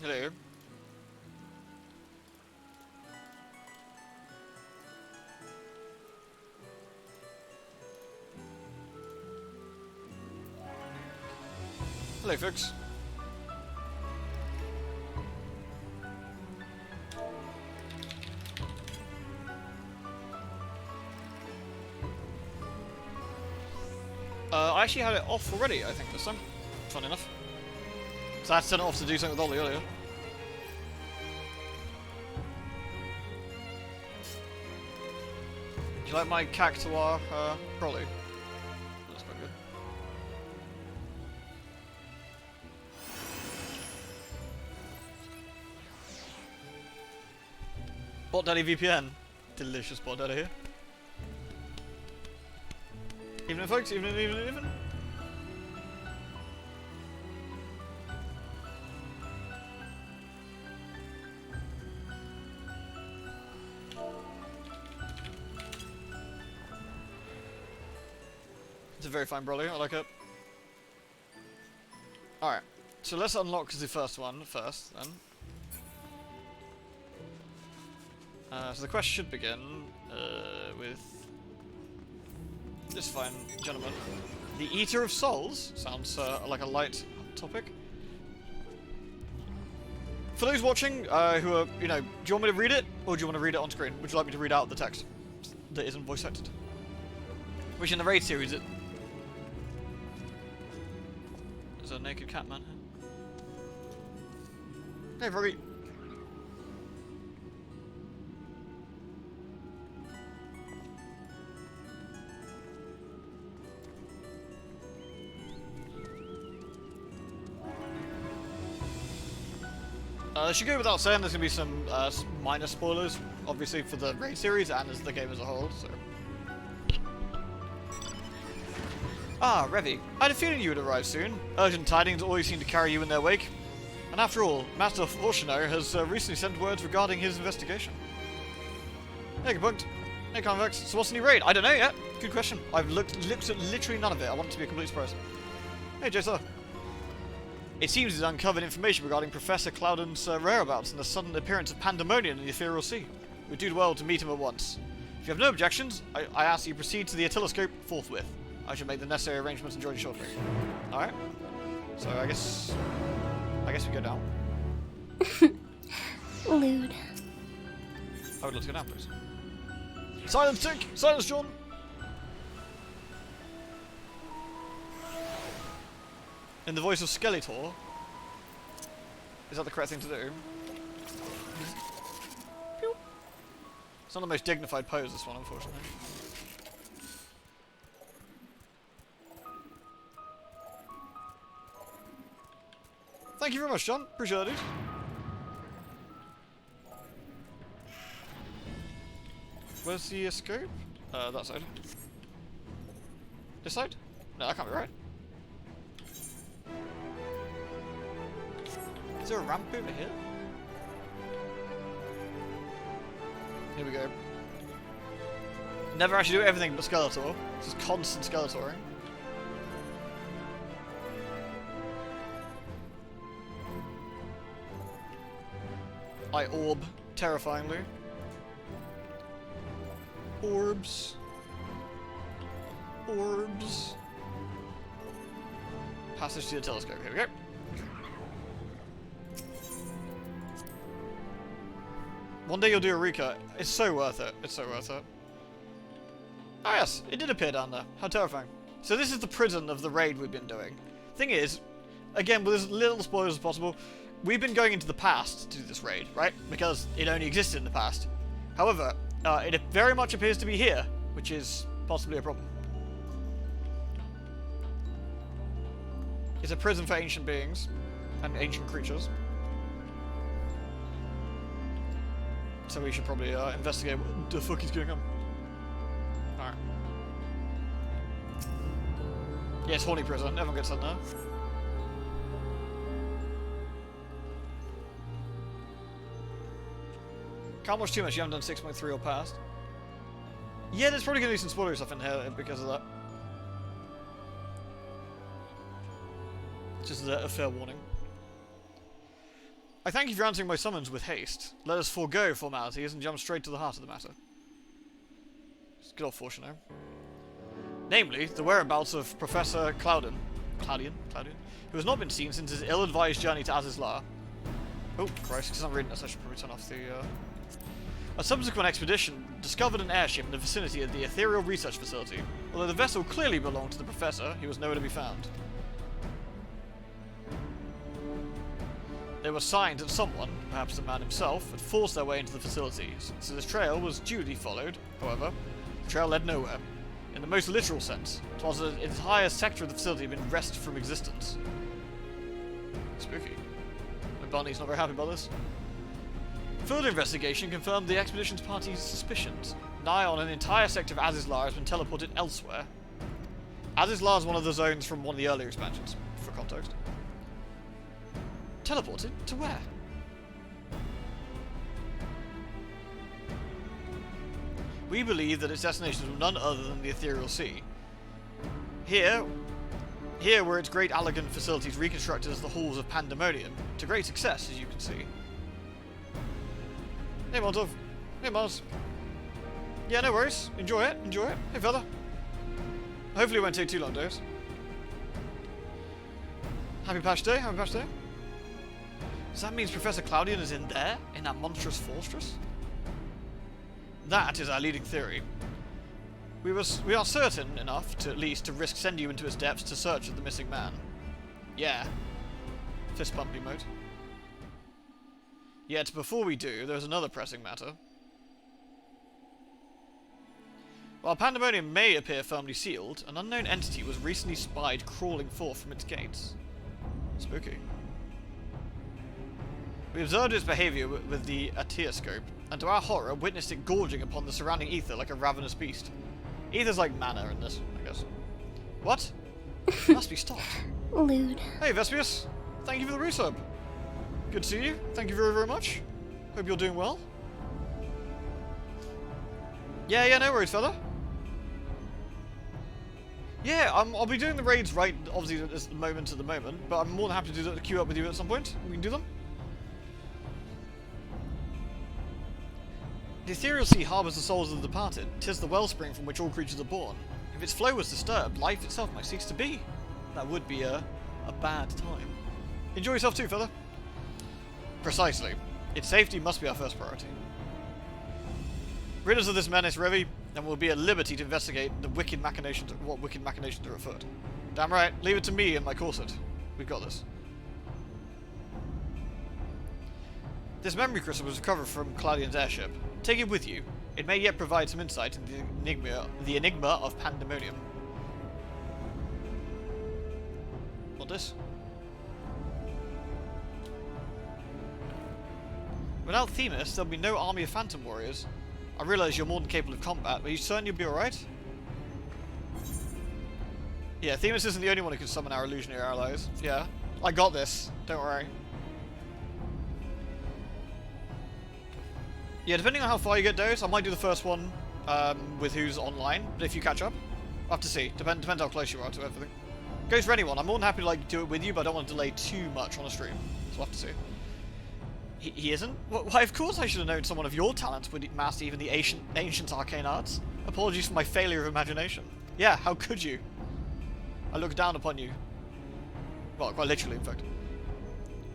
Hello. Hello, folks. I actually had it off already, I think, this time. Fun enough. So I had to turn it off to do something with Ollie earlier. Do you like my cactuar brolly? That's quite good. Bot Daddy VPN. Delicious Bot Daddy here. Evening, folks. Evening, evening, evening. It's a very fine brolly. I like it. Alright. So let's unlock the first one first, then. So the quest should begin with this fine gentleman. The Eater of Souls sounds like a light topic. For those watching who are, you know, do you want me to read it, or do you want to read it on screen? Would you like me to read out the text that isn't voice acted? Which in the raid series, there's a naked cat man here. Hey, Froggy. It should go without saying there's going to be some minor spoilers, obviously, for the raid series and as the game as a whole, so... Ah, Revi. I had a feeling you would arrive soon. Urgent tidings always seem to carry you in their wake. And after all, Master Fortuno has recently sent words regarding his investigation. Hey, good point. Hey, Convex. So what's the new raid? I don't know yet. Good question. I've looked at literally none of it. I want it to be a complete surprise. Hey, Jason. It seems he's uncovered information regarding Professor Cloudon's whereabouts and the sudden appearance of pandemonium in the ethereal sea. We'd do well to meet him at once. If you have no objections, I ask you proceed to the telescope forthwith. I should make the necessary arrangements and join you shortly. Alright. So I guess we go down. Lewd. I would like to go down, please. Silence, Tick! Silence, John! In the voice of Skeletor. Is that the correct thing to do? It's not the most dignified pose, this one, unfortunately. Thank you very much, John. Appreciate it. Where's the escape? That side. This side? No, that can't be right. Is there a ramp over here? Here we go. Never actually do everything but Skeletor. Just constant Skeletoring. I orb terrifyingly. Orbs. Orbs. Passage to the telescope. Here we go. One day you'll do a recut. It's so worth it. It's so worth it. Oh yes, it did appear down there. How terrifying. So this is the prison of the raid we've been doing. Thing is, again, with as little spoilers as possible, we've been going into the past to do this raid, right? Because it only existed in the past. However, it very much appears to be here, which is possibly a problem. It's a prison for ancient beings and ancient creatures. So we should probably investigate what the fuck is going on. Alright. Yeah, it's horny prison. Everyone gets in there. Can't watch too much. You haven't done 6.3 or past. Yeah, there's probably going to be some spoiler stuff in here because of that. Just a fair warning. I thank you for answering my summons with haste. Let us forego formalities and jump straight to the heart of the matter. It's good old Fortuno. Namely, the whereabouts of Professor Claudian, who has not been seen since his ill-advised journey to Azizlar. Oh, Christ, because I'm reading this, I should probably turn off the, A subsequent expedition discovered an airship in the vicinity of the Ethereal Research Facility. Although the vessel clearly belonged to the Professor, he was nowhere to be found. There were signs that someone, perhaps the man himself, had forced their way into the facility. Since this trail was duly followed, however, the trail led nowhere. In the most literal sense, it was an entire sector of the facility had been wrested from existence. Spooky. My Barney's not very happy about this. Further investigation confirmed the expedition's party's suspicions. Nigh on an entire sector of Azizlar has been teleported elsewhere. Azizlar is one of the zones from one of the earlier expansions, for context. Teleported? To where? We believe that its destination was none other than the Ethereal Sea. Here were its great elegant facilities reconstructed as the halls of Pandemonium, to great success, as you can see. Hey, Montov. Hey, Mars. Yeah, no worries. Enjoy it. Enjoy it. Hey, fella. Hopefully it won't take too long, Dave. Happy patch day. Happy patch day. Does that mean Professor Claudian is in there? In that monstrous fortress? That is our leading theory. We are certain enough, to at least, to risk send you into its depths to search for the missing man. Yeah. Fist bump emote. Yet, before we do, there is another pressing matter. While Pandemonium may appear firmly sealed, an unknown entity was recently spied crawling forth from its gates. Spooky. We observed its behaviour with the ateoscope, and to our horror, witnessed it gorging upon the surrounding ether like a ravenous beast. Ether's like mana in this, I guess. What? Must be stopped. Lewd. Hey, Vespius. Thank you for the resub. Good to see you. Thank you very, very much. Hope you're doing well. Yeah, no worries, fella. Yeah, I'll be doing the raids right, obviously, at the moment, but I'm more than happy to queue up with you at some point. We can do them. The Ethereal Sea harbours the souls of the departed. 'Tis the wellspring from which all creatures are born. If its flow was disturbed, life itself might cease to be. That would be a bad time. Enjoy yourself too, fella. Precisely. Its safety must be our first priority. Rid us of this menace, Revi, and we'll be at liberty to investigate what wicked machinations are afoot. Damn right, leave it to me and my corset. We've got this. This memory crystal was recovered from Claudian's airship. Take it with you. It may yet provide some insight into the enigma of Pandemonium. What this? Without Themis, there'll be no army of Phantom Warriors. I realise you're more than capable of combat, but are you certain you'll be alright? Yeah, Themis isn't the only one who can summon our illusionary allies. Yeah, I got this. Don't worry. Yeah, depending on how far you get those, I might do the first one with who's online, but if you catch up, I'll have to see. Depends how close you are to everything. Goes for anyone. I'm more than happy to do it with you, but I don't want to delay too much on a stream, so we'll have to see. He isn't? Why, of course I should have known someone of your talents would master even the ancient arcane arts. Apologies for my failure of imagination. Yeah, how could you? I look down upon you. Well, quite literally, in fact.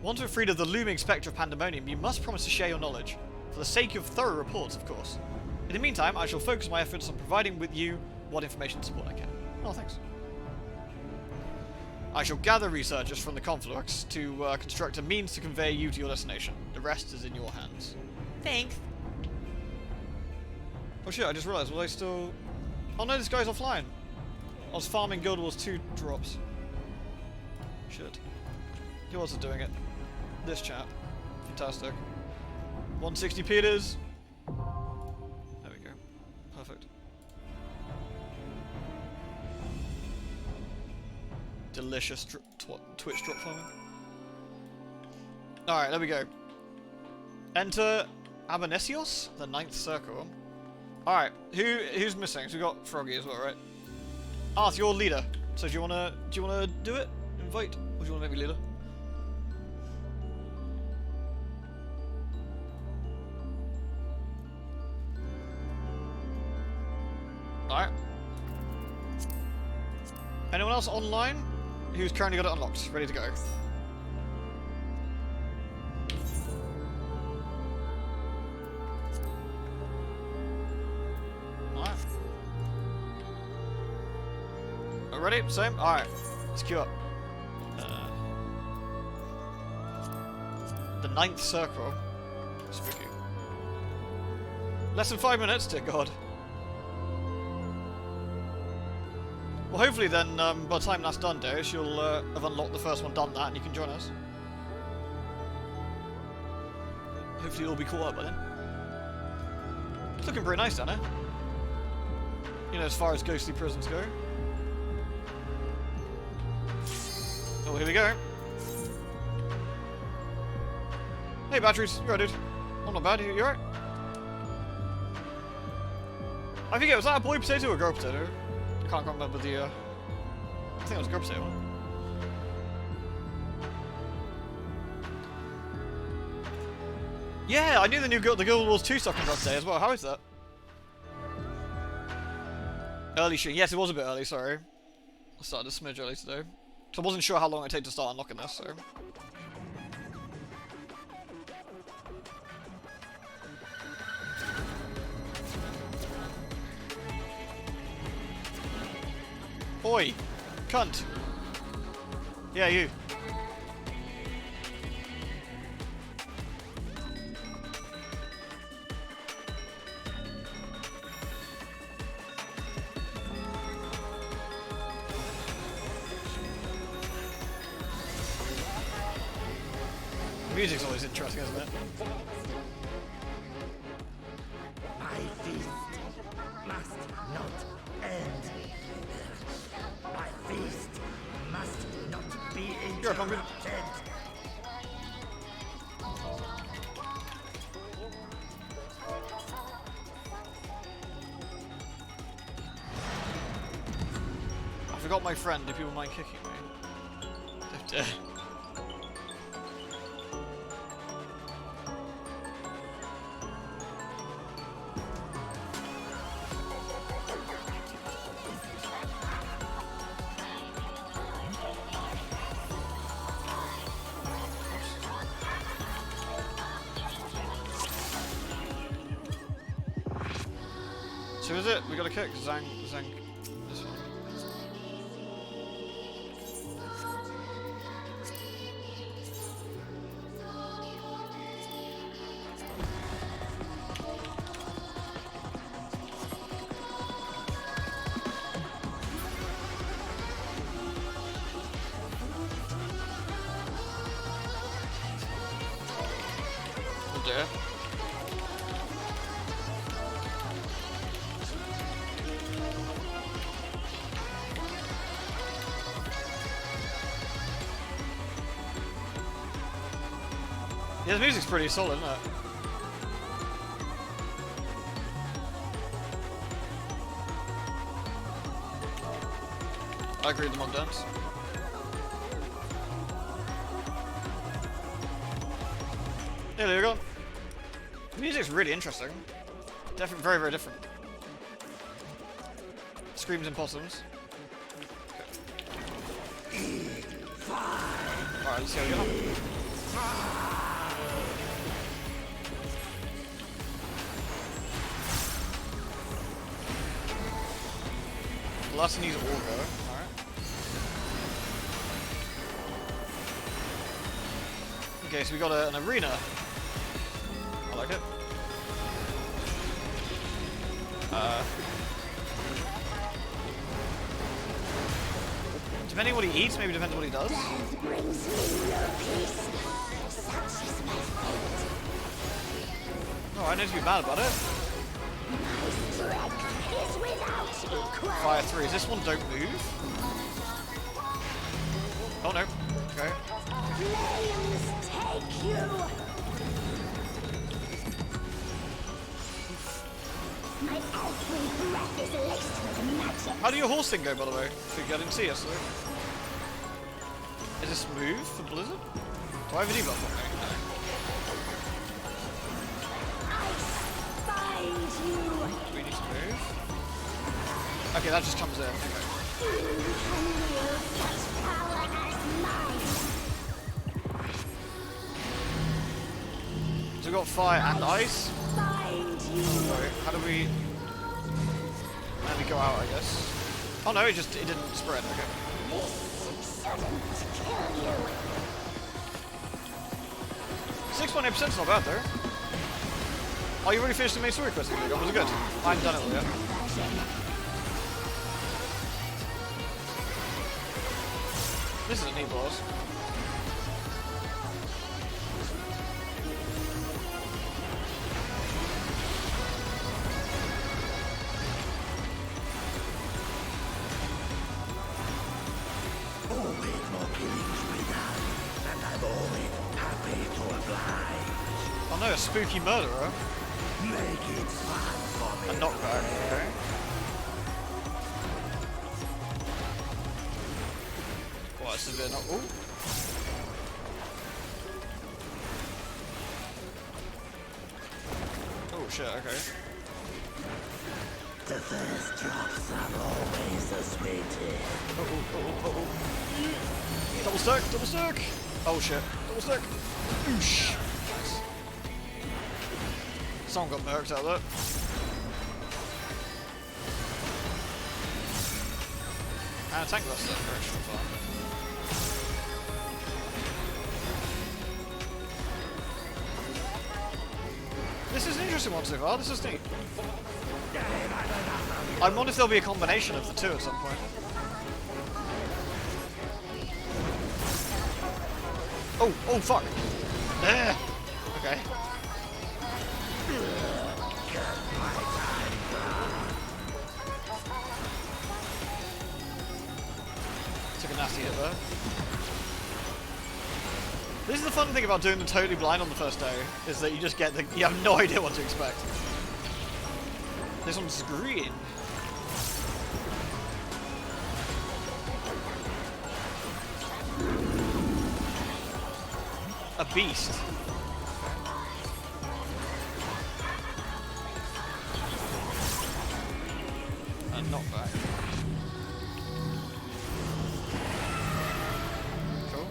Once we're freed of the looming spectre of Pandemonium, you must promise to share your knowledge. For the sake of thorough reports, of course. In the meantime, I shall focus my efforts on providing with you what information and support I can. Oh, thanks. I shall gather researchers from the Conflux to construct a means to convey you to your destination. The rest is in your hands. Thanks. Oh shit, I just realised, was I still... Oh no, this guy's offline. I was farming Guild Wars 2 drops. Shit. Who else is doing it? This chap. Fantastic. 160p it is. There we go. Perfect. Delicious Twitch drop farming. Alright, there we go. Enter Abanesios, the 9th circle. Alright, who's missing? So we got Froggy as well, right? Arth, you're leader. So do you wanna do it? Invite? Or do you wanna make me leader? Alright. Anyone else online who's currently got it unlocked, ready to go? Alright. Ready? Same? Alright. Let's queue up. The 9th circle. Spooky. Less than 5 minutes, dear God. Well, hopefully then, by the time that's done, Darius, you'll have unlocked the first one, done that, and you can join us. Hopefully you'll be caught up by then. It's looking pretty nice down here. You know, as far as ghostly prisons go. Oh, here we go. Hey, batteries. You alright, dude? I'm not bad. You alright? I forget, was that a boy potato or a girl potato? I can't remember the, I think it was a girl potato. Yeah, I knew the Guild Wars 2 stuff was today as well. How is that? Early shooting. Yes, it was a bit early, sorry. I started a smidge early today. So I wasn't sure how long it'd take to start unlocking this, so... Oi! Cunt! Yeah, you. Music's always interesting, isn't it? My feast must not end. My feast must not be You're a pumpkin. interrupted. I forgot my friend, if people mind kicking me. So is it? We got to kick Zang. This one. Oh dear. Yeah, the music's pretty solid, isn't it? I agree with the mock dance. Yeah, there you go. The music's really interesting. Definitely very, very different. Screams and possums. Okay. Alright, let's see how we go. The last one needs Augur. Alright. Okay, so we got an arena. I like it. Depending on what he eats, maybe depends on what he does. Death brings me no peace. Such is my fate. Oh, I need to be mad about it. My strength is without equal. Fire 3. Is this one don't move? Oh no. Okay. Flames take you. My every breath is laced with magic. How do your horse thing go, by the way? I didn't see yesterday. Is this move for Blizzard? Do I have a debuff on me? I find you. Do we need to move? Okay, that just comes in. Okay. Can wield such power as mine. So we've got fire and ice. Find you. Wait, how do we... How do we go out, I guess? Oh no, it didn't spread, okay. This shouldn't kill you. 6.8% is not bad though. Oh, you already finished the main story quest? Was it good? I haven't done it all yet. This is a neat boss. Always more killings to be done, and I'm always happy to oblige. Oh no, a spooky murderer. Make it fun for me. A knockback, okay. Well, this is a bit not. Ooh. Oh shit, okay. The first drops are always the sweetest. Double stack, double stack! Oh shit, double stack! Oosh! Nice. Someone got murked out of that. And a tank buster, very fun. This is an interesting one so far, this is neat. I wonder if there'll be a combination of the two at some point. Oh fuck! Okay. Took a nasty hit there. This is the fun thing about doing the totally blind on the first day, is that you just get you have no idea what to expect. This one's green. A beast. A knockback. Cool.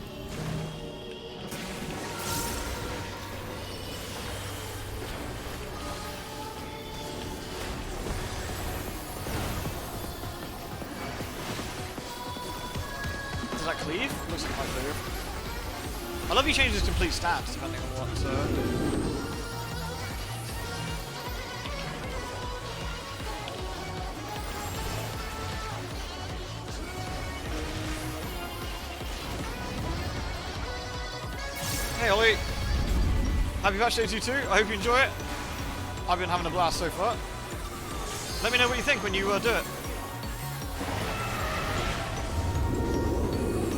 Does that cleave? Looks like it might cleave. I love you change his complete stats depending on what. Hey Ollie! Happy Patch Day to you too. I hope you enjoy it. I've been having a blast so far. Let me know what you think when you do it.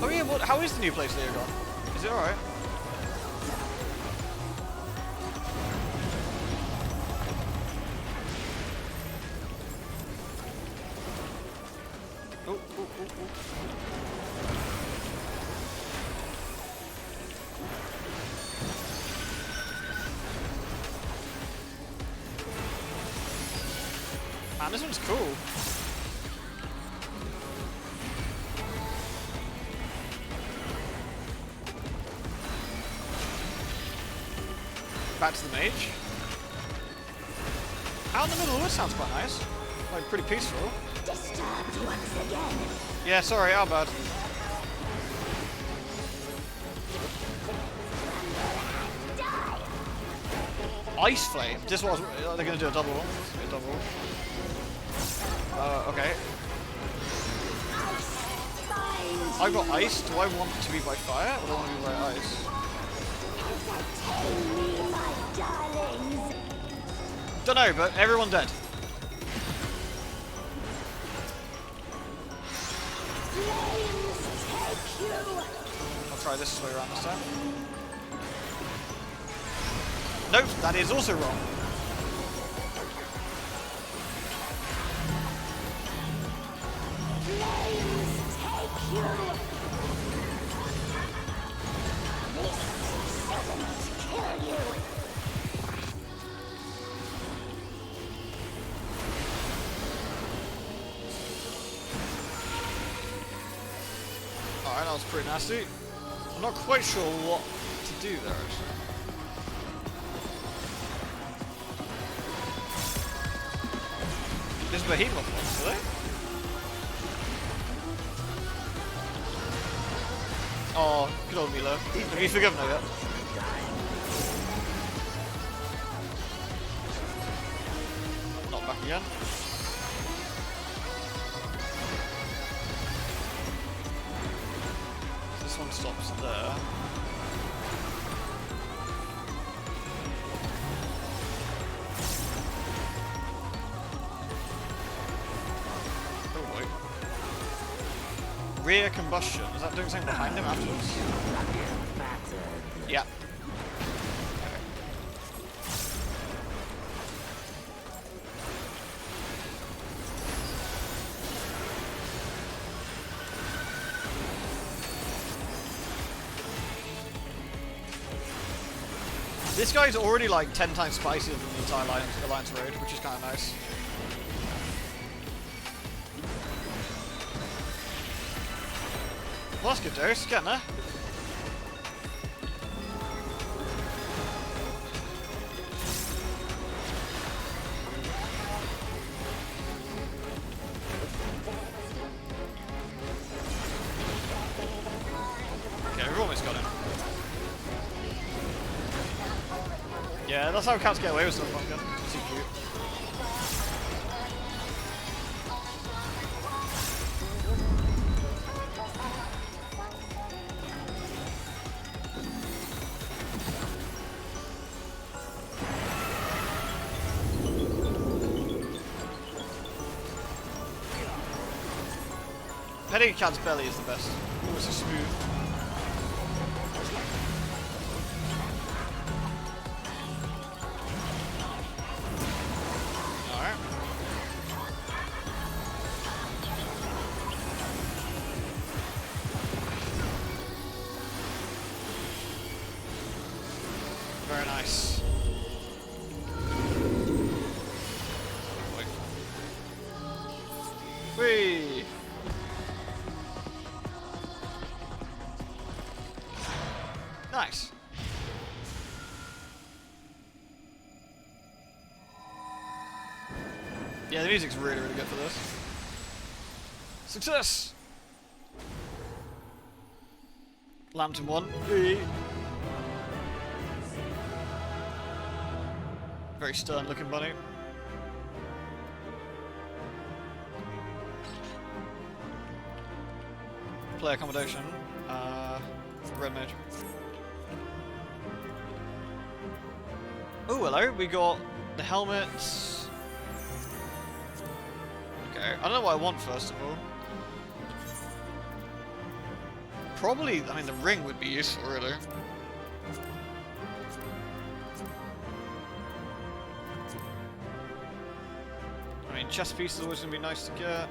Oh yeah, how is the new place that you're gone? Is it alright? Oh. Man, this one's cool. Back to the mage. Out in the middle of the woods sounds quite nice. Like, pretty peaceful. Disturbed once again. Yeah, sorry, our bad. Die. Ice flame? This was. They're gonna do a double one. A double. Okay. Find I've got ice. Do I want to be by fire or do I want to be by ice? Entertain me, my darlings. Don't know, but everyone dead. Flames take you. I'll try this way around this time. Nope, that is also wrong. Flames take you. This shouldn't kill you. was pretty nasty. I'm not quite sure what to do there, actually. This behemoth ones, do they? Oh, good old Milo. Have you forgiven her yet? Not back again. This one stops there. Rear combustion. Is that doing something behind him afterwards? Yeah. Okay. This guy's already like 10 times spicier than the entire Alliance Road, which is kind of nice. Well, that's good, Darius. Getting there. Okay, we've almost got him. Yeah, that's how cats get away with stuff, pumpkin. Too cute. Petting a cat's belly is the best. Always so smooth. Alright. Very nice. Whee! Nice. Yeah, the music's really, really good for this. Success! Lambton 1. Very stern looking bunny. Play accommodation. Red mage. Oh, hello. We got the helmets. Okay, I don't know what I want first of all. Probably, I mean, the ring would be useful, really. I mean, chest piece is always going to be nice to get.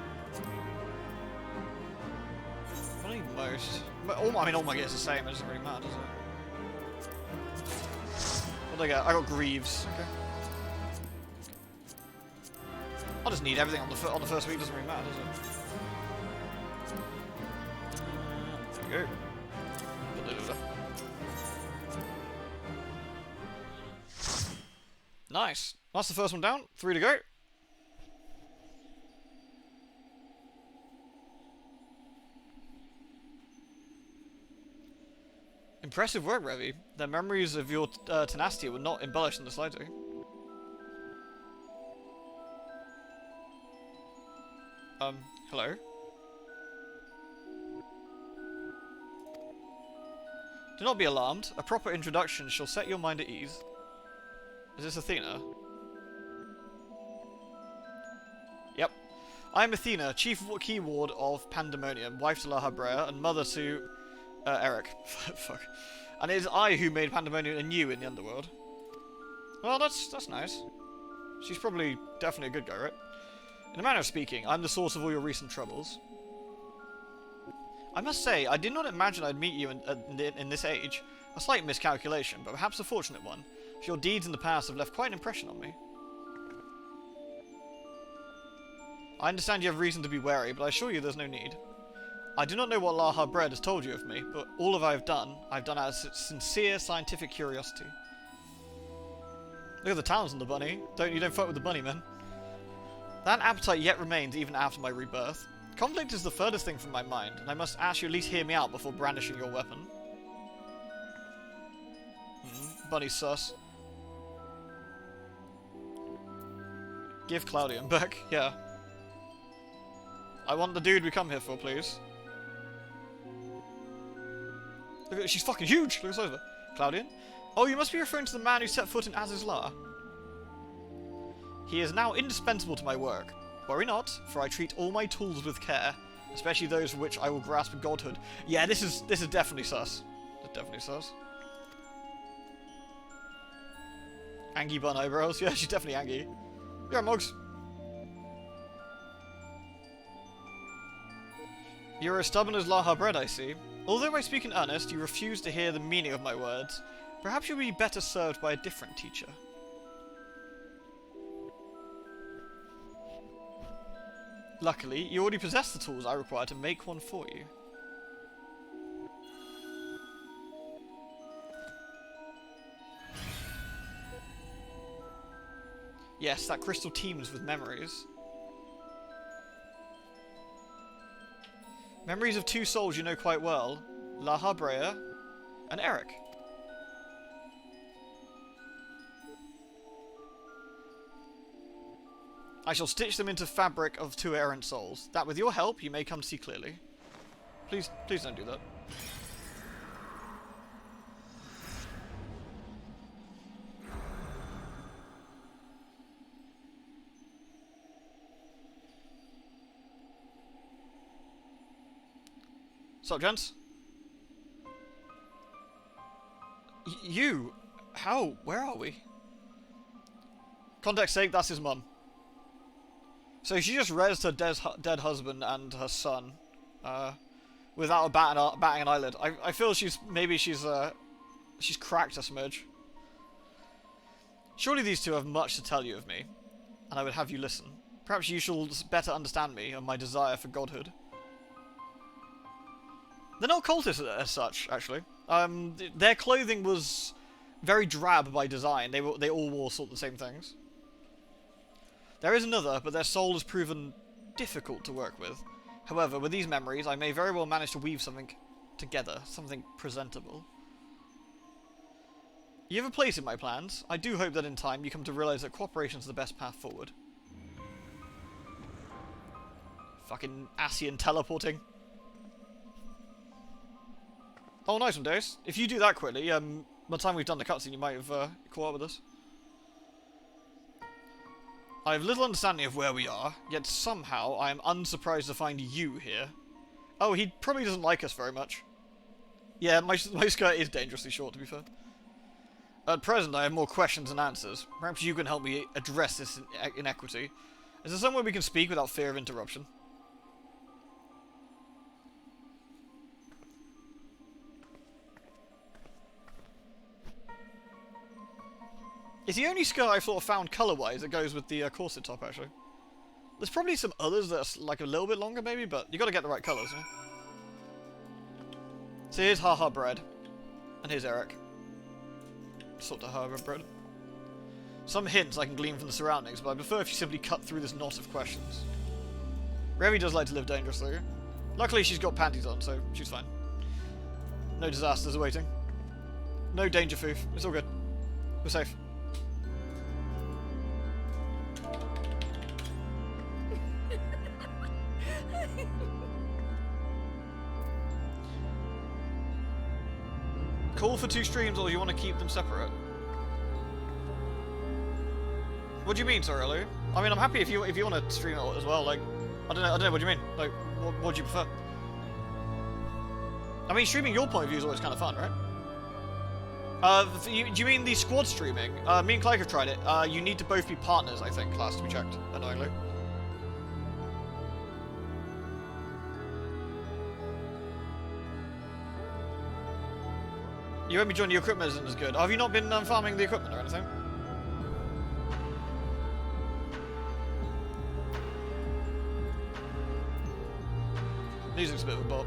What do I need most? I mean, all my gear's the same, it doesn't really matter, does it? What did I get? I got Greaves. Okay. I'll just need everything on the first week, doesn't really matter, does it? There we go. Nice. That's the first one down. 3 to go. Impressive work, Revy. The memories of your tenacity were not embellished in the slightest. Hello? Do not be alarmed. A proper introduction shall set your mind at ease. Is this Athena? Yep. I am Athena, Chief Key Ward of Pandemonium, wife to La Habrea, and mother to Eric. Fuck. And it is I who made Pandemonium anew in the underworld. Well, that's nice. She's probably definitely a good guy, right? In a manner of speaking, I'm the source of all your recent troubles. I must say, I did not imagine I'd meet you in this age. A slight miscalculation, but perhaps a fortunate one. For your deeds in the past have left quite an impression on me. I understand you have reason to be wary, but I assure you there's no need. I do not know what Laha Bread has told you of me, but all of I've done out of sincere scientific curiosity. Look at the talons on the bunny. You don't fuck with the bunny, man. That appetite yet remains even after my rebirth. Conflict is the furthest thing from my mind, and I must ask you at least hear me out before brandishing your weapon. Bunny's sus. Give Claudian back, yeah. I want the dude we come here for, please. Look at she's fucking huge! Look us over. Claudian? Oh, you must be referring to the man who set foot in Azizlar. He is now indispensable to my work. Worry not, for I treat all my tools with care, especially those for which I will grasp godhood. Yeah, this is definitely sus. It's definitely sus. Angie bun eyebrows. Yeah, she's definitely Angie. Yeah, Moggs. You're as stubborn as Laha Bread, I see. Although I speak in earnest, you refuse to hear the meaning of my words. Perhaps you'll be better served by a different teacher. Luckily, you already possess the tools I require to make one for you. Yes, that crystal teems with memories. Memories of two souls you know quite well, Laha Brea and Eric. I shall stitch them into fabric of two errant souls, that with your help you may come to see clearly. Please don't do that. Sup, gents? You? How? Where are we? Context sake, that's his mum. So she just rezzed her dead husband and her son, without batting an eyelid. I feel she's cracked a smidge. Surely these two have much to tell you of me, and I would have you listen. Perhaps you shall better understand me and my desire for godhood. They're not cultists as such, actually. Their clothing was very drab by design. They all wore sort of the same things. There is another, but their soul has proven difficult to work with. However, with these memories, I may very well manage to weave something together, something presentable. You have a place in my plans. I do hope that in time you come to realize that cooperation is the best path forward. Fucking Asian teleporting. Oh, nice one, Dose. If you do that quickly, by the time we've done the cutscene, you might have caught up with us. I have little understanding of where we are, yet somehow I am unsurprised to find you here. Oh, he probably doesn't like us very much. Yeah, my skirt is dangerously short, to be fair. At present, I have more questions than answers. Perhaps you can help me address this inequity. Is there somewhere we can speak without fear of interruption? It's the only skirt I've sort of found colour-wise that goes with the corset top, actually. There's probably some others that's like a little bit longer, maybe, but you got to get the right colours, yeah? So here's Haha Bread, and here's Eric. Sort of Haha Bread. Some hints I can glean from the surroundings, but I prefer if you simply cut through this knot of questions. Revi does like to live dangerously. Luckily, she's got panties on, so she's fine. No disasters awaiting. No danger, Foof. It's all good. We're safe. Call for 2 streams, or do you want to keep them separate? What do you mean, sorry, Olu? I mean, I'm happy if you want to stream it as well. Like, I don't know. What do you mean? Like, what do you prefer? I mean, streaming your point of view is always kind of fun, right? Do you mean the squad streaming? Me and Clyde have tried it. You need to both be partners, I think, last to be checked, annoyingly. You won't be joining your equipment isn't as good. Have you not been farming the equipment or anything? Music's a bit of a bop.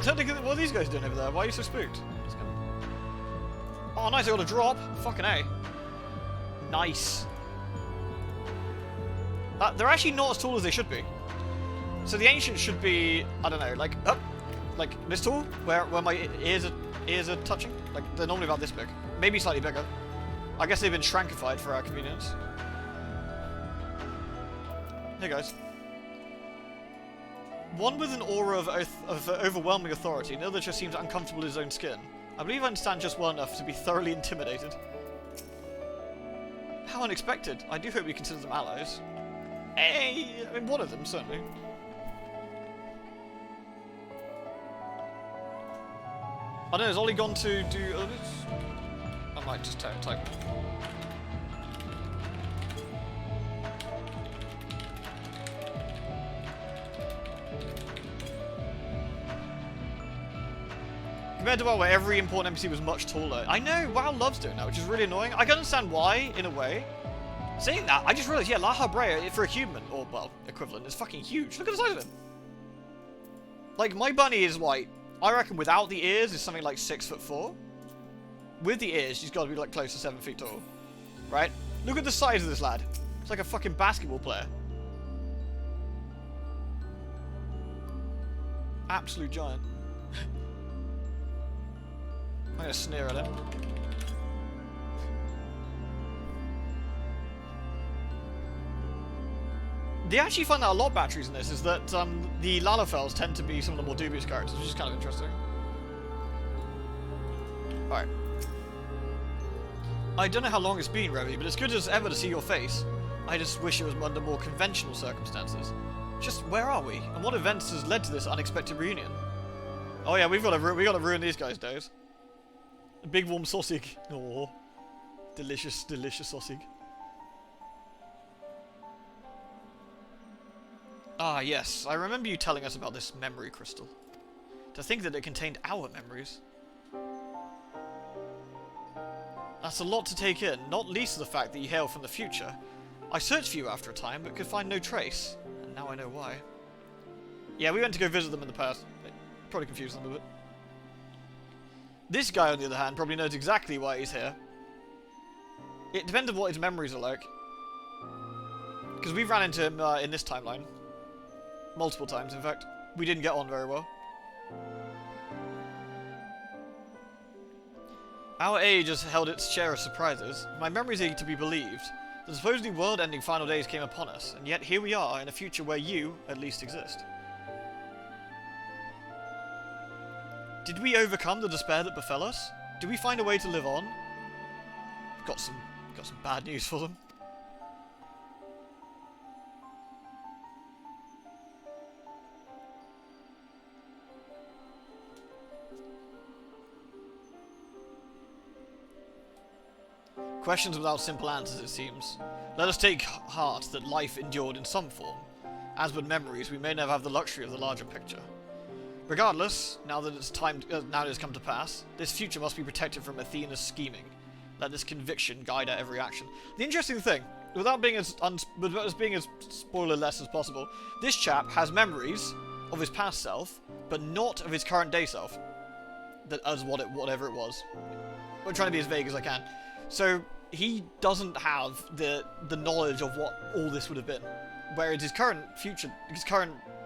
What are these guys doing over there? Why are you so spooked? Oh, nice, I got a drop. Fucking A. Nice. They're actually not as tall as they should be. So the ancients should be, I don't know, like up, like this tall, where my ears are touching. Like they're normally about this big, maybe slightly bigger. I guess they've been shrankified for our convenience. Hey guys. One with an aura of overwhelming authority, and the other just seems uncomfortable in his own skin. I believe I understand just well enough to be thoroughly intimidated. How unexpected. I do hope we consider them allies. Hey, I mean, one of them, certainly. I don't know, has Ollie gone to do others? I might just type. Compared to WoW, where every important NPC was much taller. I know, WoW loves doing that, which is really annoying. I can understand why, in a way. Saying that, I just realised, yeah, La Habrea, for a human, or, well, equivalent, is fucking huge. Look at the size of him. Like, my bunny is, like, I reckon without the ears is something like 6'4". With the ears, she's got to be, like, close to 7 feet tall. Right? Look at the size of this lad. It's like a fucking basketball player. Absolute giant. I'm gonna sneer at him. They actually find out a lot of batteries in this, is that the Lalafels tend to be some of the more dubious characters, which is kind of interesting. Alright. I don't know how long it's been, Revy, but it's good as ever to see your face. I just wish it was under more conventional circumstances. Just, where are we? And what events has led to this unexpected reunion? Oh yeah, we got to ruin these guys' days. A big warm sausage. Oh, delicious, delicious sausage. Ah, yes. I remember you telling us about this memory crystal. To think that it contained our memories. That's a lot to take in, not least of the fact that you hail from the future. I searched for you after a time, but could find no trace. And now I know why. Yeah, we went to go visit them in the past. It probably confused them a bit. This guy, on the other hand, probably knows exactly why he's here. It depends on what his memories are like. Because we've ran into him in this timeline. Multiple times, in fact. We didn't get on very well. Our age has held its share of surprises. My memories are to be believed. The supposedly world-ending final days came upon us, and yet here we are in a future where you, at least, exist. Did we overcome the despair that befell us? Did we find a way to live on? Got some bad news for them. Questions without simple answers, it seems. Let us take heart that life endured in some form. As with memories, we may never have the luxury of the larger picture. Regardless, now that it's come to pass, this future must be protected from Athena's scheming. Let this conviction guide our every action. The interesting thing, without being as spoiler-less as possible, this chap has memories of his past self, but not of his current day self. Whatever it was. I'm trying to be as vague as I can. So he doesn't have the knowledge of what all this would have been, whereas his current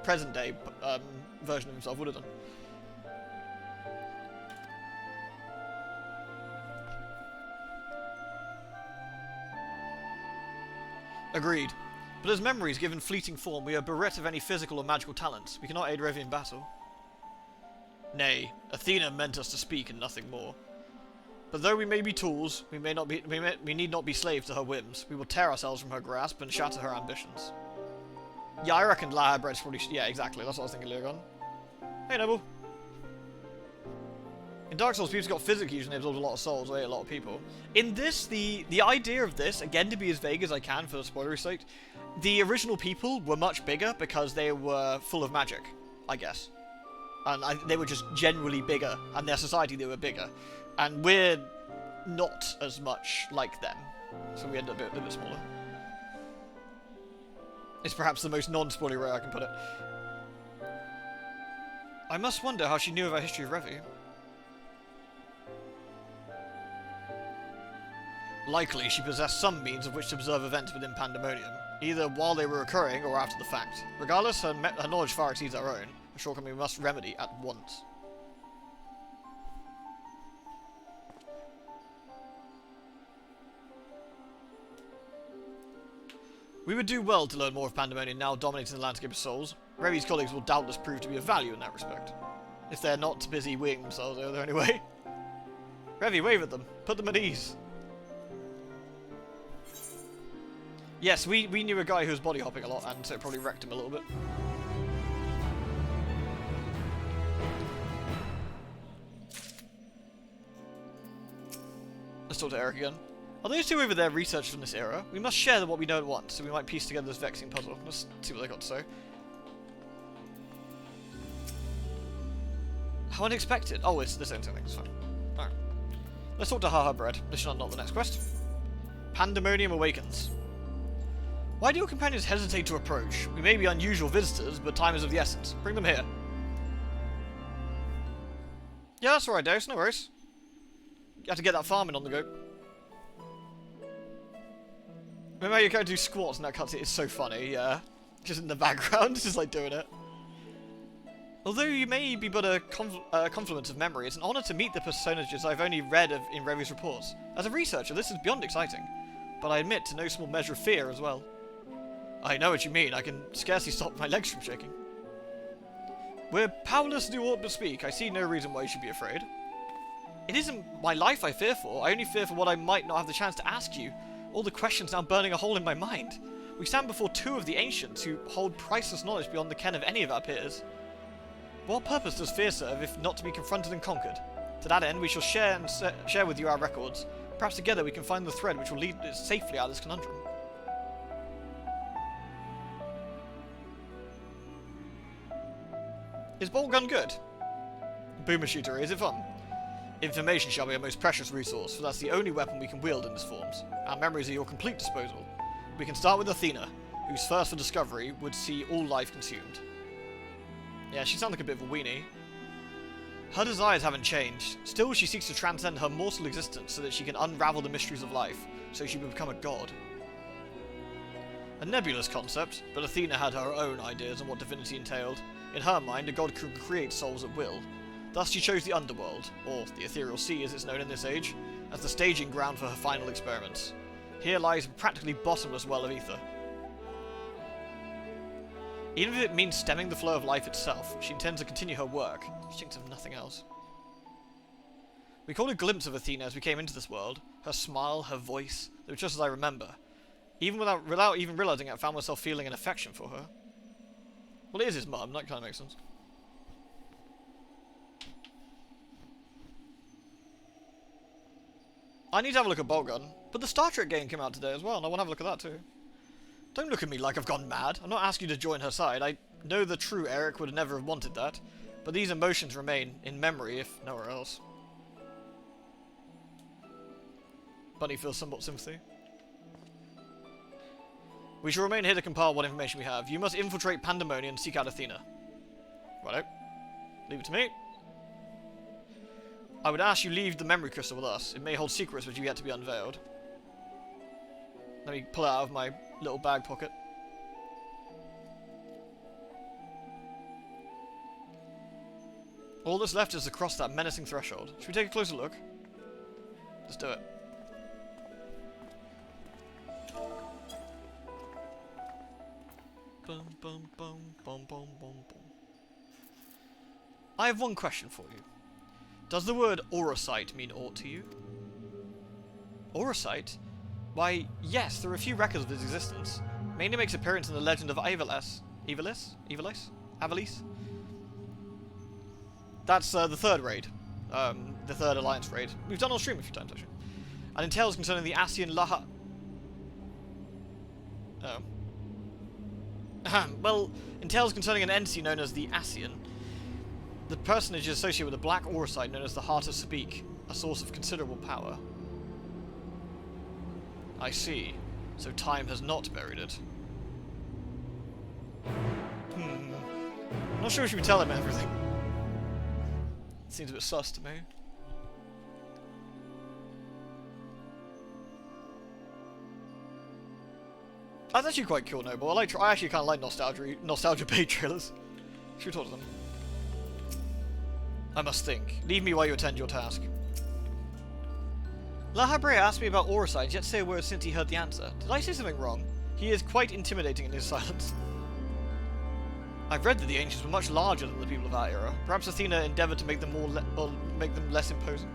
present day version of himself would have done. Agreed. But as memories given fleeting form, we are bereft of any physical or magical talents. We cannot aid Revi in battle. Nay, Athena meant us to speak and nothing more. But though we may be tools, we need not be slaves to her whims. We will tear ourselves from her grasp and shatter her ambitions. Yeah, I reckon Lahabred's probably... Yeah, exactly. That's what I was thinking earlier on. Hey, Noble. In Dark Souls, people got physically usually absorbed a lot of souls, or ate a lot of people. In this, the idea of this, again to be as vague as I can for the spoilery sake, the original people were much bigger because they were full of magic, I guess. And they were just generally bigger, and their society, they were bigger. And we're not as much like them, so we end up a bit smaller. It's perhaps the most non-spoilery way I can put it. I must wonder how she knew of our history of Revi. Likely she possessed some means of which to observe events within Pandemonium, either while they were occurring or after the fact. Regardless, her knowledge far exceeds our own, a shortcoming we must remedy at once. We would do well to learn more of Pandemonium now dominating the landscape of souls. Revi's colleagues will doubtless prove to be of value in that respect. If they're not busy weeing themselves over there anyway. Revi, wave at them. Put them at ease. Yes, we knew a guy who was body hopping a lot, and so it probably wrecked him a little bit. Let's talk to Eric again. Are those two over there researchers from this era? We must share what we know at once, so we might piece together this vexing puzzle. Let's see what they got to say. How unexpected. Oh, it's the same thing. It's fine. Alright. Let's talk to Haha Bread. This should unlock the next quest. Pandemonium Awakens. Why do your companions hesitate to approach? We may be unusual visitors, but time is of the essence. Bring them here. Yeah, that's alright, Dave. No worries. You have to get that farming on the go. Remember how you go do squats in that cutscene? It's so funny, yeah. Just in the background, just like doing it. Although you may be but a confluence of memory, it's an honour to meet the personages I've only read of in Revi's reports. As a researcher, this is beyond exciting. But I admit to no small measure of fear as well. I know what you mean. I can scarcely stop my legs from shaking. We're powerless to do aught but speak. I see no reason why you should be afraid. It isn't my life I fear for. I only fear for what I might not have the chance to ask you. All the questions now burning a hole in my mind. We stand before two of the ancients who hold priceless knowledge beyond the ken of any of our peers. What purpose does fear serve if not to be confronted and conquered? To that end, we shall share with you our records. Perhaps together we can find the thread which will lead us safely out of this conundrum. Is bolt gun good? Boomer shooter, is it fun? Information shall be a most precious resource, for that's the only weapon we can wield in this forms. Our memories are your complete disposal. We can start with Athena, whose thirst for discovery would see all life consumed. Yeah, she sounds like a bit of a weenie. Her desires haven't changed. Still, she seeks to transcend her mortal existence so that she can unravel the mysteries of life, so she will become a god. A nebulous concept, but Athena had her own ideas on what divinity entailed. In her mind, a god could create souls at will. Thus she chose the underworld, or the ethereal sea as it's known in this age, as the staging ground for her final experiments. Here lies a practically bottomless well of ether. Even if it means stemming the flow of life itself, she intends to continue her work. She thinks of nothing else. We caught a glimpse of Athena as we came into this world. Her smile, her voice, they were just as I remember. Even without even realising it, I found myself feeling an affection for her. Well, it is his mum, that kind of makes sense. I need to have a look at Boltgun, but the Star Trek game came out today as well, and I want to have a look at that too. Don't look at me like I've gone mad. I'm not asking you to join her side. I know the true Eric would never have wanted that, but these emotions remain in memory, if nowhere else. Bunny feels somewhat sympathy. We shall remain here to compile what information we have. You must infiltrate Pandemonium and seek out Athena. Righto. Leave it to me. I would ask you leave the memory crystal with us. It may hold secrets which have yet to be unveiled. Let me pull it out of my little bag pocket. All that's left is to cross that menacing threshold. Should we take a closer look? Let's do it. Bum, bum, bum, bum, bum, bum, bum. I have one question for you. Does the word Aurosite mean aught to you? Aurosite? Why, yes, there are a few records of its existence. Mainly makes appearance in the legend of Ivalis. Avalis? That's the third raid. The third Alliance raid. We've done on stream a few times, actually. And entails concerning the Asian Laha... Oh. Well, entails concerning an entity known as the Asian. The personage is associated with a black Aurosite known as the Heart of Sabik, a source of considerable power. I see. So time has not buried it. Not sure we should be telling him everything. Seems a bit sus to me. That's actually quite cool, Noble. I actually kind of like nostalgia-based trailers. Should we talk to them? I must think. Leave me while you attend your task. La Habrea asked me about aura signs, yet say a word since he heard the answer. Did I say something wrong? He is quite intimidating in his silence. I've read that the ancients were much larger than the people of our era. Perhaps Athena endeavoured to make them make them less imposing.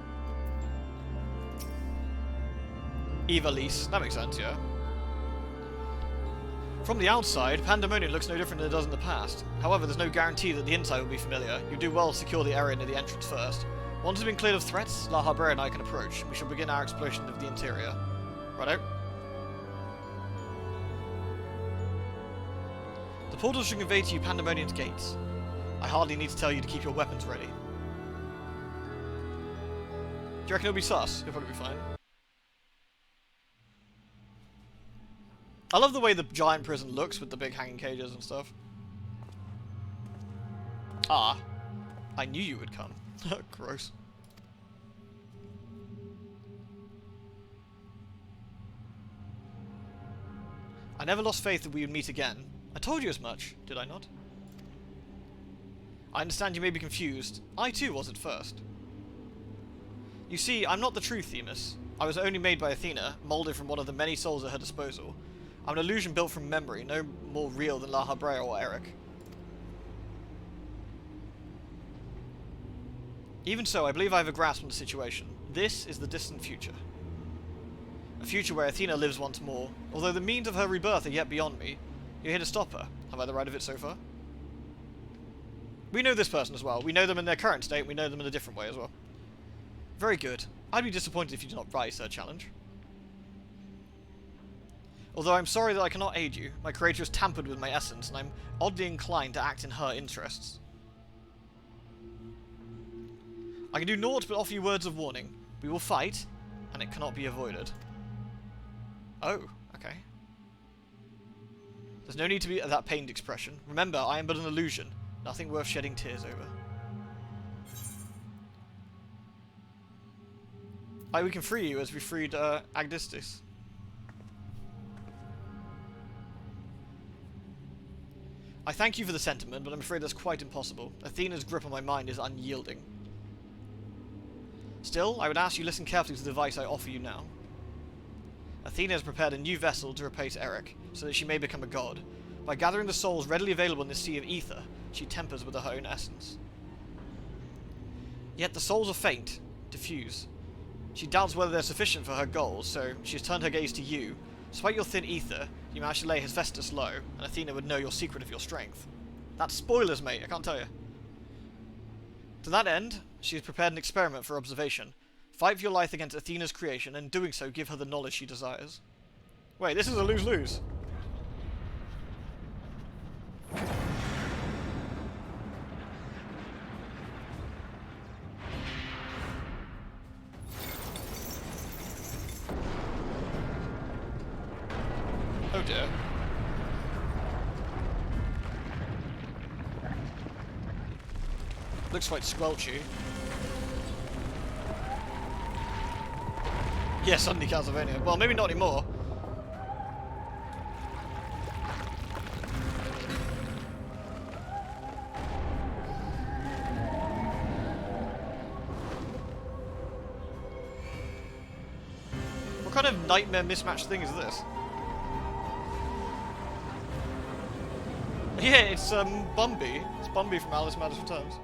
Eva Lise. That makes sense, yeah. From the outside, Pandemonium looks no different than it does in the past. However, there's no guarantee that the inside will be familiar. You do well to secure the area near the entrance first. Once it's been cleared of threats, La Habrea and I can approach. We shall begin our exploration of the interior. Righto. The portal should convey to you Pandemonium's gates. I hardly need to tell you to keep your weapons ready. Do you reckon it'll be sus? It'll probably be fine. I love the way the giant prison looks with the big hanging cages and stuff. Ah. I knew you would come. Gross. I never lost faith that we would meet again. I told you as much, did I not? I understand you may be confused. I too was at first. You see, I'm not the true Themis. I was only made by Athena, moulded from one of the many souls at her disposal. I'm an illusion built from memory, no more real than La Habrea or Eric. Even so, I believe I have a grasp on the situation. This is the distant future. A future where Athena lives once more. Although the means of her rebirth are yet beyond me, you're here to stop her. Have I the right of it so far? We know this person as well. We know them in their current state, we know them in a different way as well. Very good. I'd be disappointed if you do not rise her challenge. Although I'm sorry that I cannot aid you, my creator has tampered with my essence, and I'm oddly inclined to act in her interests. I can do naught but offer you words of warning. We will fight, and it cannot be avoided. Oh, okay. There's no need to be that pained expression. Remember, I am but an illusion. Nothing worth shedding tears over. We can free you as we freed Agdistis. I thank you for the sentiment, but I'm afraid that's quite impossible. Athena's grip on my mind is unyielding. Still, I would ask you listen carefully to the advice I offer you now. Athena has prepared a new vessel to replace Eric, so that she may become a god. By gathering the souls readily available in the sea of ether, she tempers with her own essence. Yet the souls are faint, diffuse. She doubts whether they're sufficient for her goals, so she has turned her gaze to you. Despite your thin ether, you managed to lay Hephaestus low, and Athena would know your secret of your strength. That's spoilers, mate, I can't tell you. To that end, she has prepared an experiment for observation. Fight for your life against Athena's creation, and in doing so, give her the knowledge she desires. Wait, this is a lose-lose. Oh dear. Looks quite squelchy. Yeah, suddenly Castlevania. Well, maybe not anymore. What kind of nightmare mismatched thing is this? Yeah, it's Bumby. It's Bumby from Alice Matters Returns.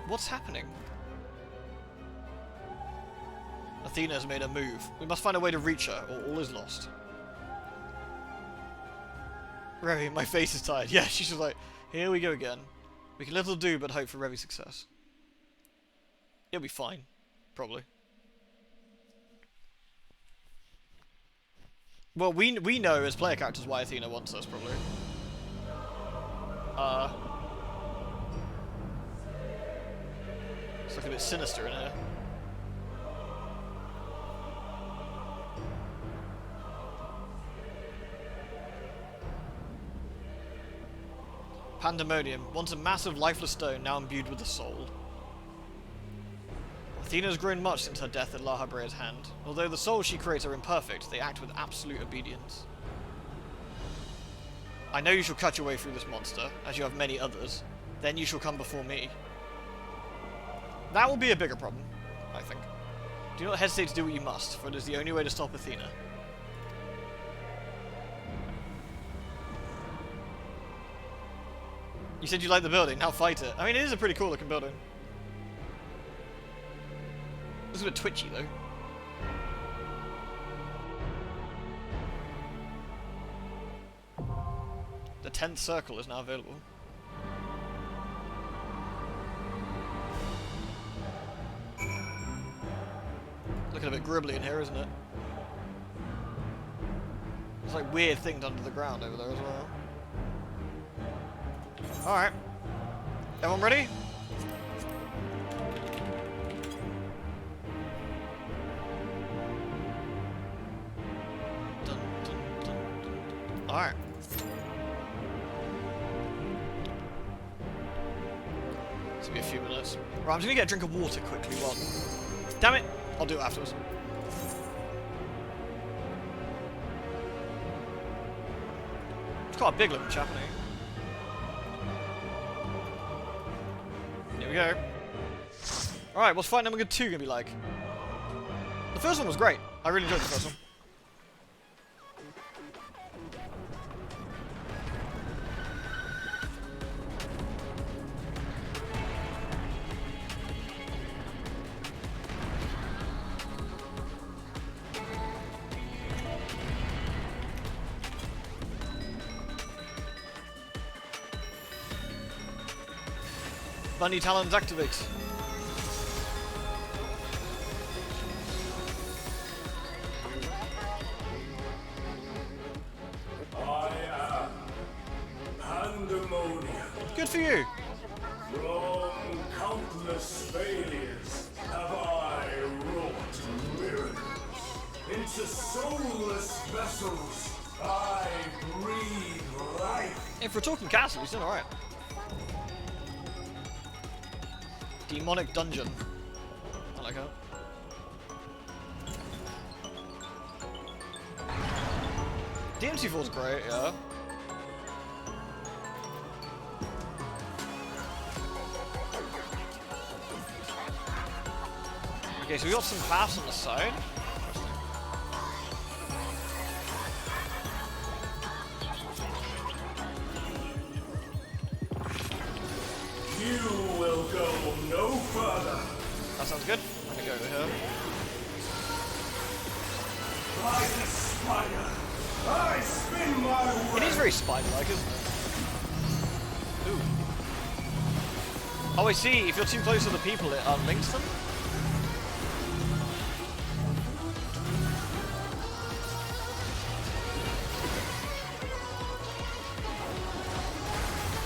What's happening? Athena has made a move. We must find a way to reach her, or all is lost. Revy, my face is tired. Yeah, she's just like, here we go again. We can little do but hope for Revy's success. It'll be fine. Probably. Well, we know as player characters why Athena wants us, probably. It's looking a bit sinister in here. Pandemonium. Once a massive lifeless stone, now imbued with a soul. Athena has grown much since her death at La Habrea's hand. Although the souls she creates are imperfect, they act with absolute obedience. I know you shall cut your way through this monster, as you have many others. Then you shall come before me. That will be a bigger problem, I think. Do not hesitate to do what you must, for it is the only way to stop Athena. You said you like the building, now fight it. I mean, it is a pretty cool looking building. It's a bit twitchy though. The 10th circle is now available. Looking a bit gribbly in here, isn't it? There's like weird things under the ground over there as well. Alright. Everyone ready? Dun, dun, dun, dun, dun. Alright. This will be a few minutes. Right, I'm just gonna get a drink of water quickly while... Damn it! I'll do it afterwards. It's quite a big looking chap, isn't he? Here we go. Alright, what's fight number 2 gonna be like? The first one was great. I really enjoyed the first one. Bunny talons activate. I am Pandemonium. Good for you. From countless failures have I wrought miracles. Into soulless vessels I breathe life. If we're talking castle, he's doing alright. Demonic dungeon. I like that. DMC4's great, yeah. Okay, so we got some paths on the side. You will go no further. That sounds good. I'm gonna go over here. Like a spider, I spin my It web. is very spider-like, isn't it? Ooh. Oh, I see. If you're too close to the people, it unlinks them.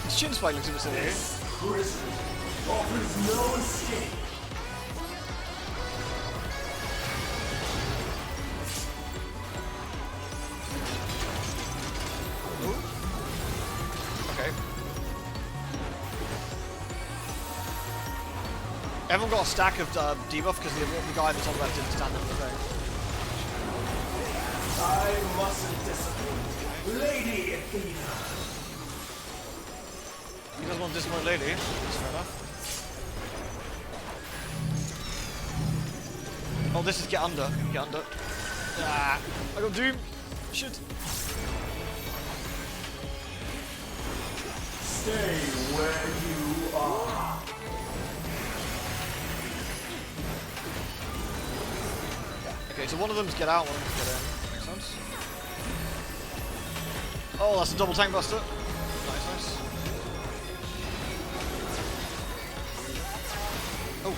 His chin spike looks a bit silly. This prison offers no escape. Okay. Everyone got a stack of debuff because the guy that's on the left didn't stand in the thing. I mustn't disappoint Lady Athena. He doesn't want to disappoint lady. That's fair enough. Oh, this is get under. Get under. Ah, I got Doom. Shit. Stay where you are. Okay, so one of them's get out, one of them's get in. Makes sense. Oh, that's a double tank buster. Nice, nice. Oh.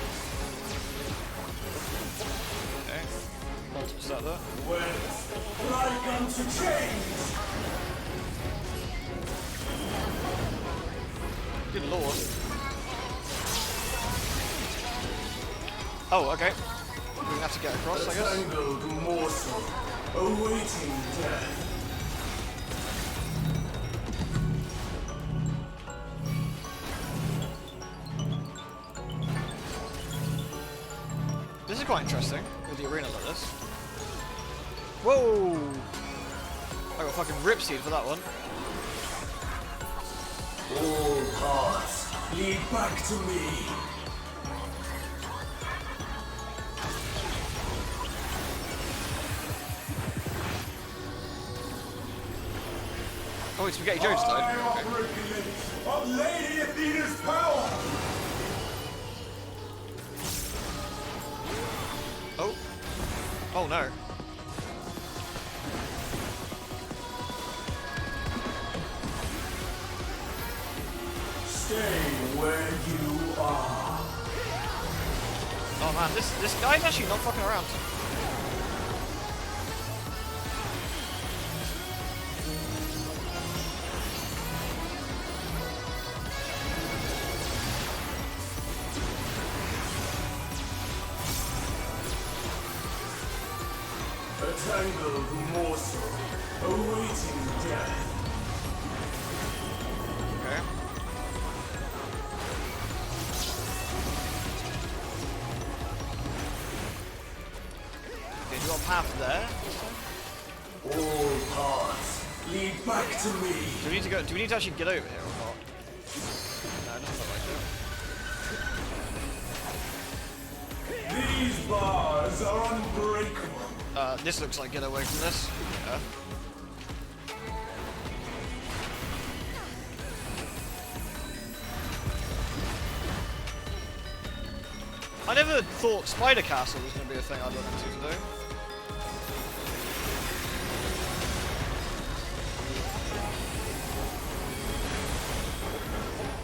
Okay. Multiples out there. When like unto change. Good lord. Oh, okay. We're gonna have to get across, I guess. Tangled morsel, awaiting death. is quite interesting with the arena like this. Whoa! I got fucking ripseed for that one. All paths lead back to me. Oh, it's Spaghetti Jones died. I operate of Lady Athena's power. Oh. Oh no. Stay where you are. Oh man, this guy's actually not fucking around. A tangled morsel awaiting death. Okay. Okay, do you got a path there? All paths lead back to me. Do we need to go? Do we need to actually get over here or not? No, it doesn't look like it. These bars are unbreakable. This looks like get away from this. Yeah. I never thought Spider Castle was going to be a thing I'd run into today.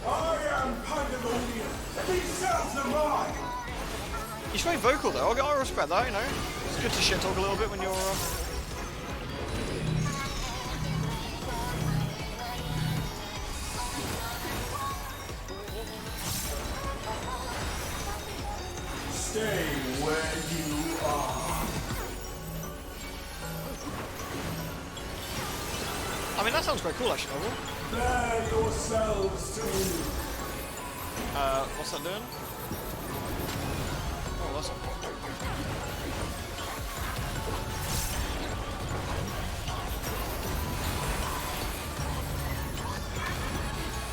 I am Pandemonium. These cells are mine. He's very vocal though, I'll respect that, you know. It's good to shit talk a little bit when you're... Stay where you are. I mean, that sounds quite cool actually, Novel. Bear yourselves to me. What's that doing? Oh, awesome.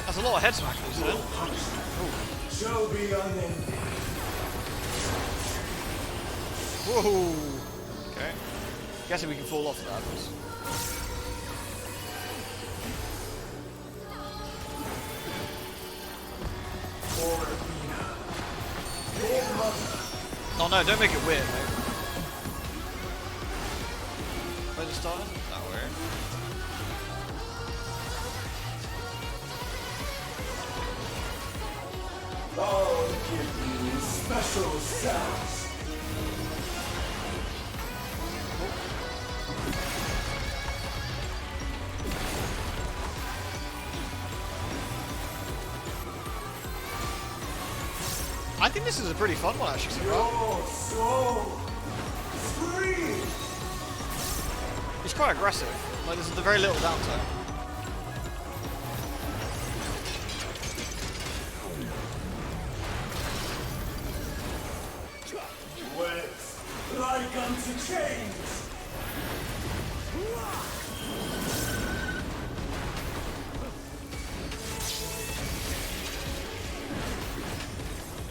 That's a lot of head smacking, isn't it? Shall be unending. Whoa! Okay. Guessing we can fall off if that happens. Oh no, don't make it weird, mate. Where's it starting? That weird. I'll give you special sounds. I think this is a pretty fun one actually, Samuel. Your soul scream. It's quite aggressive. Like there's very little downtime. Wet like unto chains.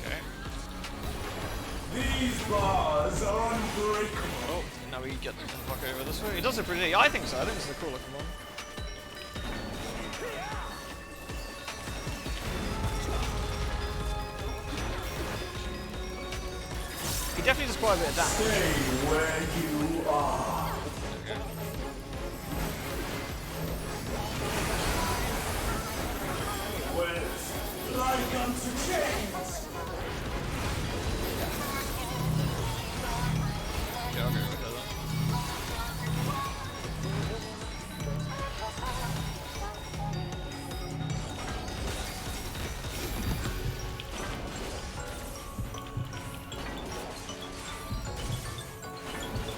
Okay. These bars are unbreakable. Oh, now we get the fuck over this way. It does look pretty neat. I think so. I think this is a cool looking one. He definitely does quite a bit of damage. Stay where you are. Wet like unto chains. Okay, okay, okay, then.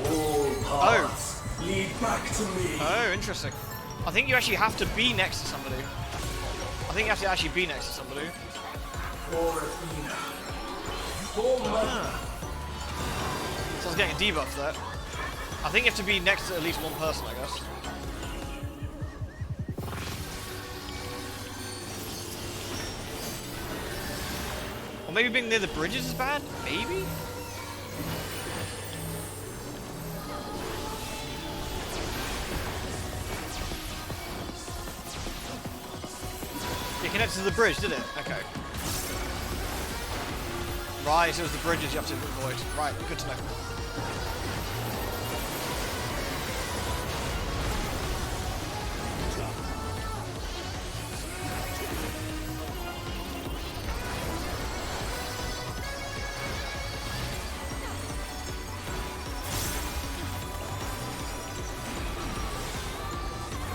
All paths lead back to me. Oh, interesting. I think you actually have to be next to somebody. I think you have to actually be next to somebody. For Athena. For Mother. So I was getting a debuff there. I think you have to be next to at least one person, I guess. Or maybe being near the bridges is bad? Maybe? It connected to the bridge, did it? Okay. Right, so it was the bridges you have to avoid. Right, good to know.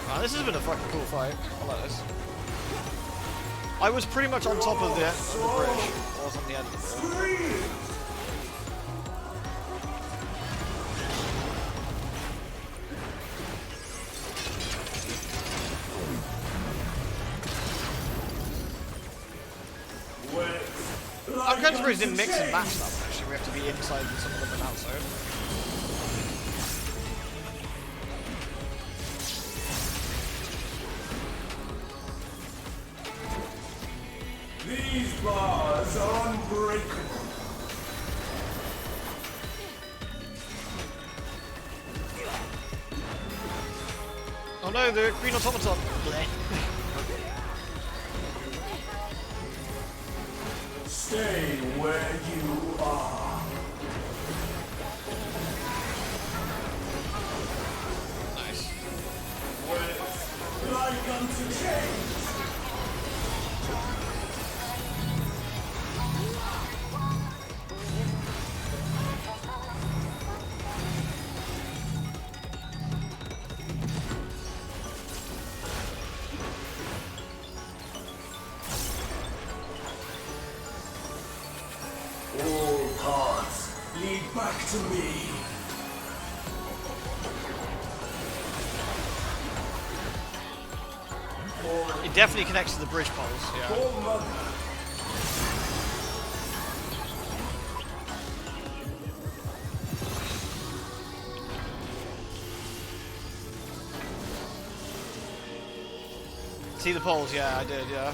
Wow, this has been a fucking cool fight. I like this. I was pretty much on top of the bridge. I was on the end of the bridge. I'm kind of surprised it didn't mix and match that one, actually. We have to be inside and some of them are outside. These bars are unbreakable. Oh no, the green automaton. Stay where you are. Nice. Like unto change. All paths lead back to me. It definitely connects to the bridge poles, yeah. For mother. See the poles? Yeah, I did, yeah.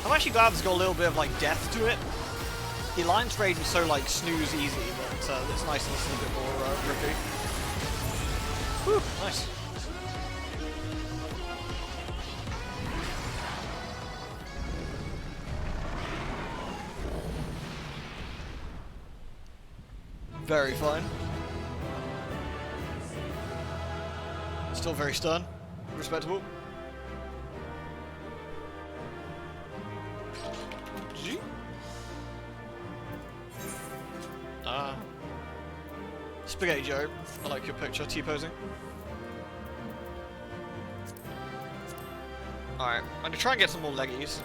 I'm actually glad it's got a little bit of like death to it. The Alliance raid was so like snooze easy that it's nice to listen a bit more rippy. Whew, nice. Very fine. Still very stern. Respectable. G? Spaghetti Joe. I like your picture, T-posing. Alright, I'm gonna try and get some more leggies.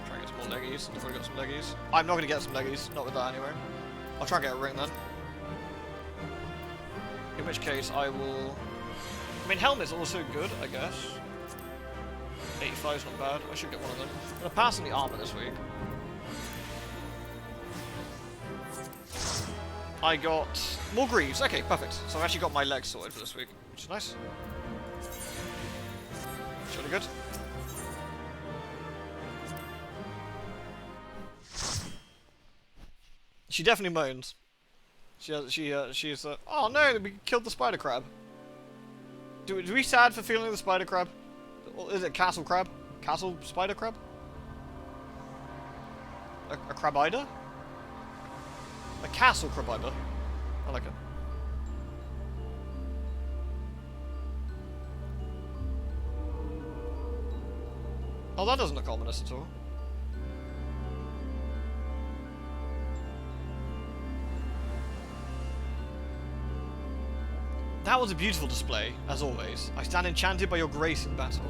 Try and get some more leggies. I've already got some leggies. I'm not gonna get some leggies, not with that anyway. I'll try and get a ring then. In which case I will... I mean, helmet's also good, I guess. 85's not bad. I should get one of them. I'm gonna pass on the armor this week. I got more greaves. Okay, perfect. So I've actually got my legs sorted for this week, which is nice. It's really good. She definitely moans. She's oh no, we killed the spider crab. Do we sad for feeling the spider crab? Or is it castle crab? Castle spider crab? A crab-ider? A castle crab-ider. I like it. Oh, that doesn't look ominous at all. That was a beautiful display, as always. I stand enchanted by your grace in battle.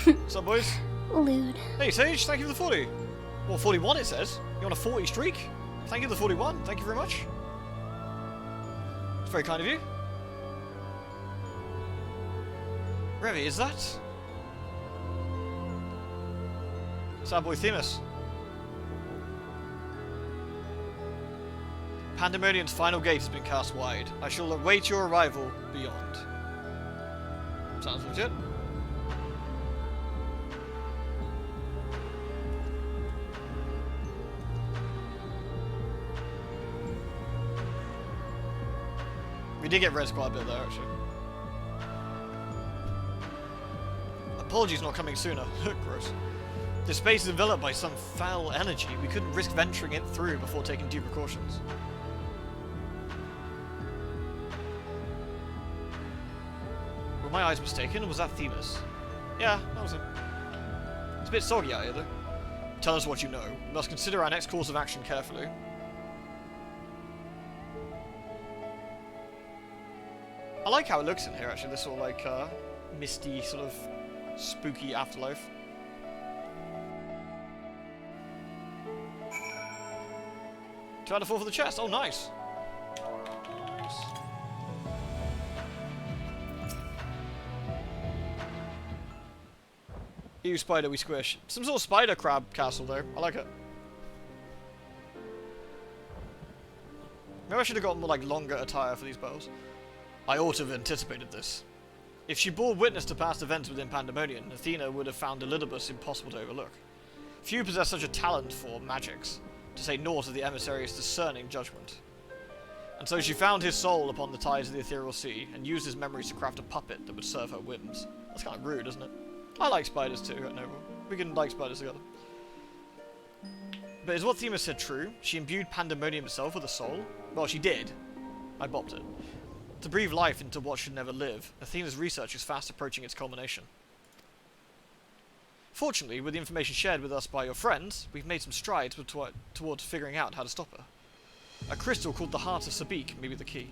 What's up, boys? Lewd. Hey, Sage, thank you for the 40. Well, 41 it says. You on a 40 streak? Thank you, the 41. Thank you very much. It's very kind of you. Revi, is that? It's our boy Themis. Pandemonium's final gate has been cast wide. I shall await your arrival beyond. Sounds legit. We did get res quite a bit there, actually. Apologies not coming sooner. Gross. This space is enveloped by some foul energy. We couldn't risk venturing it through before taking due precautions. Were my eyes mistaken, or was that Themis? Yeah, that was him. It's a bit soggy out here, though. Tell us what you know. We must consider our next course of action carefully. I like how it looks in here, actually. This sort of, like, misty, sort of spooky afterlife. 2 out of 4 for the chest. Oh, nice. Ew, spider, we squish. Some sort of spider crab castle, though. I like it. Maybe I should have gotten more, like, longer attire for these battles. I ought to have anticipated this. If she bore witness to past events within Pandemonium, Athena would have found Elidibus impossible to overlook. Few possess such a talent for magics, to say naught of the emissary's discerning judgment. And so she found his soul upon the tides of the ethereal sea, and used his memories to craft a puppet that would serve her whims. That's kind of rude, isn't it? I like spiders too, at Noble. We can like spiders together. But is what Themis said true? She imbued Pandemonium itself with a soul? Well, she did. I bopped it. To breathe life into what should never live, Athena's research is fast approaching its culmination. Fortunately, with the information shared with us by your friends, we've made some strides towards figuring out how to stop her. A crystal called the Heart of Sabik may be the key.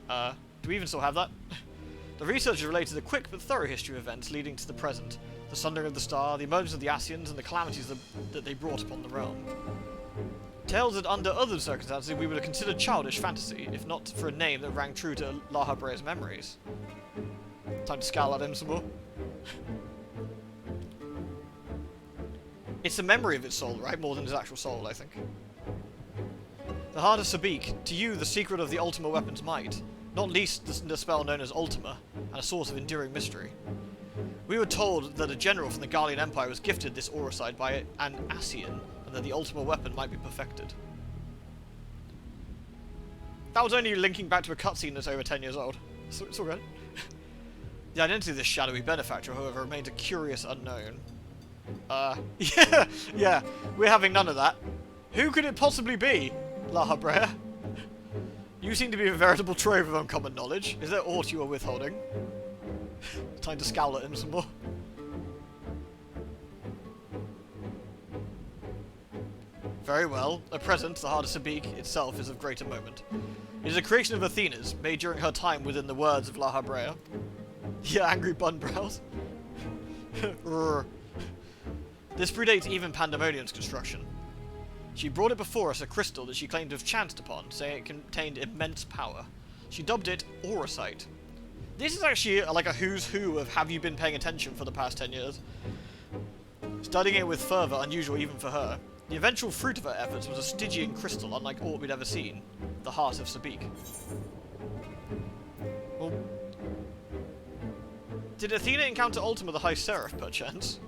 Do we even still have that? The research is related to the quick but thorough history of events leading to the present, the sundering of the star, the emergence of the Asians, and the calamities that they brought upon the realm. Tales that under other circumstances we would have considered childish fantasy, if not for a name that rang true to La Habrea's memories. Time to scowl at him some more. It's the memory of its soul, right? More than its actual soul, I think. The Heart of Sabik, to you the secret of the Ultima weapon's might, not least the spell known as Ultima, and a source of enduring mystery. We were told that a general from the Garlean Empire was gifted this auracide by an Asian, and that the Ultima weapon might be perfected. That was only linking back to a cutscene that's over 10 years old. So it's all good. The identity of this shadowy benefactor, however, remains a curious unknown. Yeah, we're having none of that. Who could it possibly be, La Habrea? You seem to be a veritable trove of uncommon knowledge. Is there aught you are withholding? Time to scowl at him some more. Very well. At present, the Heart of Sabik itself is of greater moment. It is a creation of Athena's, made during her time within the words of La Habrea. Yeah, angry bun brows. This predates even Pandemonium's construction. She brought it before us a crystal that she claimed to have chanced upon, saying it contained immense power. She dubbed it Auracite. This is actually like a who's who of have you been paying attention for the past 10 years. Studying it with fervour, unusual even for her, the eventual fruit of her efforts was a Stygian crystal unlike aught we'd ever seen, the Heart of Sabik. Well, did Athena encounter Ultima the High Seraph, perchance?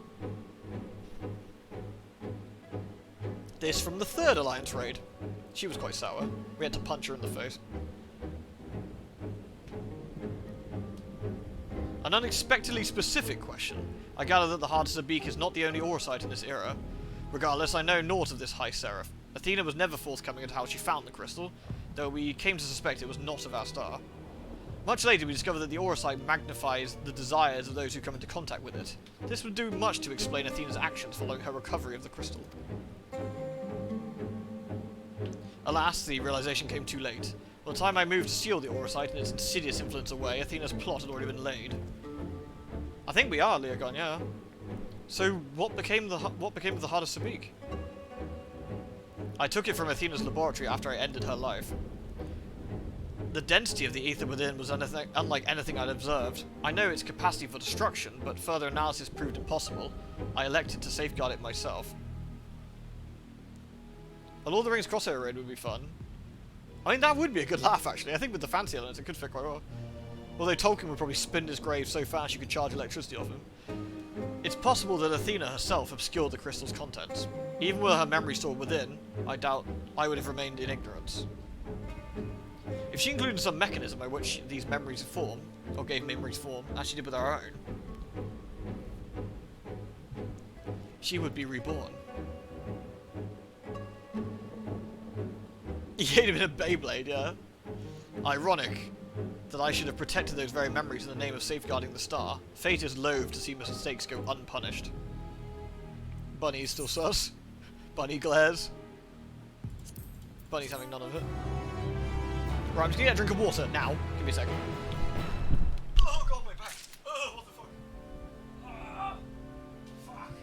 This from the third Alliance raid. She was quite sour. We had to punch her in the face. An unexpectedly specific question. I gather that the Heart of Sabik is not the only Auracite in this era. Regardless, I know naught of this High Seraph. Athena was never forthcoming into how she found the crystal, though we came to suspect it was not of our star. Much later we discovered that the Auracite magnifies the desires of those who come into contact with it. This would do much to explain Athena's actions following her recovery of the crystal. Alas, the realization came too late. By the time I moved to seal the Auracite and its insidious influence away, Athena's plot had already been laid. I think we are, Leogon, yeah. So, what became of the Heart of Sabik? I took it from Athena's laboratory after I ended her life. The density of the ether within was unlike anything I'd observed. I know its capacity for destruction, but further analysis proved impossible. I elected to safeguard it myself. A Lord of the Rings crossover raid would be fun. I mean, that would be a good laugh, actually. I think with the fancy elements, it could fit quite well. Although Tolkien would probably spin his grave so fast you could charge electricity off him. It's possible that Athena herself obscured the crystal's contents. Even with her memory stored within, I doubt I would have remained in ignorance. If she included some mechanism by which these memories form, or gave memories form, as she did with our own, she would be reborn. He'd have been a Beyblade, yeah. Ironic that I should have protected those very memories in the name of safeguarding the star. Fate is loath to see mistakes go unpunished. Bunny's still sus. Bunny glares. Bunny's having none of it. Right, I'm just gonna get a drink of water now. Give me a second. Oh god, my back. Oh, what the fuck? Fuck.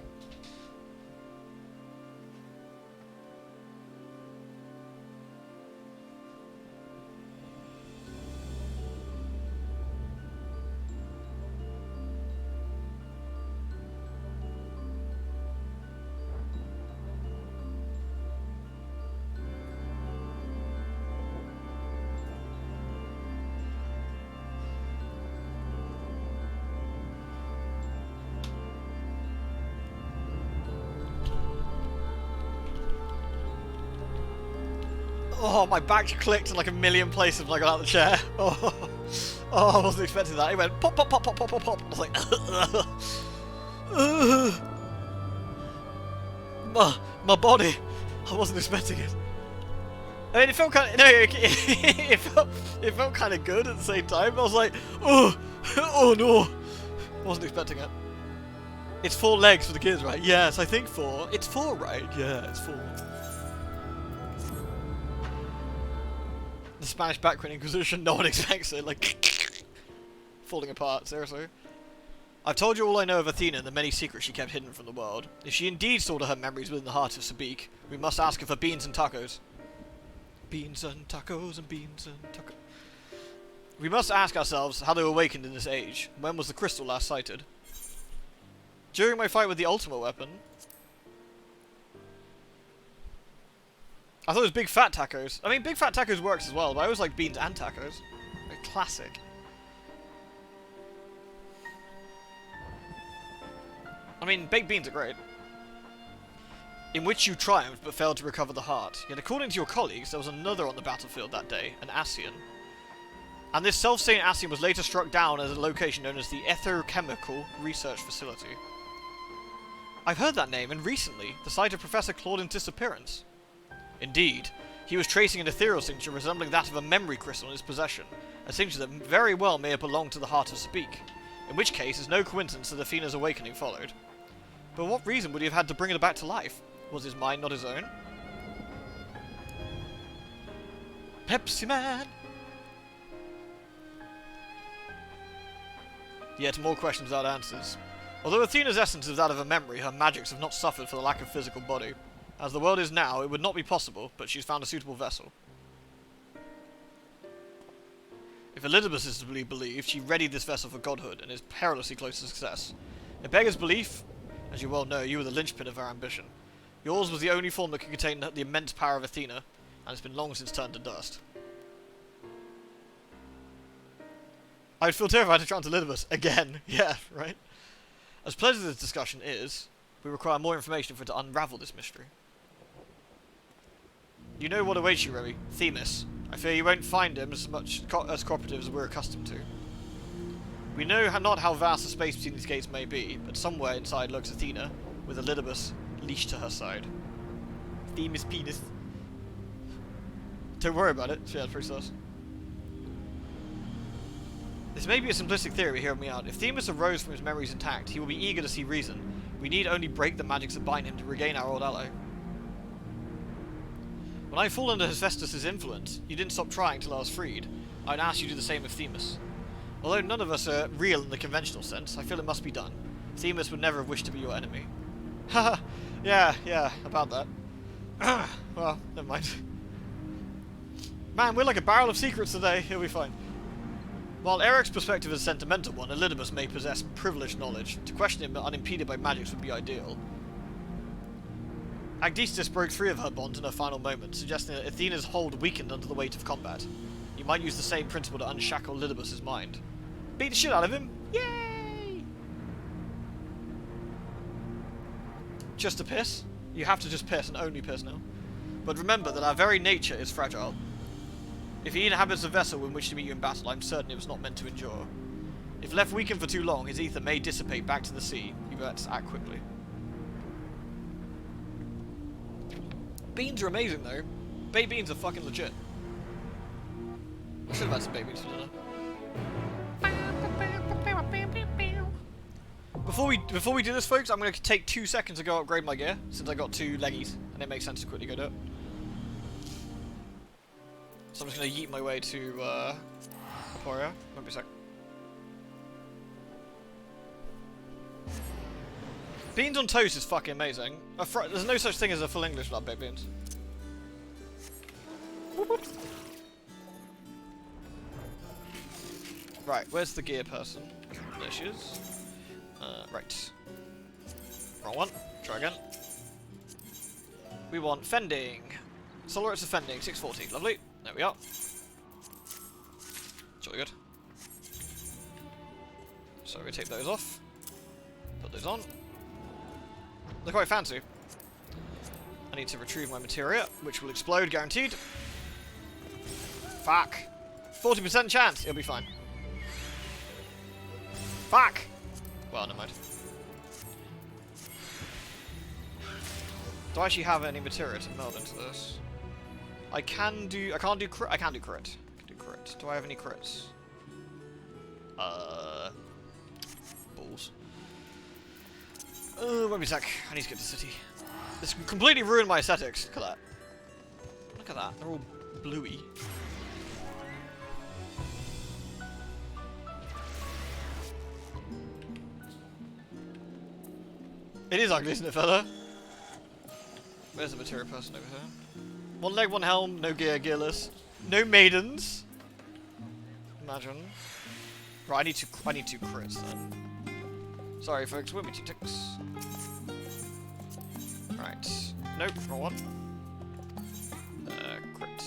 Oh, my back clicked in like a million places when I got out of the chair. Oh, I wasn't expecting that. It went pop, pop, pop, pop, pop, pop, pop. I was like, my body. I wasn't expecting it. I mean, it felt kind of it felt kind of good at the same time. I was like, oh no, I wasn't expecting it. It's 4 legs for the kids, right? Yes, I think 4. It's 4, right? Yeah, it's 4. The Spanish Backward Inquisition, no one expects it, like, falling apart, seriously. I've told you all I know of Athena and the many secrets she kept hidden from the world. If she indeed stored her memories within the heart of Sabik, we must ask her for beans and tacos. Beans and tacos and beans and tacos. We must ask ourselves how they were awakened in this age. When was the crystal last sighted? During my fight with the ultimate weapon. I thought it was Big Fat Tacos. I mean, Big Fat Tacos works as well, but I always like beans and tacos. They're classic. I mean, baked beans are great. In which you triumphed, but failed to recover the heart. Yet according to your colleagues, there was another on the battlefield that day, an Ascian. And this self-same Ascian was later struck down at a location known as the Etherochemical Research Facility. I've heard that name, and recently, the site of Professor Claudin's disappearance. Indeed, he was tracing an ethereal signature resembling that of a memory crystal in his possession, a signature that very well may have belonged to the heart of Sabik, in which case it's no coincidence that Athena's awakening followed. But what reason would he have had to bring it back to life? Was his mind not his own? Pepsi Man! Yet more questions without answers. Although Athena's essence is that of a memory, her magics have not suffered for the lack of physical body. As the world is now, it would not be possible, but she's found a suitable vessel. If Elizabeth is to be believed, she readied this vessel for godhood, and is perilously close to success. It beggars belief, as you well know, you were the linchpin of her ambition. Yours was the only form that could contain the immense power of Athena, and it's been long since turned to dust. I would feel terrified to try to Elizabeth again. Yeah, right? As pleasant as this discussion is, we require more information for it to unravel this mystery. You know what awaits you, Remy. Themis. I fear you won't find him as much as cooperative as we're accustomed to. We know not how vast the space between these gates may be, but somewhere inside lurks Athena, with Elidibus leashed to her side. Themis penis. Don't worry about it. Yeah, it's pretty sus. This may be a simplistic theory, but hear me out. If Themis arose from his memories intact, he will be eager to see reason. We need only break the magics that bind him to regain our old ally. When I fall under Hephaestus' influence, you didn't stop trying till I was freed. I'd ask you to do the same with Themis. Although none of us are real in the conventional sense, I feel it must be done. Themis would never have wished to be your enemy. Haha, yeah, about that. Well, never mind. Man, we're like a barrel of secrets today. He'll be fine. While Eric's perspective is a sentimental one, Elidibus may possess privileged knowledge. To question him unimpeded by magics would be ideal. Agdistis broke free of her bond in her final moment, suggesting that Athena's hold weakened under the weight of combat. You might use the same principle to unshackle Elidibus' mind. Beat the shit out of him! Yay! Just to piss? You have to just piss and only piss now. But remember that our very nature is fragile. If he inhabits a vessel in which to meet you in battle, I'm certain it was not meant to endure. If left weakened for too long, his ether may dissipate back to the sea. You better act quickly. Beans are amazing though. Baked beans are fucking legit. I should have had some baked beans for dinner. Before we do this, folks, I'm going to take 2 seconds to go upgrade my gear, since I got 2 leggies, and it makes sense to quickly go do it. So I'm just going to yeet my way to Aporia. Won't be a sec. Beans on toast is fucking amazing. There's no such thing as a full English without baked beans. Right, where's the gear person? There she is. Right. Wrong one. Try again. We want fending. Solar rates of fending, 640. Lovely. There we are. Jolly good. So we take those off. Put those on. They're quite fancy. I need to retrieve my materia, which will explode, guaranteed. Fuck. 40% chance. It'll be fine. Fuck! Well, never mind. Do I actually have any materia to meld into this? I can't do crit. I can do crit. Do I have any crits? Balls. Wait a sec. I need to get to the city. This completely ruined my aesthetics. Look at that. Look at that. They're all bluey. It is ugly, isn't it, fella? Where's the material person over here? One leg, one helm, no gear, gearless. No maidens. Imagine. Right, I need two crits then. Sorry folks, won't be 2 ticks. Right. Nope, wrong one. Crit.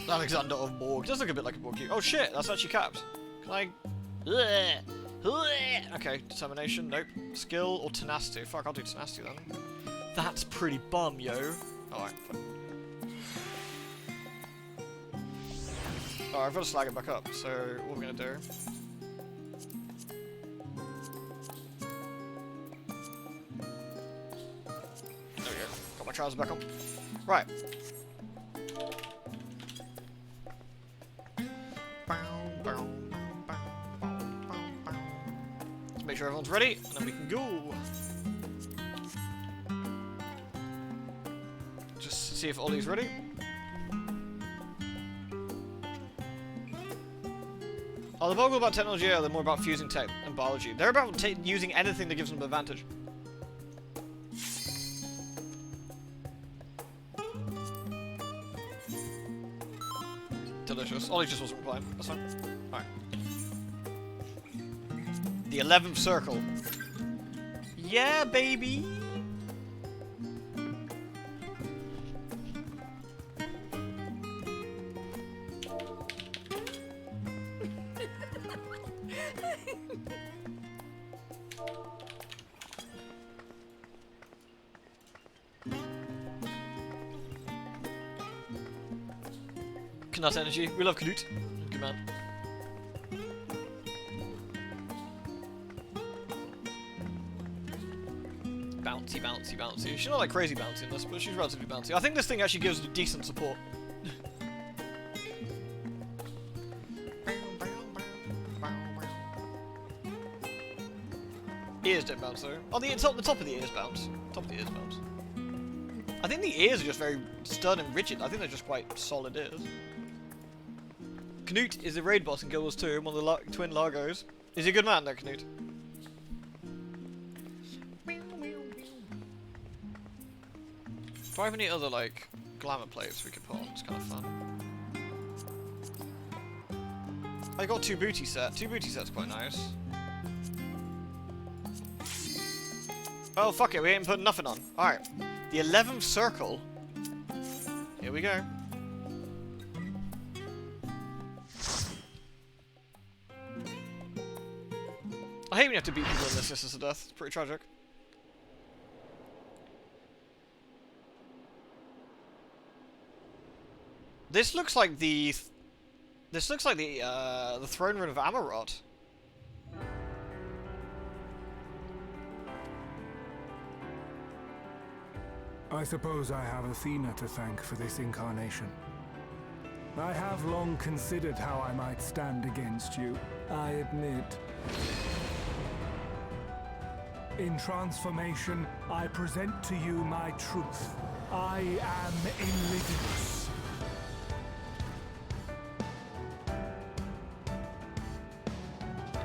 Alexander of Morg. Does look a bit like a Borg cube. Oh shit, that's actually capped. Can I... Okay, determination, nope. Skill or tenacity. Fuck, I'll do tenacity then. That's pretty bum, yo. Alright, fine. Alright, I've got to slag it back up, so what we're gonna do... There we go. Got my trousers back on. Right. Let's make sure everyone's ready, and then we can go. Just see if Ollie's ready. Are the Vogel about technology, or are they more about fusing tech and biology? They're about using anything that gives them an advantage. Delicious. Ollie just wasn't replying. That's fine. Alright. The 11th circle. Yeah, baby! Knut energy. We love Knut. Good man. Bouncy, bouncy, bouncy. She's not like crazy bouncy in this, but she's relatively bouncy. I think this thing actually gives decent support. Ears don't bounce though. Oh, the top of the ears bounce. Top of the ears bounce. I think the ears are just very stern and rigid. I think they're just quite solid ears. Knut is a raid boss in Guild Wars 2, one of the twin Largos. Is he a good man, though, Knut? Do I have any other, like, glamour plates we could put on? It's kind of fun. I got 2 booty set. 2 booty sets quite nice. Oh, fuck it, we ain't putting nothing on. Alright. The 11th circle. Here we go. I hate when you have to beat people in this Sisters of Death. It's pretty tragic. This looks like the... the throne room of Amarot. I suppose I have Athena to thank for this incarnation. I have long considered how I might stand against you, I admit. In transformation, I present to you my truth. I am Illidus.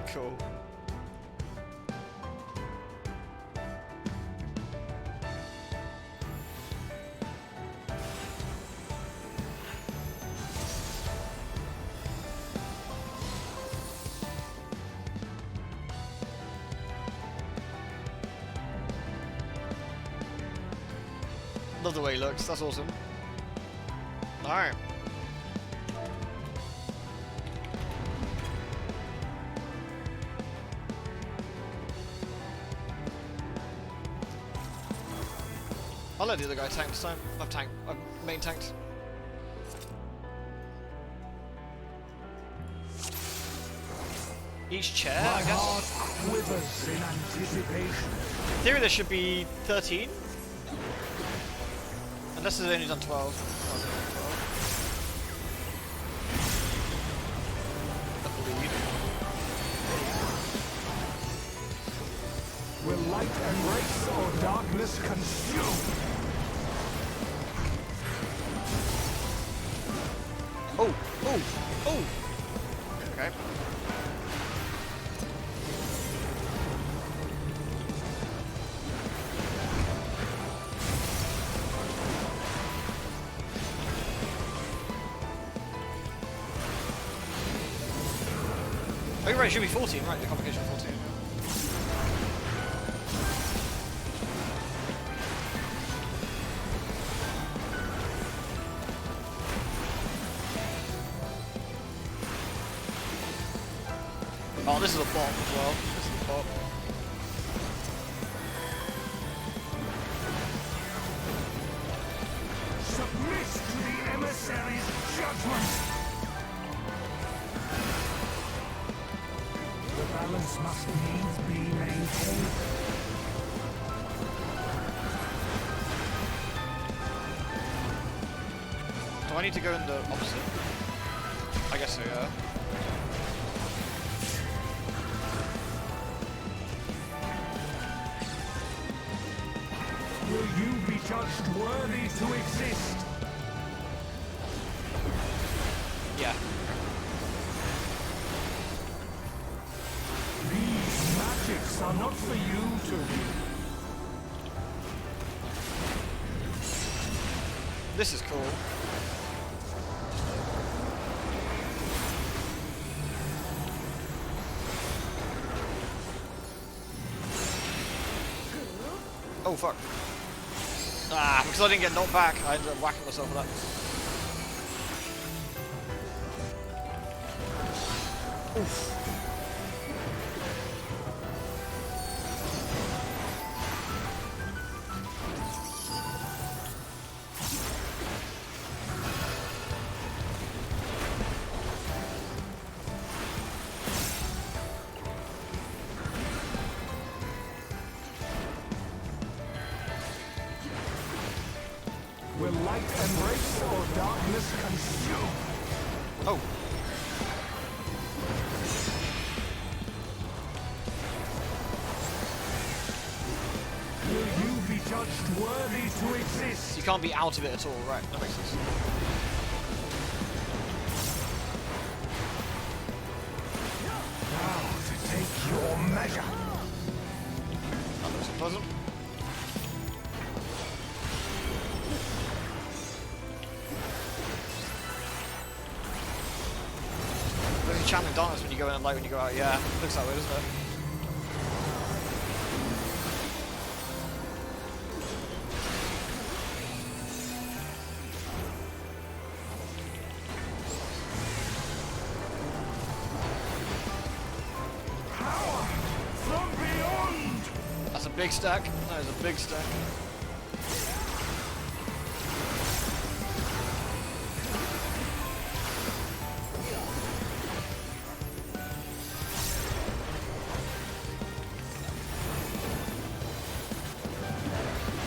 Cool. Love the way he looks, that's awesome. Alright. I'll let the other guy tank this time. I've main tanked. Each chair, I guess? My heart quivers in anticipation. In theory there should be 13. Unless it's only done 12. Will light embrace or darkness consume? Oh! Oh! Oh! Okay. Oh, you're right, it should be 14, right? The complication of 14. Oh, this is a bomb as well. This is a bomb. Submit to the emissary's judgment! The balance must needs be maintained. Do I need to go in the opposite? I guess so, yeah. Will you be judged worthy to exist? Yeah. These magics are not for you to read. This is cool. Oh fuck. Ah, because I didn't get knocked back, I ended up whacking myself with that. Oof. Will light embrace or darkness consume? Oh. Will you be judged judged worthy to exist. You can't be out of it at all, right? That makes sense. Now to take your measure. That looks unpleasant. There's a channeling darkness when you go in and light when you go out. Yeah, looks that way, doesn't it? That's a big stack. That is a big stack.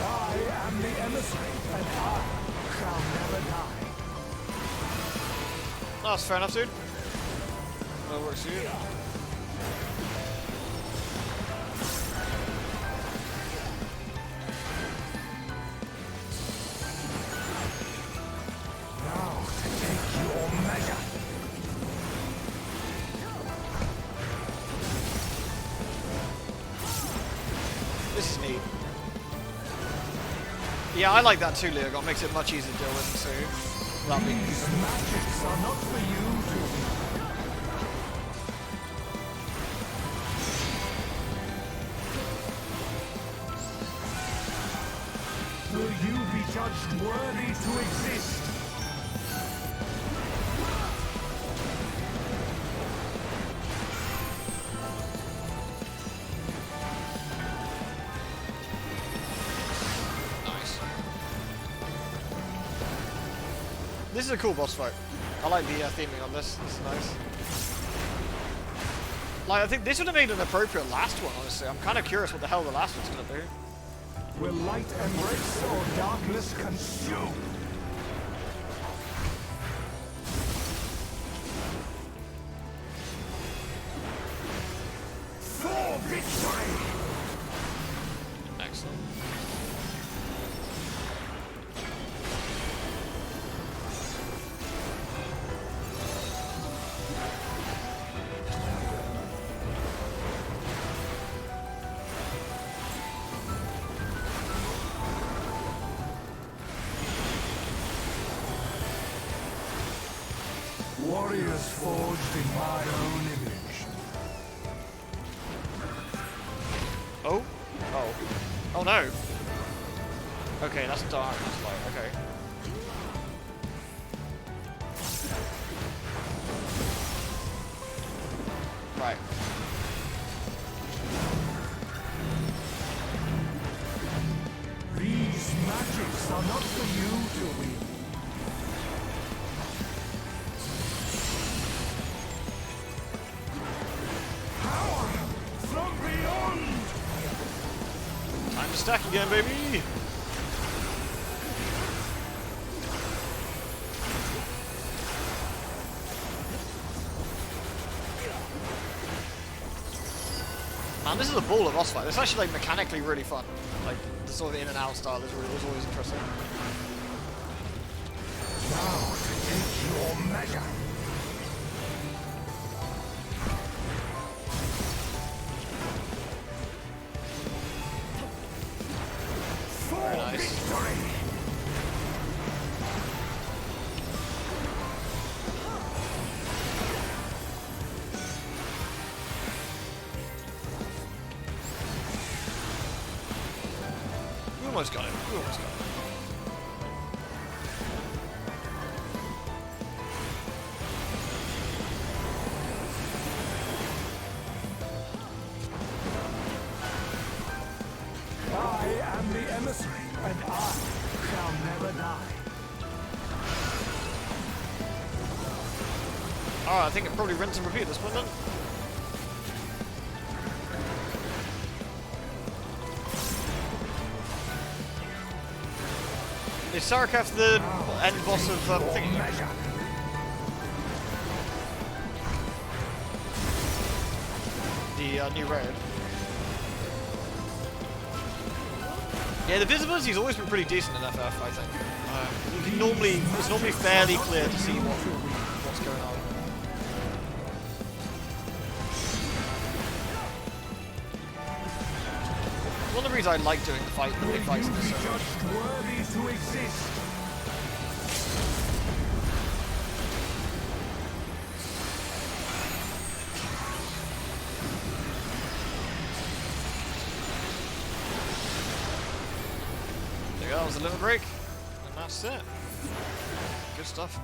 I am the emissary, and I shall never die. Oh, that's fair enough, dude. That works for you. Now to take your measure. This is neat. Yeah, I like that too, Leogon. Makes it much easier to deal with, so without being. These magics are not for you to Will you be judged worthy to exist? Nice. This is a cool boss fight. I like the theming on this. This is nice. Like, I think this would have made an appropriate last one, honestly. I'm kind of curious what the hell the last one's going to be. Will light embrace or darkness consume? For victory! Excellent. Warriors forged in my own image. Oh? Oh. Oh no! Okay, that's dark. That's light. Okay. Right. These magics are not for you to wield. Power from beyond! Time to stack again, baby! Man, this is a ball of boss fight. It's actually like mechanically really fun. Like the sort of in and out style is always interesting. Now to take your measure. For nice. victory! We almost got it. We almost got it. I am the emissary, and I shall never die. Alright, I think it probably rinse and repeat this one then. Is Sarakath the end boss of thingy? Measure. The new raid? Yeah, the visibility's always been pretty decent in FF, I think. It's normally fairly clear to see what's going on. One of the reasons I like doing the big fights in this so much. Worthy to exist. There you go, that was a little break. And that's it. Good stuff.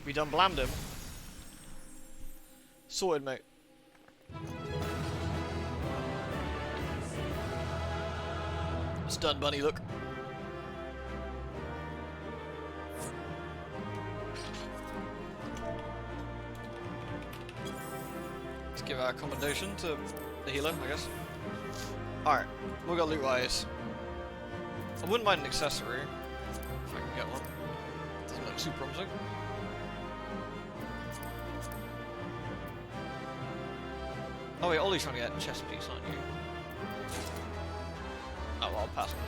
We done blammed him. Sorted, mate. It's done, bunny, look. Let's give our commendation to the healer, I guess. Alright, we got loot-wise. I wouldn't mind an accessory, if I can get one. Doesn't look super promising. Oh wait, Ollie's trying to get a chest piece, aren't you? Oh well, I'll pass on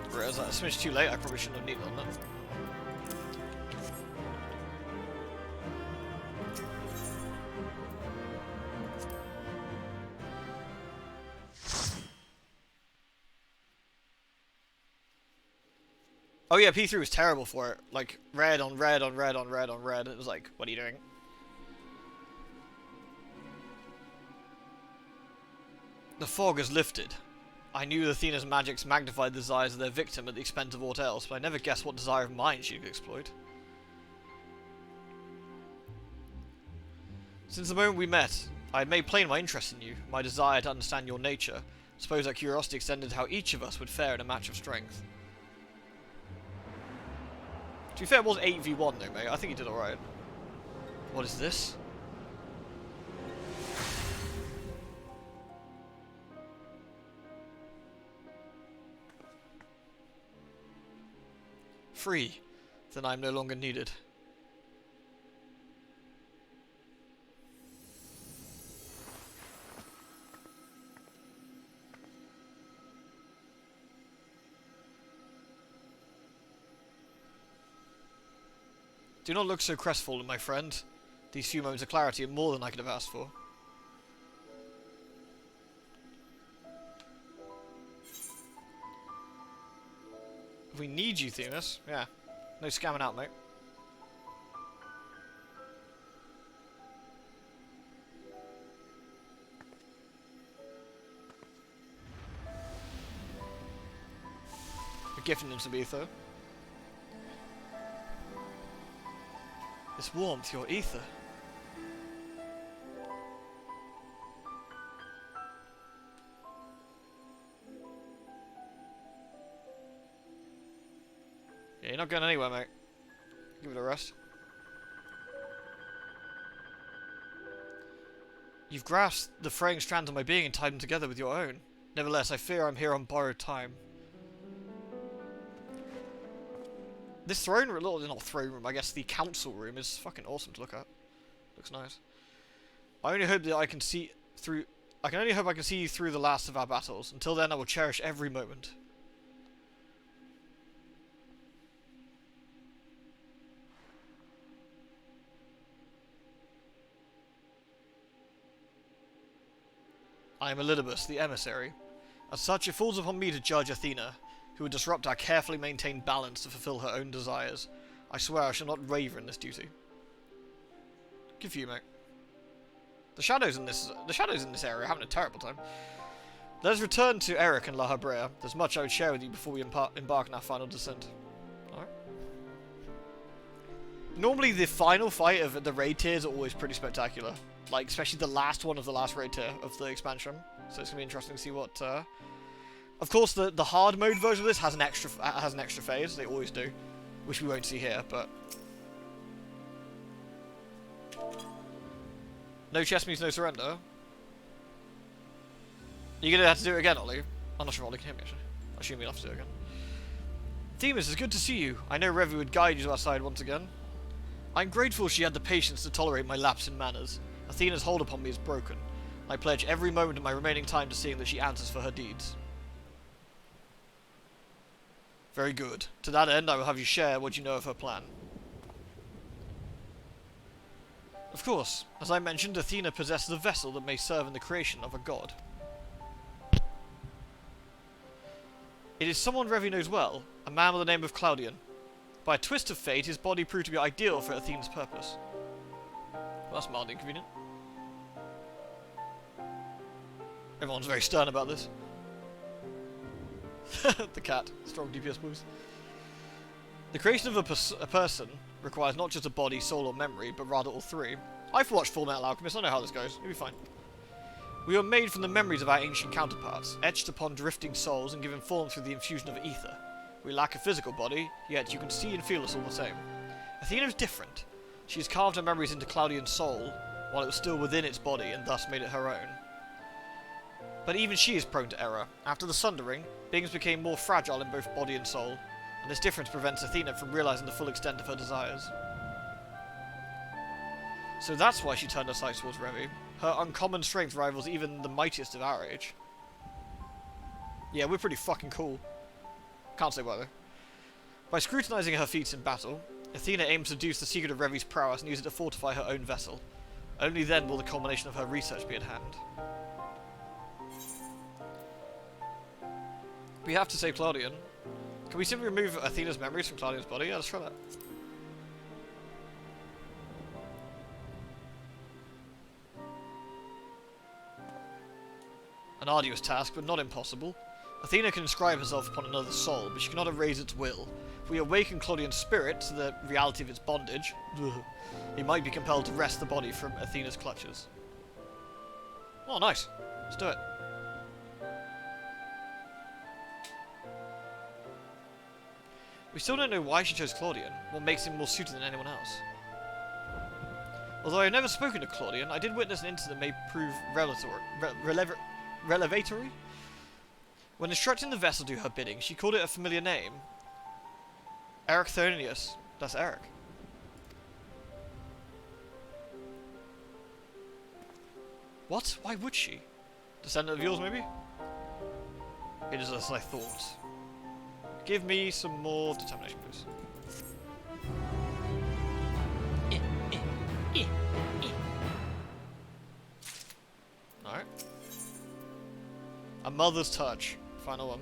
it. Right, I was like, a smidge too late, I probably shouldn't have needed on that. Oh yeah, P3 was terrible for it. Like, red on red on red on red on red. It was like, what are you doing? The fog has lifted. I knew Athena's magics magnified the desires of their victim at the expense of aught else, but I never guessed what desire of mine she could exploit. Since the moment we met, I had made plain my interest in you, my desire to understand your nature. Suppose that curiosity extended how each of us would fare in a match of strength. To be fair, it was 8v1 though, mate. I think he did alright. What is this? Free. Then I am no longer needed. Do not look so crestfallen, my friend. These few moments of clarity are more than I could have asked for. We need you, Themis. Yeah. No scamming out, mate. We're gifting him some ether. This warmth, your ether. Yeah, you're not going anywhere, mate. Give it a rest. You've grasped the fraying strands of my being and tied them together with your own. Nevertheless, I fear I'm here on borrowed time. This throne room, not throne room, I guess the council room is fucking awesome to look at. Looks nice. I only hope that I can see through. I can only hope I can see you through the last of our battles. Until then, I will cherish every moment. I am Elidibus, the emissary. As such, it falls upon me to judge Athena, who would disrupt our carefully maintained balance to fulfill her own desires. I swear I shall not waver in this duty. Good for you, mate. The shadows in this area are having a terrible time. Let us return to Eric and La Habrea. There's much I would share with you before we embark on our final descent. Alright. Normally the final fight of the raid tiers are always pretty spectacular. Like, especially the last one of the last raid tier of the expansion. So it's going to be interesting to see what... Of course, the hard mode version of this has an extra phase. They always do, which we won't see here. But no chess means no surrender. You're gonna have to do it again, Ollie. I'm not sure if Ollie can hear me actually. assume you'll have to do it again. Themis, it's good to see you. I know Revi would guide you to our side once again. I'm grateful she had the patience to tolerate my lapse in manners. Athena's hold upon me is broken. I pledge every moment of my remaining time to seeing that she answers for her deeds. Very good. To that end, I will have you share what you know of her plan. Of course, as I mentioned, Athena possesses a vessel that may serve in the creation of a god. It is someone Revi knows well, a man with the name of Claudian. By a twist of fate, his body proved to be ideal for Athena's purpose. Well, that's mildly inconvenient. Everyone's very stern about this. The cat. Strong DPS boost. The creation of a person requires not just a body, soul, or memory, but rather all three. I've watched Full Metal Alchemist, I know how this goes. It'll be fine. We are made from the memories of our ancient counterparts, etched upon drifting souls and given form through the infusion of ether. We lack a physical body, yet you can see and feel us all the same. Athena is different. She has carved her memories into Claudian's soul, while it was still within its body, and thus made it her own. But even she is prone to error. After the Sundering, beings became more fragile in both body and soul, and this difference prevents Athena from realizing the full extent of her desires. So that's why she turned her sights towards Revi. Her uncommon strength rivals even the mightiest of our age. Yeah, we're pretty fucking cool. Can't say why though. By scrutinizing her feats in battle, Athena aims to deduce the secret of Revi's prowess and use it to fortify her own vessel. Only then will the culmination of her research be at hand. We have to save Claudian. Can we simply remove Athena's memories from Claudian's body? Yeah, let's try that. An arduous task, but not impossible. Athena can inscribe herself upon another's soul, but she cannot erase its will. If we awaken Claudian's spirit to the reality of its bondage, he might be compelled to wrest the body from Athena's clutches. Oh, nice. Let's do it. We still don't know why she chose Claudian, what makes him more suited than anyone else. Although I have never spoken to Claudian, I did witness an incident that may prove relevatory. When instructing the vessel to do her bidding, she called it a familiar name. Ericthonius. That's Eric. What? Why would she? Descendant of yours, maybe? It is as I thought. Give me some more determination, please. Alright. A mother's touch. Final one.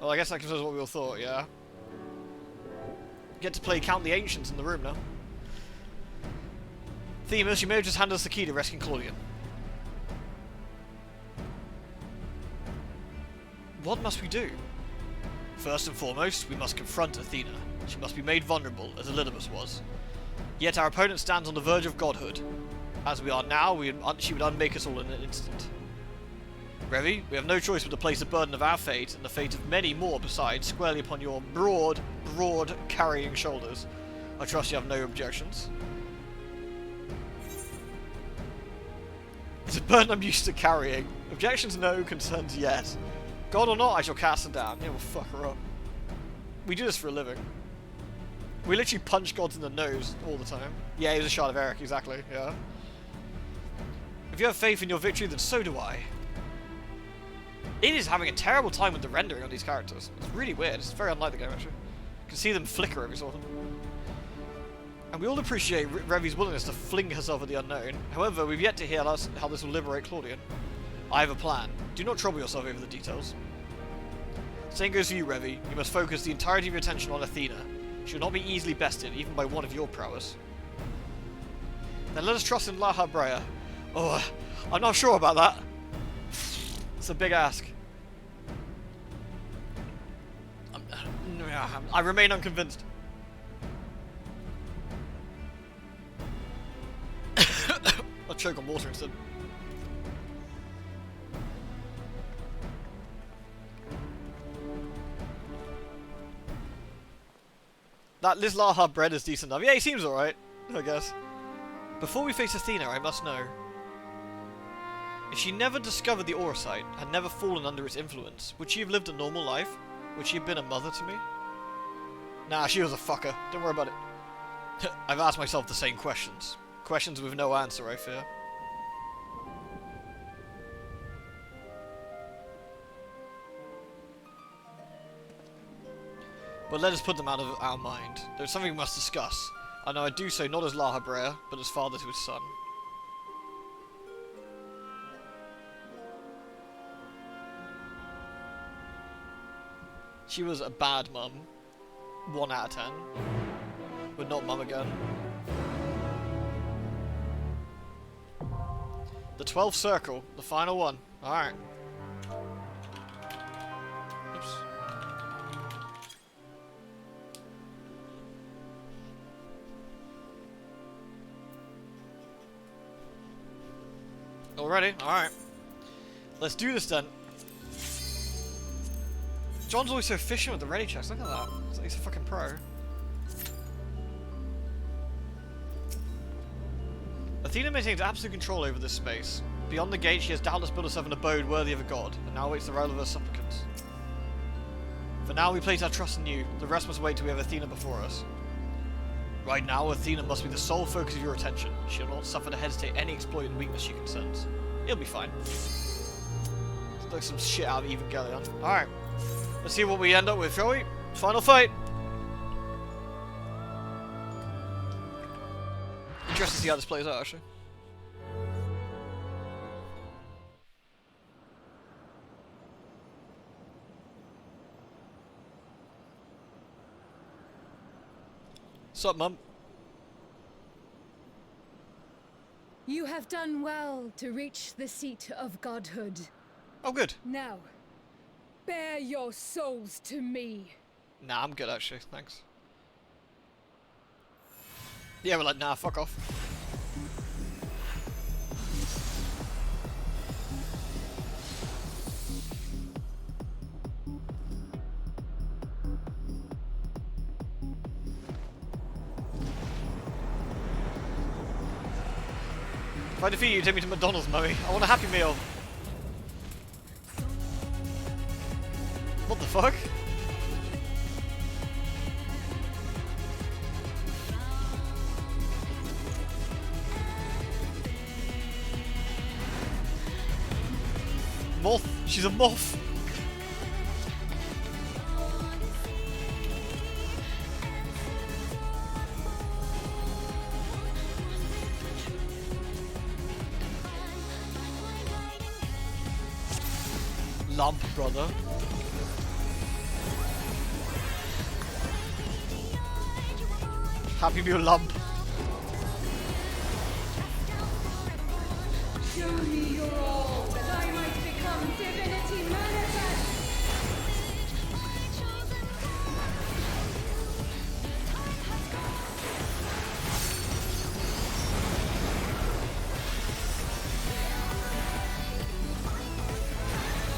Well, I guess that confirms what we all thought, yeah. Get to play Count the Ancients in the room now. Themis, you may have just handed us the key to rescuing Claudian. What must we do? First and foremost, we must confront Athena. She must be made vulnerable, as Elidibus was. Yet our opponent stands on the verge of godhood. As we are now, she would unmake us all in an instant. Revi, we have no choice but to place the burden of our fate, and the fate of many more besides, squarely upon your broad, carrying shoulders. I trust you have no objections. It's a burden I'm used to carrying. Objections no, concerns yes. God or not, I shall cast her down. Yeah, we'll fuck her up. We do this for a living. We literally punch gods in the nose all the time. Yeah, he was a shard of Eric, exactly, yeah. If you have faith in your victory, then so do I. It is having a terrible time with the rendering on these characters. It's really weird. It's very unlike the game, actually. You can see them flicker every so often. And we all appreciate Revi's willingness to fling herself at the unknown. However, we've yet to hear how this will liberate Claudian. I have a plan. Do not trouble yourself over the details. Same goes for you, Revi. You must focus the entirety of your attention on Athena. She will not be easily bested, even by one of your prowess. Then let us trust in La Habrea. Oh, I'm not sure about that. It's a big ask. I remain unconvinced. I'll choke on water instead. That Lizlaha bread is decent enough. Yeah, he seems alright, I guess. Before we face Athena, I must know. If she never discovered the aura site, had never fallen under its influence, would she have lived a normal life? Would she have been a mother to me? Nah, she was a fucker. Don't worry about it. I've asked myself the same questions. Questions with no answer, I fear. But let us put them out of our mind. There's something we must discuss. I know I do so not as La Habrea, but as father to his son. She was a bad mum. 1 out of 10. But not mum again. The 12th circle. The final one. Alright. Oops. Already? Alright. Let's do this then. John's always so efficient with the ready checks. Look at that. It's like he's a fucking pro. Athena maintains absolute control over this space. Beyond the gate, she has doubtless built herself an abode worthy of a god, and now awaits the arrival of her supplicants. For now, we place our trust in you. The rest must wait till we have Athena before us. Right now, Athena must be the sole focus of your attention. She will not suffer to hesitate any exploit and weakness she can sense. It'll be fine. It's like some shit out of Evangelion. Alright. Let's see what we end up with, shall we? Final fight! Interesting to see how this plays out, actually. Sup, Mum? You have done well to reach the seat of godhood. Oh, good. Now, bear your souls to me. Nah, I'm good, actually. Thanks. Yeah, we're like, nah, fuck off. If I defeat you, take me to McDonald's, Mummy. I want a Happy Meal. What the fuck? Moth. She's a moth. Lump, brother. Happy Meal lump. Show me your all, that I might become divinity manifest.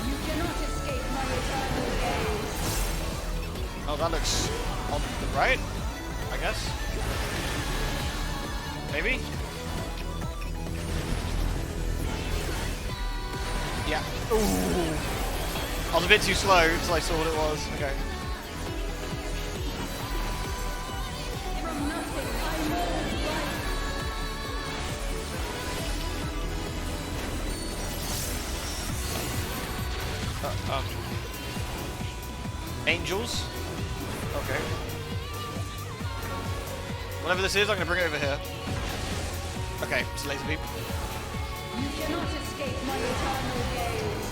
You cannot escape my eternal gaze. Oh, that looks on the right, I guess. Maybe? Yeah. Ooh. I was a bit too slow until I saw what it was. Okay. From nothing I mold life. Angels? Okay. Whatever this is, I'm gonna bring it over here. Okay, it's a laser beam. You cannot escape my eternal gaze.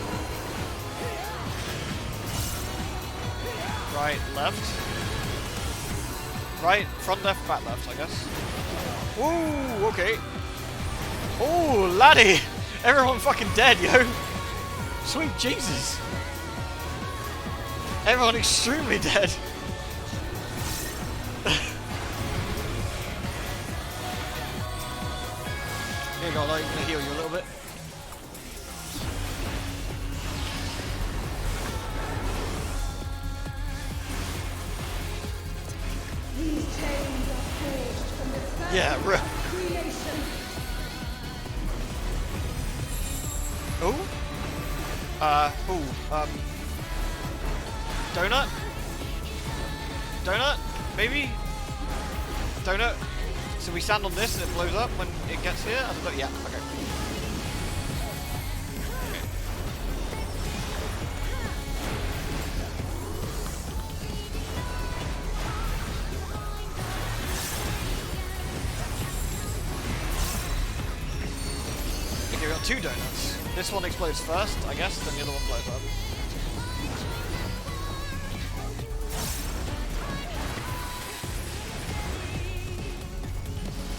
Right, left. Right, front, left, back, left, I guess. Ooh, okay. Ooh, laddie! Everyone fucking dead, yo! Sweet Jesus! Everyone extremely dead. Here you go, I'm gonna heal you a little bit. These chains are forged from the fabric Yeah, of creation. Oh? Donut? Donut? Maybe? Donut? So we stand on this and it blows up when it gets here? I don't know. Yeah, okay. Okay, we got 2 donuts. This one explodes first, I guess, then the other one blows up.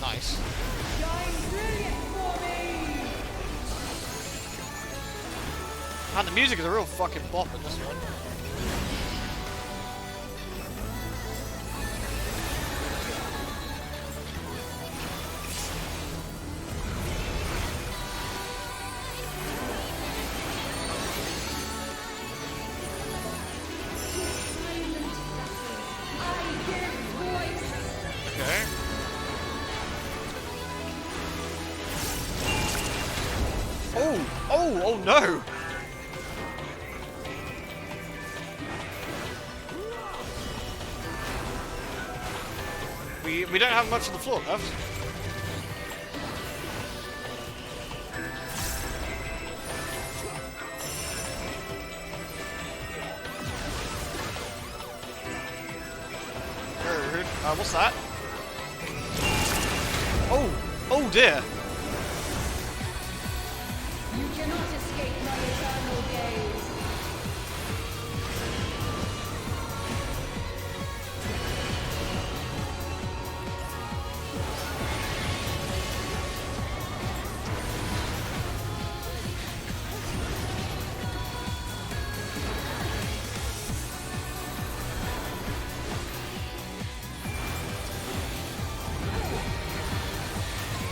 Nice. Man, the music is a real fucking bop in this one. Okay. Oh no! We don't have much of the floor left. Very rude. What's that? Oh dear. You cannot escape my eternal gaze.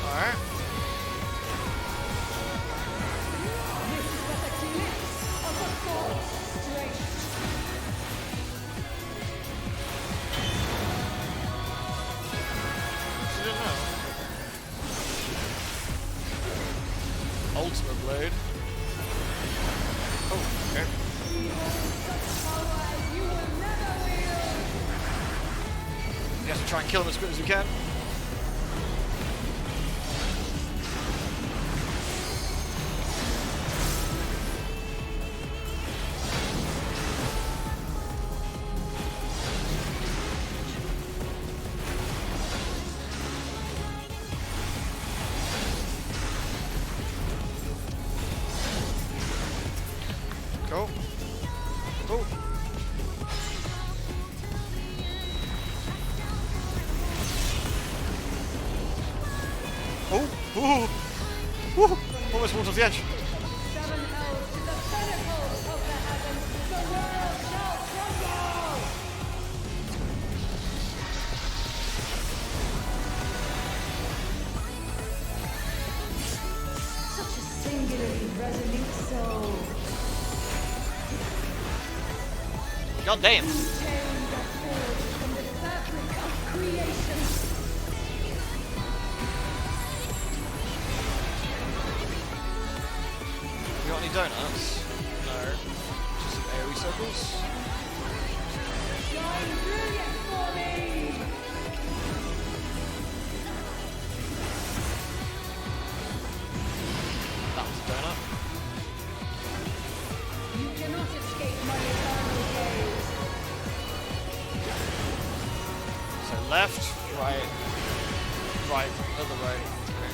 Alright. She didn't know. Ultimate blade. Oh, okay. We have to try and kill him as quick as we can. Cool. Oh. Oh. Ooh. Woo. Almost walked off the edge. Seven hells to the pinnacles of the heavens, the world shall crumble! Such a singularly resolute soul. God damn. Chains are forged from the fabric of creation. You got any donuts? No. Just some AoE circles. Shine brilliant for me! That was a donut. You cannot escape my eternal gaze. So left, right, right, other right. Okay.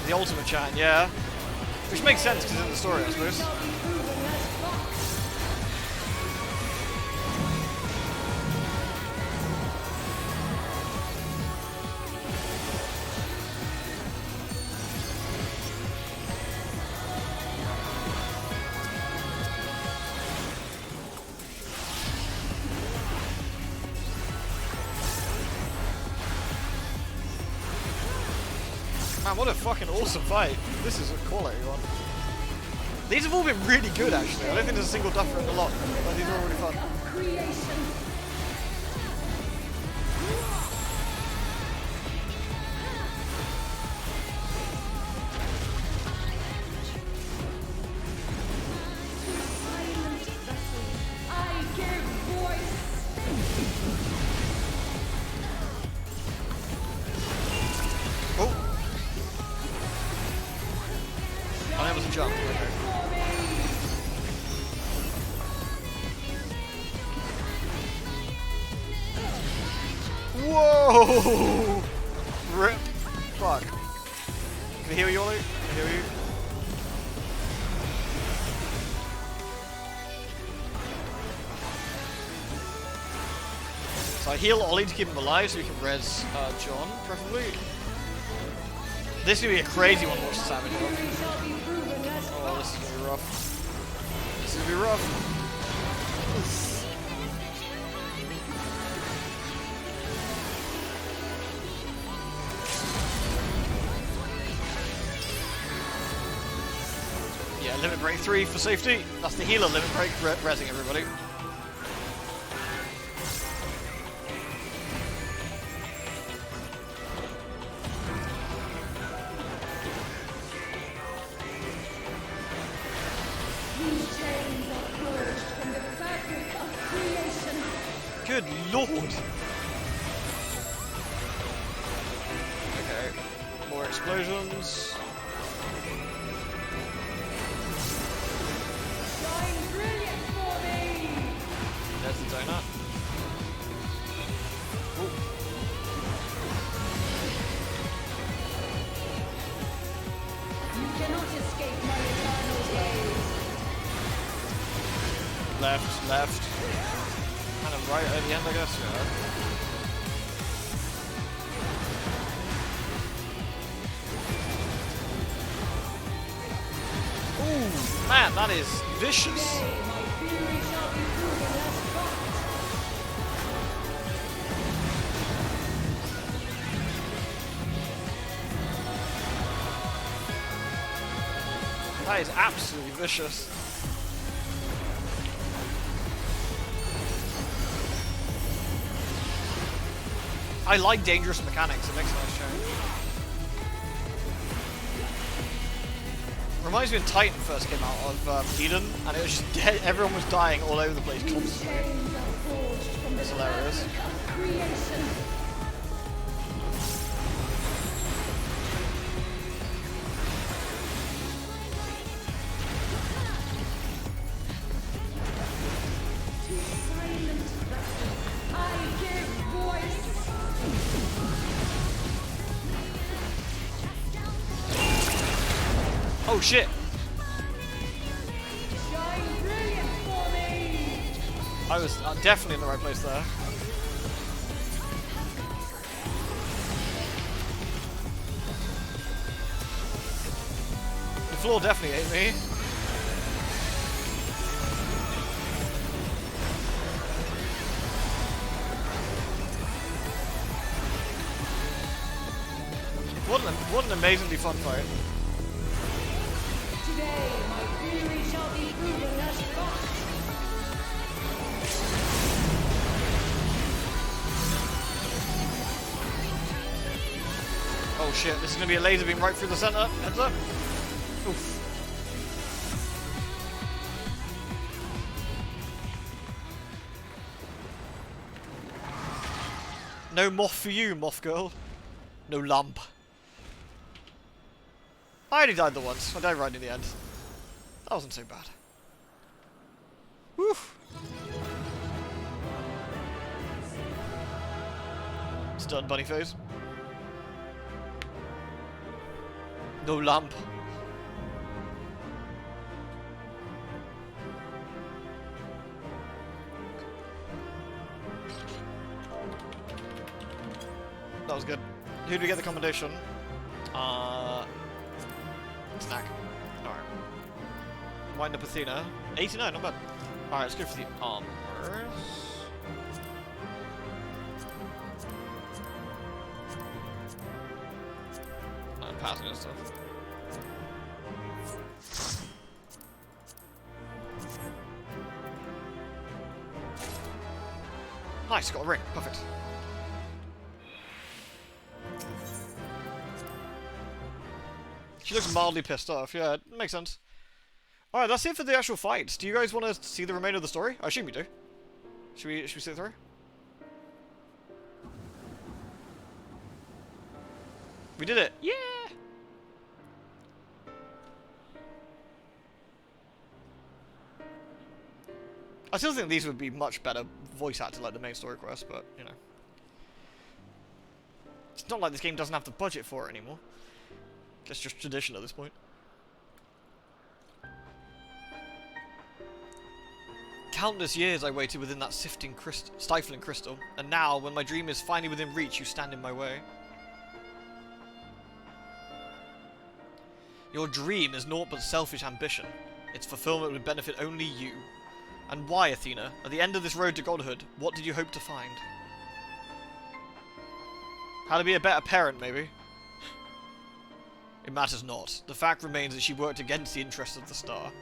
The ultimate chant, yeah. Which makes sense because it's in the story, I suppose. Shall be proven as fuck. Man, what a fucking awesome fight. This is a quality one. These have all been really good, actually. I don't think there's a single duffer in the lot, but these are all really fun. Creation. jump. Okay. Whoa! Rip. Fuck. Can I heal you, Ollie? Can I heal you? So I heal Ollie to keep him alive so we can res John, preferably. This is going to be a crazy one to watch the Savage on. Oh, this is going to be rough. This is going to be rough. Yeah, limit break 3 for safety. That's the healer limit break, resing everybody. Good lord! Okay, more explosions. There's the donut. Ooh. You cannot escape my eternal gaze. Left, left. Kind of right at the end, I guess, yeah. Ooh, man, that is vicious. My fury shall be proven as fact. That is absolutely vicious. I like dangerous mechanics, it makes a nice change. Reminds me when Titan first came out of Eden, and it was just dead, everyone was dying all over the place constantly. Chains are forged from the That's hilarious. fabric of creation. To silent vessels, I give voice. Oh shit! Shine brilliant for me. I was definitely in the right place there. The floor definitely ate me. What an amazingly fun fight. Today, my fury shall be proven as fact. Oh shit, this is gonna be a laser beam right through the center. Heads up. Oof. No moth for you, moth girl. No lump. I only died the once. I died right in the end. That wasn't so bad. Whew. Stun bunny face. No lamp. That was good. Who did we get the commendation? Snack. Alright. Wind up Athena. 89, not bad. Alright, let's go for the armors. I'm passing this stuff. Nice, got a ring. Perfect. She looks mildly pissed off. Yeah, it makes sense. Alright, that's it for the actual fight. Do you guys want to see the remainder of the story? I assume you do. Should we see it through? We did it! Yeah! I still think these would be much better voice acted like the main story quest, but, you know. It's not like this game doesn't have the budget for it anymore. It's just tradition at this point. Countless years I waited within that stifling crystal, and now, when my dream is finally within reach, you stand in my way. Your dream is naught but selfish ambition. Its fulfillment would benefit only you. And why, Athena? At the end of this road to godhood, what did you hope to find? How to be a better parent, maybe? It matters not. The fact remains that she worked against the interests of the star.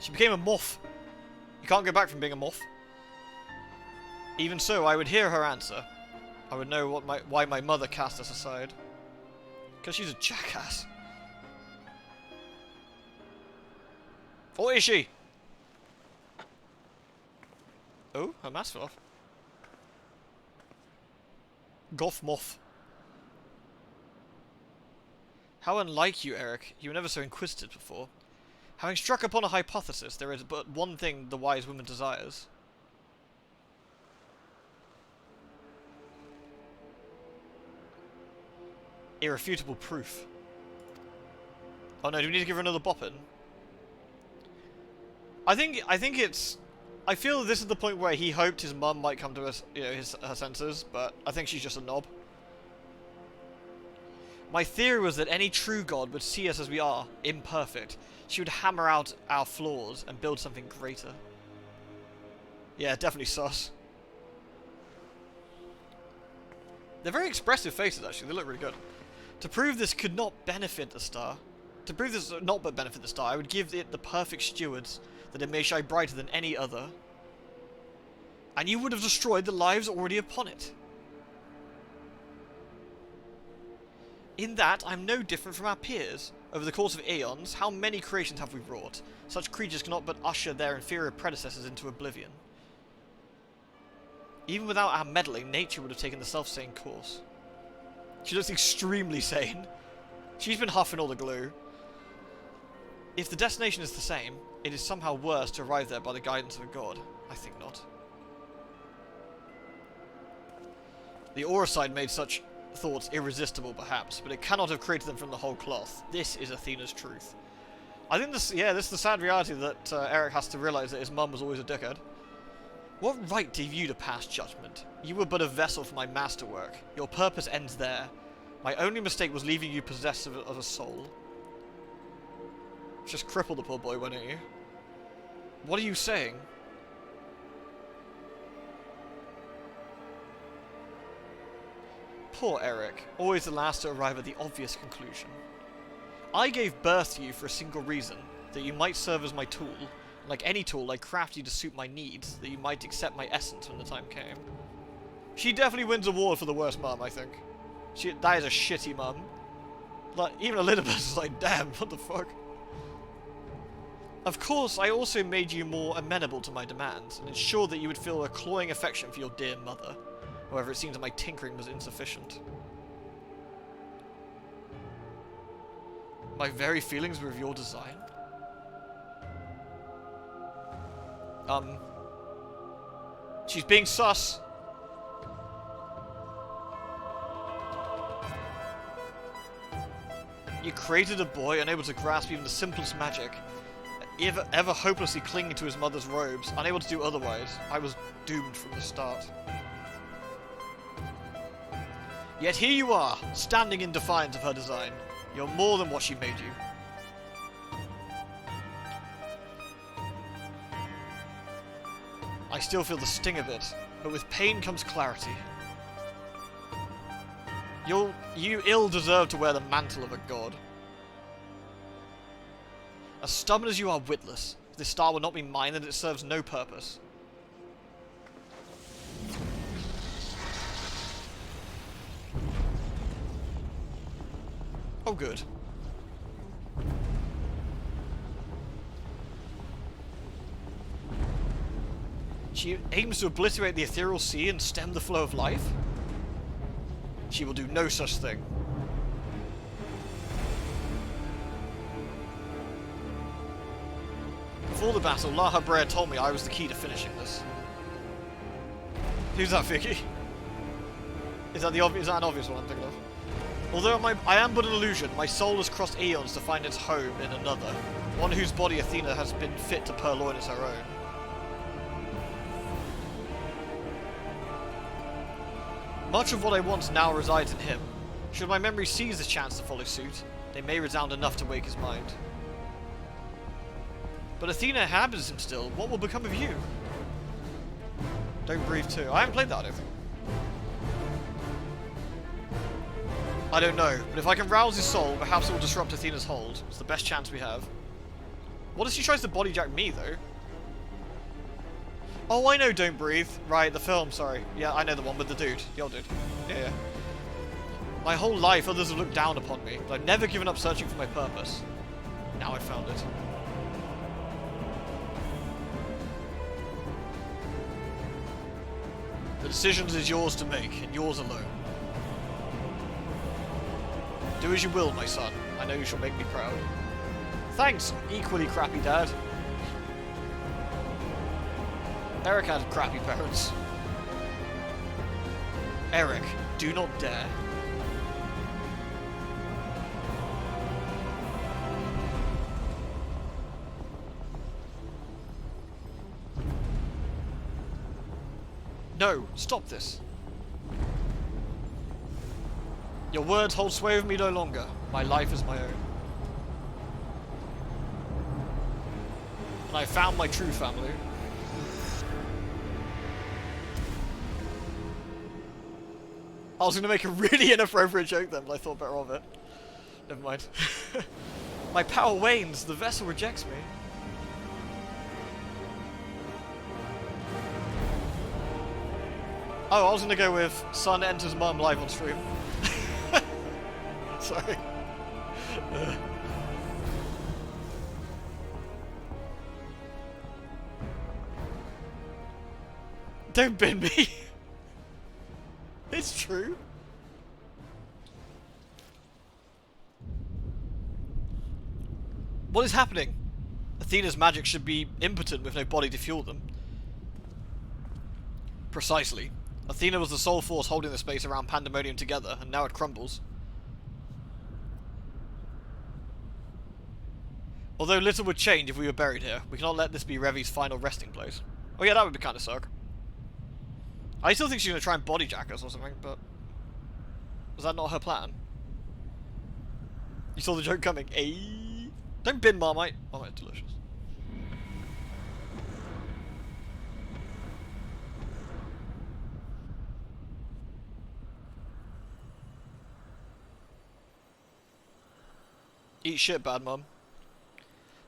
She became a moth. You can't go back from being a moth. Even so, I would hear her answer. I would know why my mother cast us aside. Because she's a jackass. Or is she? Oh, her mask fell off. Goth moth. How unlike you, Eric. You were never so inquisitive before. Having struck upon a hypothesis, there is but one thing the wise woman desires. Irrefutable proof. Oh no, do we need to give her another boppin'? I think it's... I feel this is the point where he hoped his mum might come to her senses, but I think she's just a knob. My theory was that any true god would see us as we are, imperfect. She would hammer out our flaws and build something greater. Yeah, definitely sus. They're very expressive faces, actually. They look really good. To prove this could not benefit the star, I would give it the perfect stewards, that it may shine brighter than any other. And you would have destroyed the lives already upon it. In that, I'm no different from our peers. Over the course of eons, how many creations have we wrought? Such creatures cannot but usher their inferior predecessors into oblivion. Even without our meddling, nature would have taken the self-same course. She looks extremely sane. She's been huffing all the glue. If the destination is the same, it is somehow worse to arrive there by the guidance of a god. I think not. The Aura side made such thoughts irresistible, perhaps, but it cannot have created them from the whole cloth. This is Athena's truth. I think this is the sad reality that Eric has to realise that his mum was always a dickhead. What right have you to pass judgment? You were but a vessel for my masterwork. Your purpose ends there. My only mistake was leaving you possessed of a soul. Just cripple the poor boy, why don't you? What are you saying? Poor Eric, always the last to arrive at the obvious conclusion. I gave birth to you for a single reason, that you might serve as my tool. Like any tool, I crafted you to suit my needs, that you might accept my essence when the time came. She definitely wins an award for the worst mum, I think. That is a shitty mum. Like, even Elizabeth is like, damn, what the fuck? Of course, I also made you more amenable to my demands, and ensured that you would feel a cloying affection for your dear mother. However, it seems that my tinkering was insufficient. My very feelings were of your design? She's being sus. You created a boy unable to grasp even the simplest magic, ever hopelessly clinging to his mother's robes, unable to do otherwise. I was doomed from the start. Yet here you are, standing in defiance of her design. You're more than what she made you. I still feel the sting of it, but with pain comes clarity. You ill deserve to wear the mantle of a god. As stubborn as you are witless, if this star will not be mine, then it serves no purpose. Oh, good. She aims to obliterate the ethereal sea and stem the flow of life? She will do no such thing. Before the battle, Laha Brea told me I was the key to finishing this. Who's that, Vicky? Is that an obvious one I'm thinking of? Although I am but an illusion, my soul has crossed eons to find its home in another, one whose body Athena has been fit to purloin as her own. Much of what I want now resides in him. Should my memory seize the chance to follow suit, they may resound enough to wake his mind. But Athena inhabits him still. What will become of you? Don't breathe too. I haven't played that, I don't think. I don't know, but if I can rouse his soul, perhaps it will disrupt Athena's hold. It's the best chance we have. What if she tries to bodyjack me, though? Oh, I know Don't Breathe. Right, the film, sorry. Yeah, I know the one with the dude. The old dude. Yeah. My whole life, others have looked down upon me, but I've never given up searching for my purpose. Now I've found it. The decision is yours to make, and yours alone. Do as you will, my son. I know you shall make me proud. Thanks, equally crappy dad. Eric had crappy parents. Eric, do not dare. No, stop this. Your words hold sway with me no longer. My life is my own. And I found my true family. I was going to make a really inappropriate joke then, but I thought better of it. Never mind. My power wanes. The vessel rejects me. Oh, I was going to go with son enters mum live on stream. Sorry. Don't bin me. It's true. What is happening? Athena's magic should be impotent with no body to fuel them. Precisely. Athena was the sole force holding the space around Pandemonium together, and now it crumbles. Although little would change if we were buried here, we cannot let this be Revi's final resting place. Oh yeah, that would be kind of suck. I still think she's going to try and bodyjack us or something, but... was that not her plan? You saw the joke coming. Ayy. Don't bin Marmite. Marmite, delicious. Eat shit, bad mum.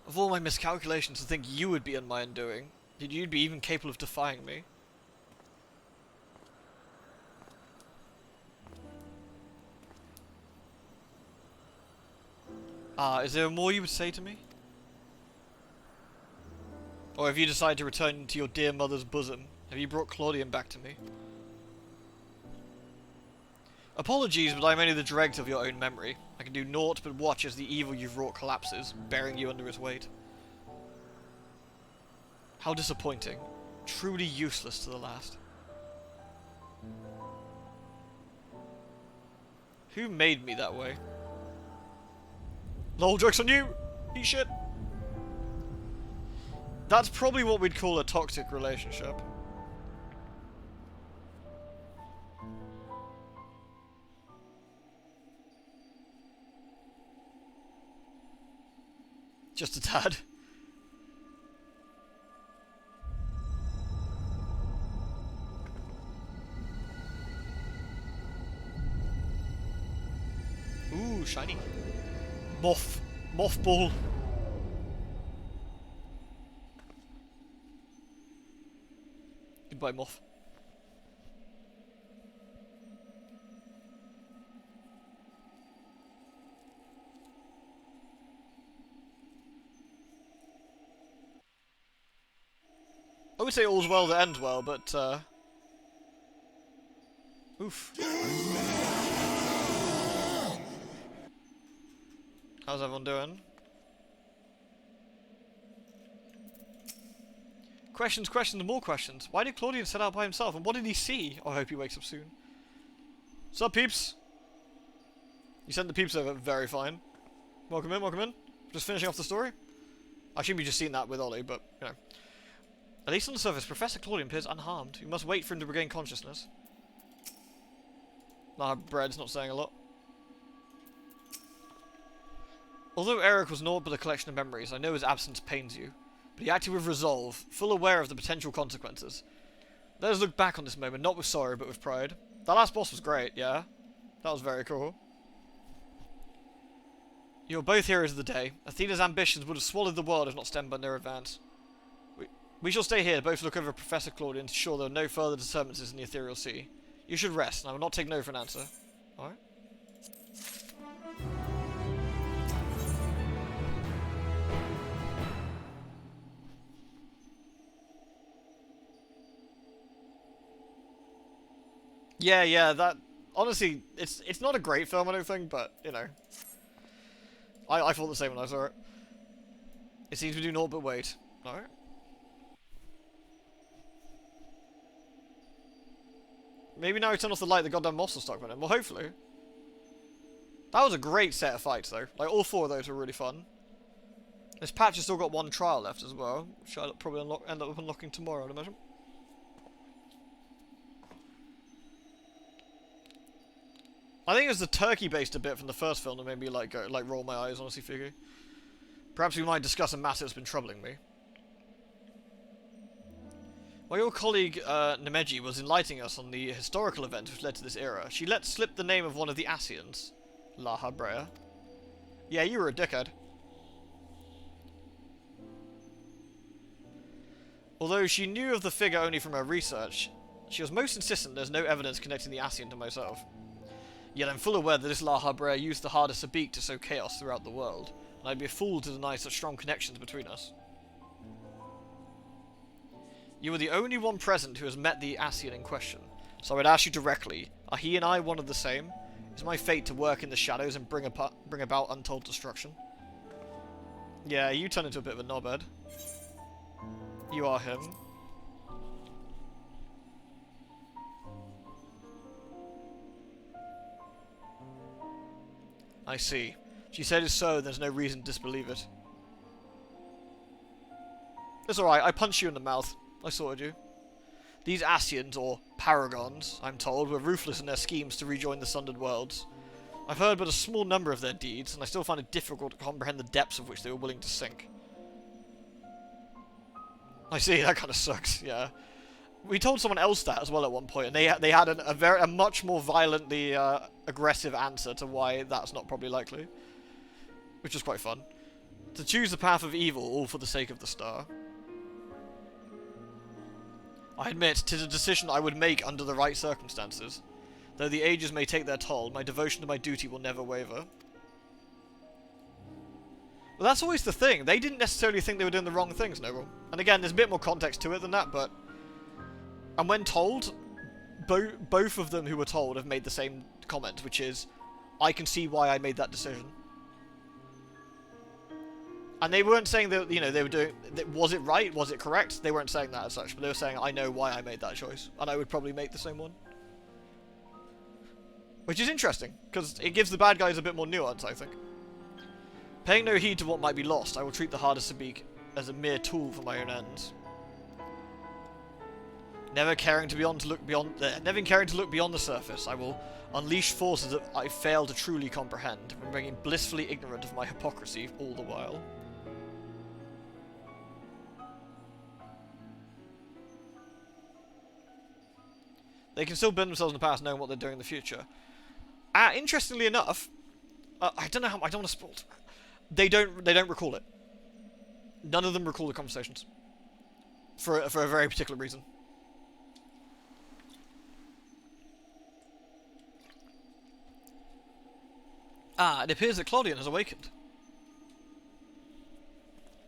Of all my miscalculations, to think you would be in my undoing. That you'd be even capable of defying me. Is there more you would say to me? Or have you decided to return to your dear mother's bosom? Have you brought Claudian back to me? Apologies, but I'm only the dregs of your own memory. I can do naught but watch as the evil you've wrought collapses, bearing you under its weight. How disappointing. Truly useless to the last. Who made me that way? Lol, joke's on you! Eat shit! That's probably what we'd call a toxic relationship. Just a tad. Ooh, shiny. Mothball. Goodbye, moth. I would say all's well that ends well, but oof. How's everyone doing? Questions, questions, and more questions. Why did Claudian set out by himself, and what did he see? Oh, I hope he wakes up soon. Sup, peeps? You sent the peeps over. Very fine. Welcome in, welcome in. Just finishing off the story. I assume you just seen that with Ollie, but, you know. At least on the surface, Professor Claudian appears unharmed. You must wait for him to regain consciousness. Nah, Bread's not saying a lot. Although Eric was naught but a collection of memories, I know his absence pains you. But he acted with resolve, full aware of the potential consequences. Let us look back on this moment, not with sorrow, but with pride. That last boss was great, yeah? That was very cool. You're both heroes of the day. Athena's ambitions would have swallowed the world if not stemmed by their advance. We shall stay here to both look over Professor Claudian to ensure there are no further disturbances in the ethereal sea. You should rest, and I will not take no for an answer. Alright? Yeah, that... Honestly, it's not a great film, I don't think, but, you know. I thought the same when I saw it. It seems we do naught but wait. Alright. Maybe now we turn off the light, the goddamn moss will start running. Well, hopefully. That was a great set of fights, though. Like, all four of those were really fun. This patch has still got one trial left as well, which I'll probably end up unlocking tomorrow, I'd imagine. I think it was the turkey-based a bit from the first film that made me like roll my eyes, honestly, Figgy. Perhaps we might discuss a matter that's been troubling me. While your colleague Nemeji was enlightening us on the historical events which led to this era, she let slip the name of one of the Asians, La Habrea. Yeah, you were a dickhead. Although she knew of the figure only from her research, she was most insistent there's no evidence connecting the Asian to myself. Yet I'm full aware that this La Habrea used the hardest Sabik to sow chaos throughout the world, and I'd be a fool to deny such strong connections between us. You are the only one present who has met the Asian in question, so I'd ask you directly, are he and I one of the same? Is my fate to work in the shadows and bring about untold destruction? Yeah, you turn into a bit of a knobhead. You are him. I see. She said it's so, there's no reason to disbelieve it. It's alright, I punched you in the mouth. I sorted you. These Asians, or Paragons, I'm told, were ruthless in their schemes to rejoin the Sundered Worlds. I've heard but a small number of their deeds, and I still find it difficult to comprehend the depths of which they were willing to sink. I see, that kind of sucks, yeah. We told someone else that as well at one point, and they had a much more violently aggressive answer to why that's not probably likely. Which was quite fun. To choose the path of evil, all for the sake of the star. I admit, 'tis a decision I would make under the right circumstances. Though the ages may take their toll, my devotion to my duty will never waver. Well, that's always the thing. They didn't necessarily think they were doing the wrong things, Noble. And again, there's a bit more context to it than that, but... And when told, both of them who were told have made the same comment, which is, I can see why I made that decision. And they weren't saying that, you know, they were doing... Was it right? Was it correct? They weren't saying that as such, but they were saying, I know why I made that choice, and I would probably make the same one. Which is interesting, because it gives the bad guys a bit more nuance, I think. Paying no heed to what might be lost, I will treat the hardest Sabik as a mere tool for my own ends. Never caring to look beyond the surface, I will unleash forces that I fail to truly comprehend, remaining blissfully ignorant of my hypocrisy all the while. They can still bend themselves in the past, knowing what they're doing in the future. Interestingly enough, I don't know how. I don't want to spoil it. They don't recall it. None of them recall the conversations. For a very particular reason. It appears that Claudian has awakened.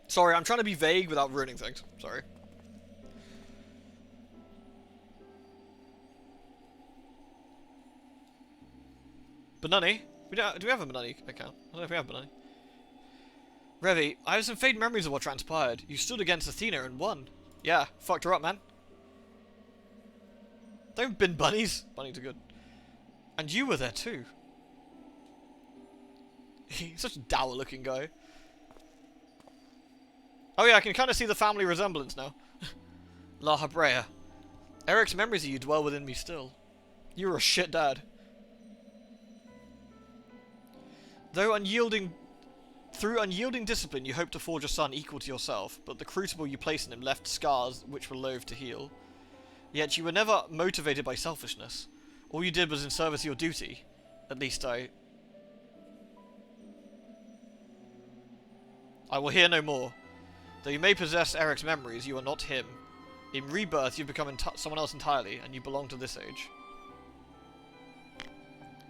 Sorry, I'm trying to be vague without ruining things. Sorry. BNUNNY? Do we have a BNUNNY account? I don't know if we have BNUNNY. Revi, I have some faint memories of what transpired. You stood against Athena and won. Yeah, fucked her up, man. They've been bunnies. Bunnies are good. And you were there too. He's such a dour looking guy. Oh yeah, I can kind of see the family resemblance now. La Habrea. Eric's memories of you dwell within me still. You were a shit dad. Through unyielding discipline, you hoped to forge a son equal to yourself, but the crucible you placed in him left scars which were loath to heal. Yet you were never motivated by selfishness. All you did was in service of your duty. At least I will hear no more. Though you may possess Eric's memories, you are not him. In rebirth, you've become someone else entirely, and you belong to this age.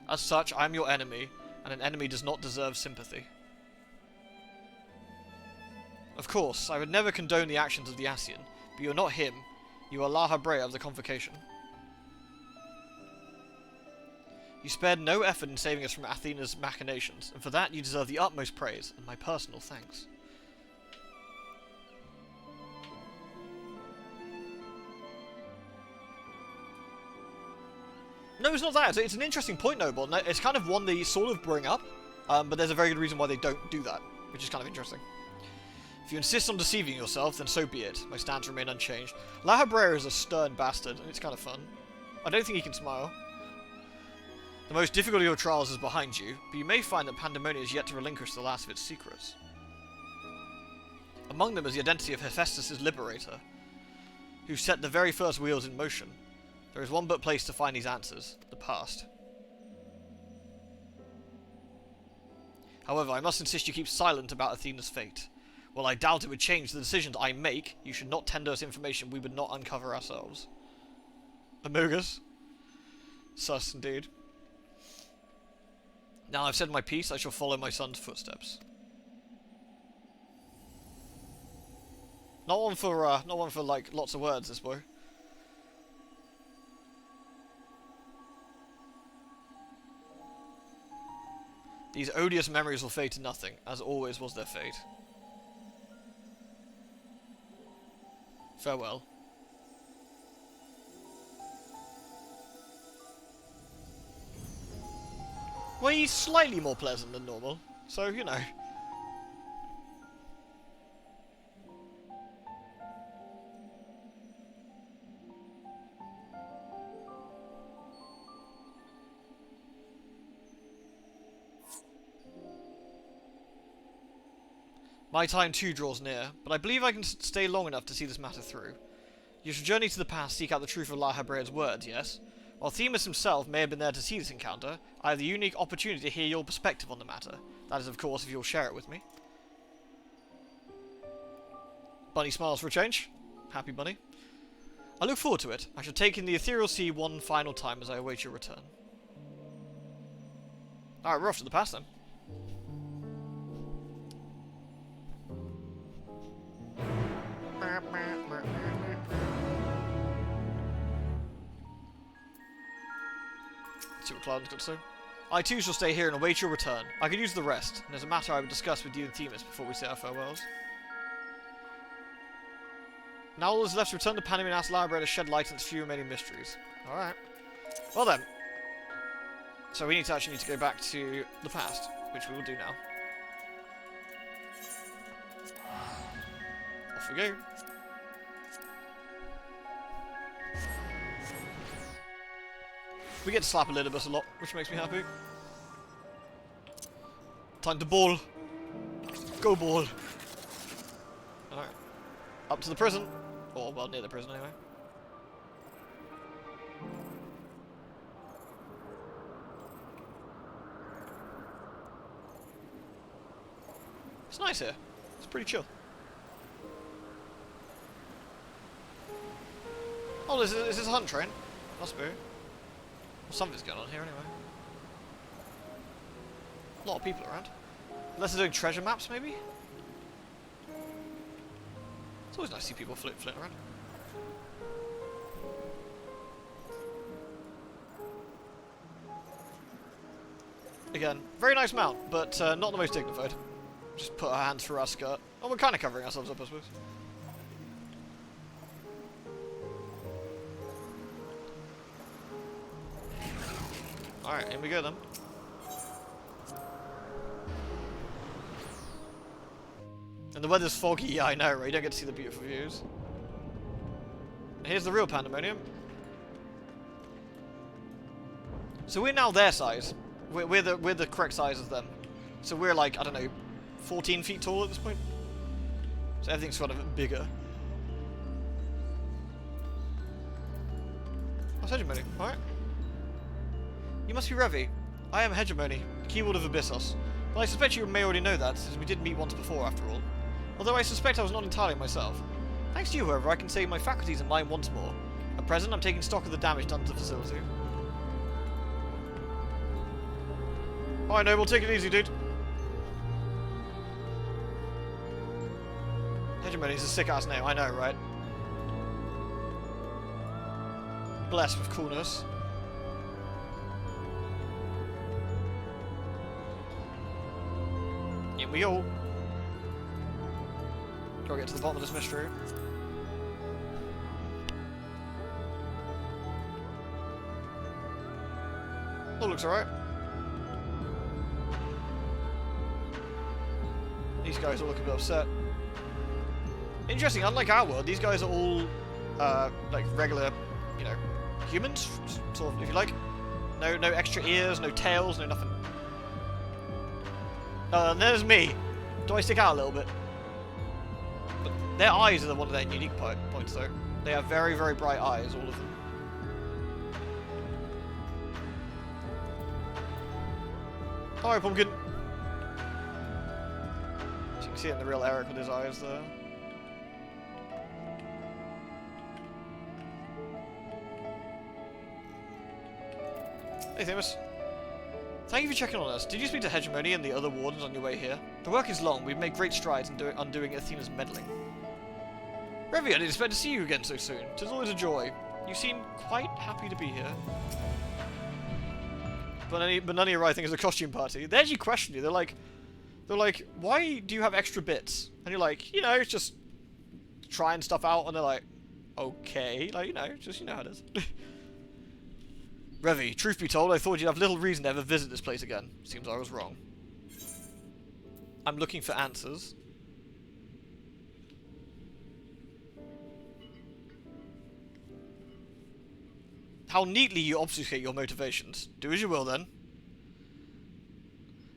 As such, I am your enemy, and an enemy does not deserve sympathy. Of course, I would never condone the actions of the Ascian, but you are not him. You are La Habrea of the Convocation. You spared no effort in saving us from Athena's machinations, and for that you deserve the utmost praise, and my personal thanks. No, it's not that. It's an interesting point, Noble. It's kind of one they sort of bring up, but there's a very good reason why they don't do that, which is kind of interesting. If you insist on deceiving yourself, then so be it. My stance remain unchanged. La Habrea is a stern bastard, and it's kind of fun. I don't think he can smile. The most difficult of your trials is behind you, but you may find that Pandemonia is yet to relinquish the last of its secrets. Among them is the identity of Hephaestus' liberator, who set the very first wheels in motion. There is one but place to find these answers, the past. However, I must insist you keep silent about Athena's fate. While I doubt it would change the decisions I make, you should not tender us information we would not uncover ourselves. Amogus? Sus, indeed. Now I've said my piece, I shall follow my son's footsteps. Not one for like lots of words, this boy. These odious memories will fade to nothing, as always was their fate. Farewell. Well, he's slightly more pleasant than normal, so, you know. My time too draws near, but I believe I can stay long enough to see this matter through. You shall journey to the past, seek out the truth of La Habrea's words, yes? While Themis himself may have been there to see this encounter, I have the unique opportunity to hear your perspective on the matter. That is, of course, if you'll share it with me. Bunny smiles for a change. Happy Bunny. I look forward to it. I shall take in the ethereal sea one final time as I await your return. Alright, we're off to the past then. Let's see what Cloud's got to say. I too shall stay here and await your return. I could use the rest, and there's a matter I would discuss with you and Themis before we say our farewells. Now all is left to return to Pandemonia and ask La Habrea to shed light on its few remaining mysteries. Alright. Well then. So we actually need to go back to the past, which we will do now. Off we go. We get to slap Elidibus a lot, which makes me happy. Time to ball. Go ball. Alright. Up to the prison. Or, well, near the prison anyway. It's nice here. It's pretty chill. Oh, is this a hunt train? Must be. Well, something's going on here anyway. A lot of people around. Unless they're doing treasure maps, maybe? It's always nice to see people floating around. Again, very nice mount, but not the most dignified. Just put our hands through our skirt. Oh, we're kind of covering ourselves up, I suppose. Alright, here we go then. And the weather's foggy, yeah, I know, right? You don't get to see the beautiful views. And here's the real pandemonium. So we're now their size. We're the correct size as them. So we're like, I don't know, 14 feet tall at this point. So everything's sort of bigger. That's Hegemony, alright. You must be Revi. I am Hegemony, keyword of Abyssos. But I suspect you may already know that, since we did meet once before, after all. Although I suspect I was not entirely myself. Thanks to you, however, I can say my faculties are mine once more. At present, I'm taking stock of the damage done to the facility. Alright, Noble, take it easy, dude. Hegemony's a sick-ass name, I know, right? Blessed with coolness. Here we go. Gotta get to the bottom of this mystery. All looks alright. These guys all look a bit upset. Interesting, unlike our world, these guys are all, like regular, you know, humans, sort of, if you like. No extra ears, no tails, no nothing. And there's me. Do I stick out a little bit? But their eyes are one of their unique points, though. They have very, very bright eyes, all of them. Alright, Pumpkin. So you can see it in the real Eric with his eyes there. Hey, Themis. Thank you for checking on us. Did you speak to Hegemony and the other wardens on your way here? The work is long. We've made great strides in undoing Athena's meddling. Revi, I didn't expect to see you again so soon. 'Tis always a joy. You seem quite happy to be here. BNUNNY are, I think, is a costume party. They actually question you. They're like, why do you have extra bits? And you're like, you know, it's just trying stuff out. And they're like, okay, like, you know, just, you know how it is. Revi, truth be told, I thought you'd have little reason to ever visit this place again. Seems I was wrong. I'm looking for answers. How neatly you obfuscate your motivations. Do as you will, then.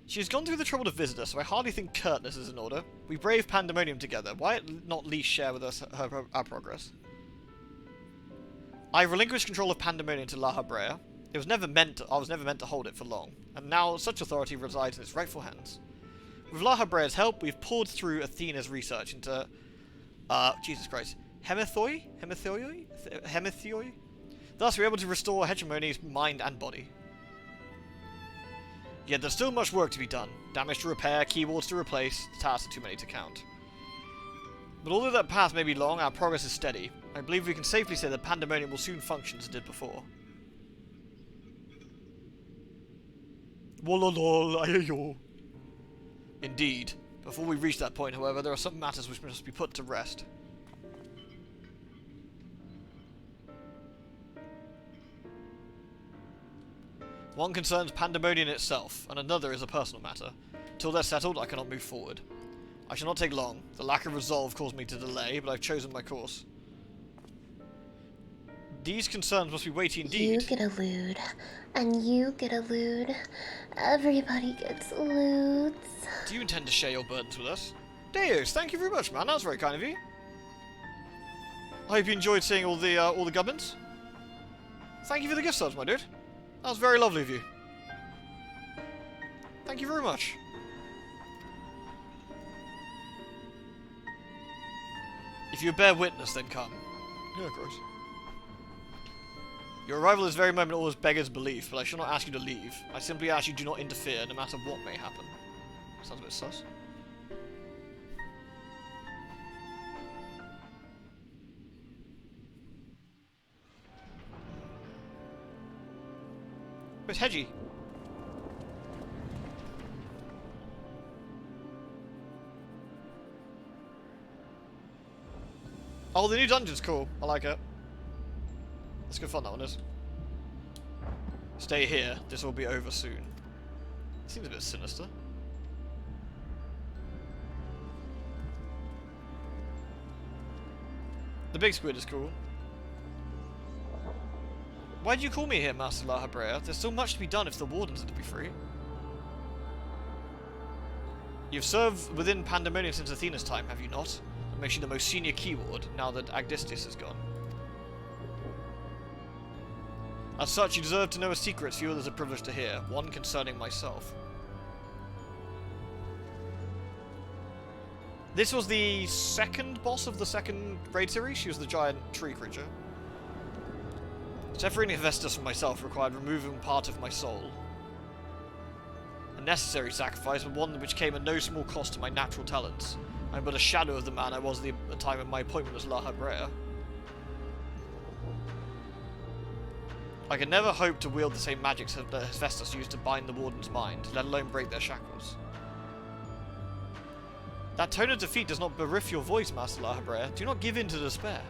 She has gone through the trouble to visit us, so I hardly think curtness is in order. We brave pandemonium together. Why not least share with us our progress? I relinquished control of pandemonium to La Habrea. I was never meant to hold it for long, and now such authority resides in its rightful hands. With La Habrea's help, we've poured through Athena's research into, Jesus Christ, Hemethoi? Thus, we're able to restore Hegemony's mind and body. Yet there's still much work to be done. Damage to repair, keyboards to replace, the tasks are too many to count. But although that path may be long, our progress is steady. I believe we can safely say that Pandemonium will soon function as it did before. Wololol, ayo. Indeed. Before we reach that point, however, there are some matters which must be put to rest. One concerns Pandemonium itself, and another is a personal matter. Till they're settled, I cannot move forward. I shall not take long. The lack of resolve caused me to delay, but I've chosen my course. These concerns must be weighty indeed. You get a lewd, and you get a lewd. Everybody gets lewds. Do you intend to share your burdens with us? Deus, thank you very much, man. That was very kind of you. I hope you enjoyed seeing all the gubbins. Thank you for the gift subs, my dude. That was very lovely of you. Thank you very much. If you bear witness, then come. Yeah, of course. Your arrival is very moment always beggars belief, but I shall not ask you to leave. I simply ask you do not interfere, no matter what may happen. Sounds a bit sus. Where's Hedgie? Oh, the new dungeon's cool. I like it. It's good fun, that one is. Stay here. This will be over soon. Seems a bit sinister. The big squid is cool. Why did you call me here, Master La Habrea? There's still much to be done if the wardens are to be free. You've served within Pandemonium since Athena's time, have you not? That makes you the most senior key ward, now that Agdistis is gone. As such, you deserve to know a secret few others are privileged to hear, one concerning myself. This was the second boss of the second raid series. She was the giant tree creature. Separating Hephaestus from myself required removing part of my soul. A necessary sacrifice, but one which came at no small cost to my natural talents. I am but a shadow of the man I was at the time of my appointment as La Habrea. I could never hope to wield the same magics that Hephaestus used to bind the warden's mind, let alone break their shackles. That tone of defeat does not bereft your voice, Master La Habrea. Do not give in to despair.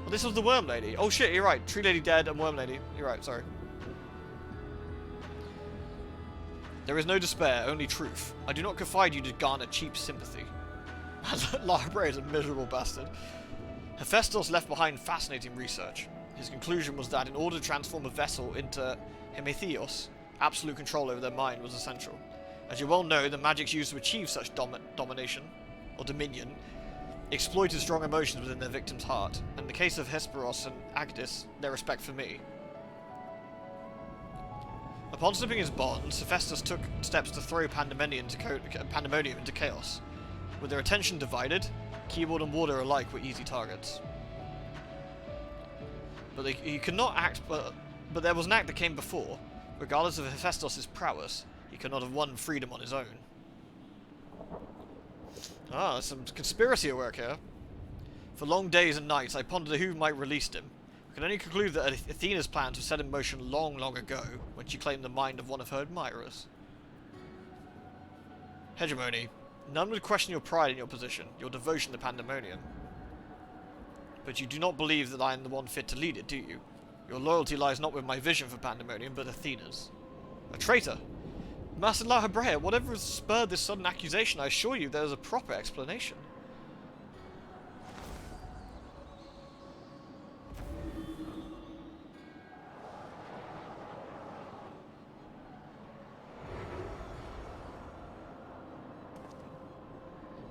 Well, this was the Worm Lady. Oh shit, you're right. Tree Lady dead and Worm Lady. You're right, sorry. There is no despair, only truth. I do not confide you to garner cheap sympathy. La Habrea is a miserable bastard. Hephaestus left behind fascinating research. His conclusion was that in order to transform a vessel into Hemetheos, absolute control over their mind was essential. As you well know, the magics used to achieve such domination, or dominion, exploited strong emotions within their victim's heart, and in the case of Hesperos and Agdis, their respect for me. Upon slipping his bonds, Hephaestus took steps to throw Pandemonium into chaos. With their attention divided, keyboard and warder alike were easy targets. But he could not act, but there was an act that came before. Regardless of Hephaestus' prowess, he could not have won freedom on his own. Ah, there's some conspiracy at work here. For long days and nights, I pondered who might release him. I can only conclude that Athena's plans were set in motion long, long ago, when she claimed the mind of one of her admirers. Hegemony. None would question your pride in your position, your devotion to Pandemonium. But you do not believe that I am the one fit to lead it, do you? Your loyalty lies not with my vision for Pandemonium, but Athena's. A traitor! Master La Habrea, whatever has spurred this sudden accusation, I assure you there is a proper explanation.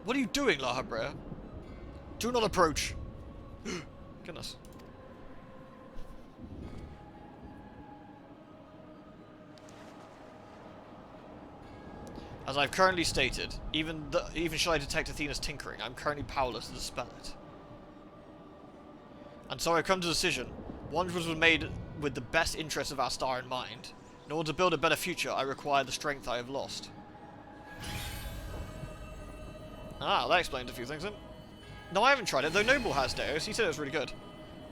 What are you doing, La Habrea? Do not approach! Goodness. As I've currently stated, even should I detect Athena's tinkering, I'm currently powerless to dispel it. And so I've come to a decision. One which was made with the best interests of our star in mind. In order to build a better future, I require the strength I have lost. Ah, that explains a few things then. No, I haven't tried it, though Noble has, Deus. He said it was really good.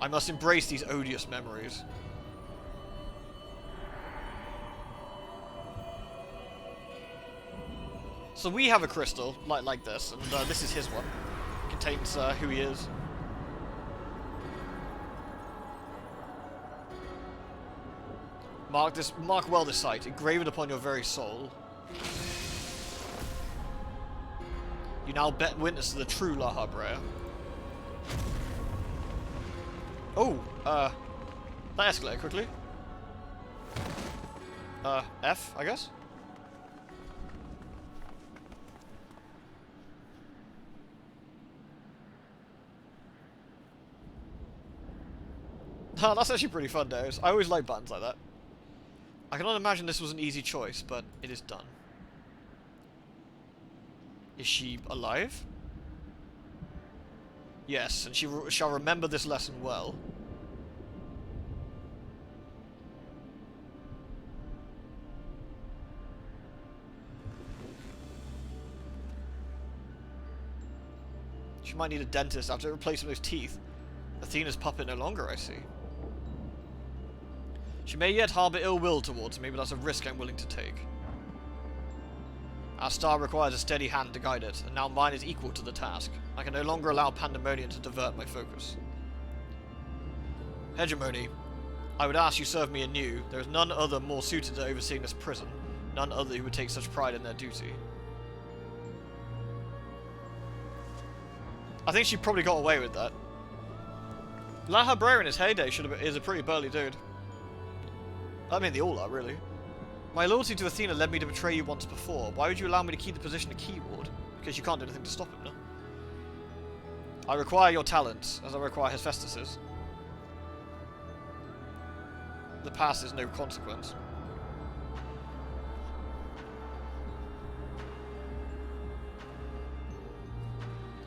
I must embrace these odious memories. So we have a crystal, like this, and this is his one. It contains who he is. Mark well this site, engrave it upon your very soul. You now bear witness to the true La Habrea. Oh, that escalated quickly. F, I guess? Oh, that's actually pretty fun, though. I always like buttons like that. I cannot imagine this was an easy choice, but it is done. Is she alive? Yes, and she shall remember this lesson well. She might need a dentist after replacing those teeth. Athena's puppet no longer, I see. She may yet harbour ill will towards me, but that's a risk I'm willing to take. Our star requires a steady hand to guide it, and now mine is equal to the task. I can no longer allow Pandemonium to divert my focus. Hegemony. I would ask you serve me anew. There is none other more suited to overseeing this prison. None other who would take such pride in their duty. I think she probably got away with that. La Habrea in his heyday is a pretty burly dude. I mean, they all are, really. My loyalty to Athena led me to betray you once before. Why would you allow me to keep the position of key ward? Because you can't do anything to stop him, no? I require your talents, as I require Hephaestus's. The past is no consequence.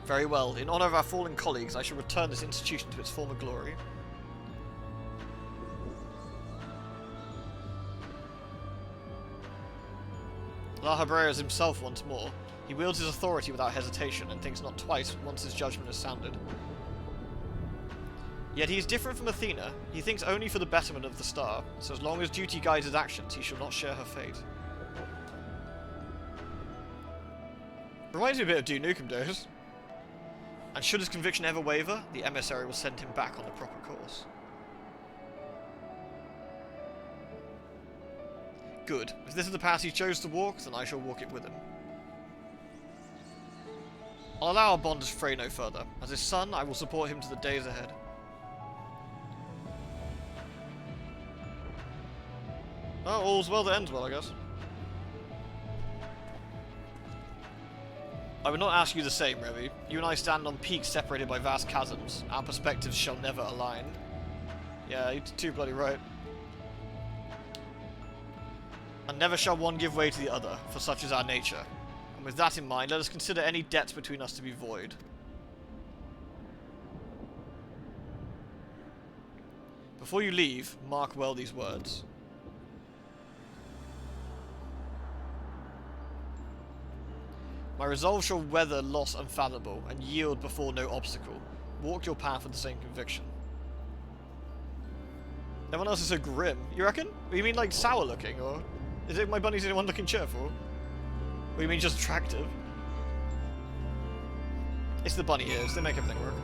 Very well. In honor of our fallen colleagues, I shall return this institution to its former glory. La Habrea is himself once more. He wields his authority without hesitation, and thinks not twice once his judgment is sounded. Yet he is different from Athena. He thinks only for the betterment of the star, so as long as duty guides his actions, he shall not share her fate. Reminds me a bit of Duke Nukem days. And should his conviction ever waver, the emissary will send him back on the proper course. Good. If this is the path he chose to walk, then I shall walk it with him. I'll allow our bond to fray no further. As his son, I will support him to the days ahead. Oh, all's well that ends well, I guess. I would not ask you the same, Revy. You and I stand on peaks separated by vast chasms. Our perspectives shall never align. Yeah, you're too bloody right. And never shall one give way to the other, for such is our nature. And with that in mind, let us consider any debts between us to be void. Before you leave, mark well these words. My resolve shall weather loss unfathomable, and yield before no obstacle. Walk your path with the same conviction. Everyone else is so grim. You reckon? You mean like sour looking, or is it my bunny's the only one looking cheerful? Or you mean just attractive? It's the bunny ears, they make everything work.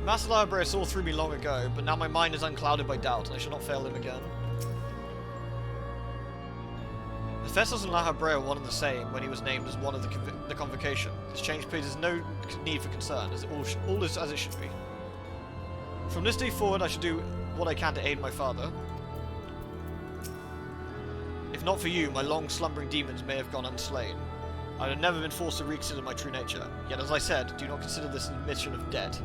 Master La Habrea saw through me long ago, but now my mind is unclouded by doubt, and I shall not fail him again. Hephaestus and La Habrea were one and the same when he was named as one of the convocation. This change places no need for concern, as all is as it should be. From this day forward, I shall do what I can to aid my father. If not for you, my long slumbering demons may have gone unslain. I would have never been forced to reconsider my true nature. Yet, as I said, do not consider this an admission of debt.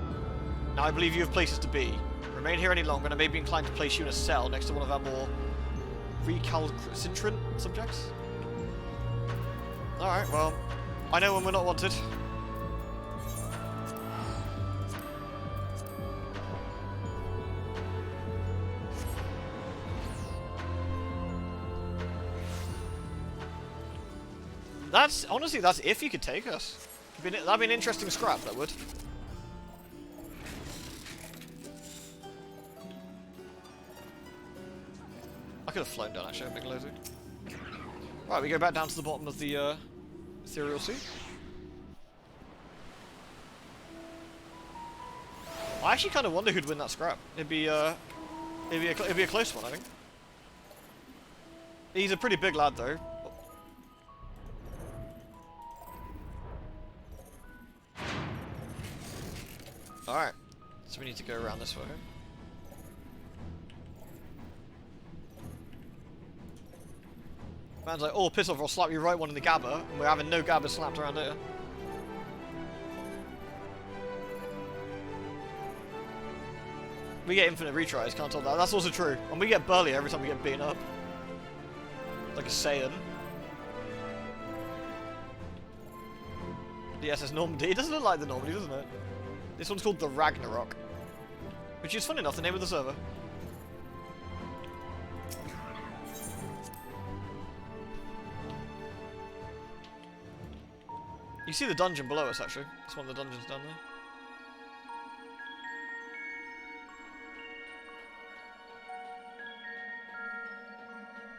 Now I believe you have places to be. Remain here any longer, and I may be inclined to place you in a cell next to one of our more recalcitrant subjects? Alright, well, I know when we're not wanted. Honestly, that's if you could take us. That'd be an interesting scrap, that would. I could have flown down, actually, I'm being lazy. Right, we go back down to the bottom of the ethereal sea. I actually kind of wonder who'd win that scrap. It'd be a close one, I think. He's a pretty big lad, though. Alright, so we need to go around this way. Man's like, oh, piss off, I'll slap you right one in the gabba, and we're having no gabba slapped around here. We get infinite retries, can't tell that. That's also true. And we get burly every time we get beaten up. Like a Saiyan. The SS Normandy. It doesn't look like the Normandy, doesn't it? This one's called the Ragnarok. Which is, funny enough, the name of the server. You see the dungeon below us, actually. It's one of the dungeons down there.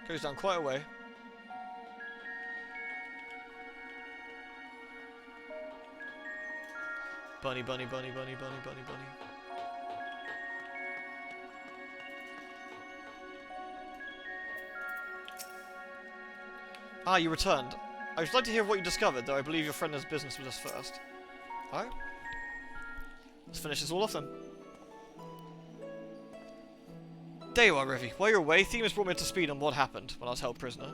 Goes down quite a way. Bunny, bunny, bunny, bunny, bunny, bunny, bunny. Ah, you returned. I would like to hear what you discovered, though I believe your friend has business with us first. Alright. Let's finish this all off then. There you are, Revy. While you're away, Themis brought me up to speed on what happened when I was held prisoner.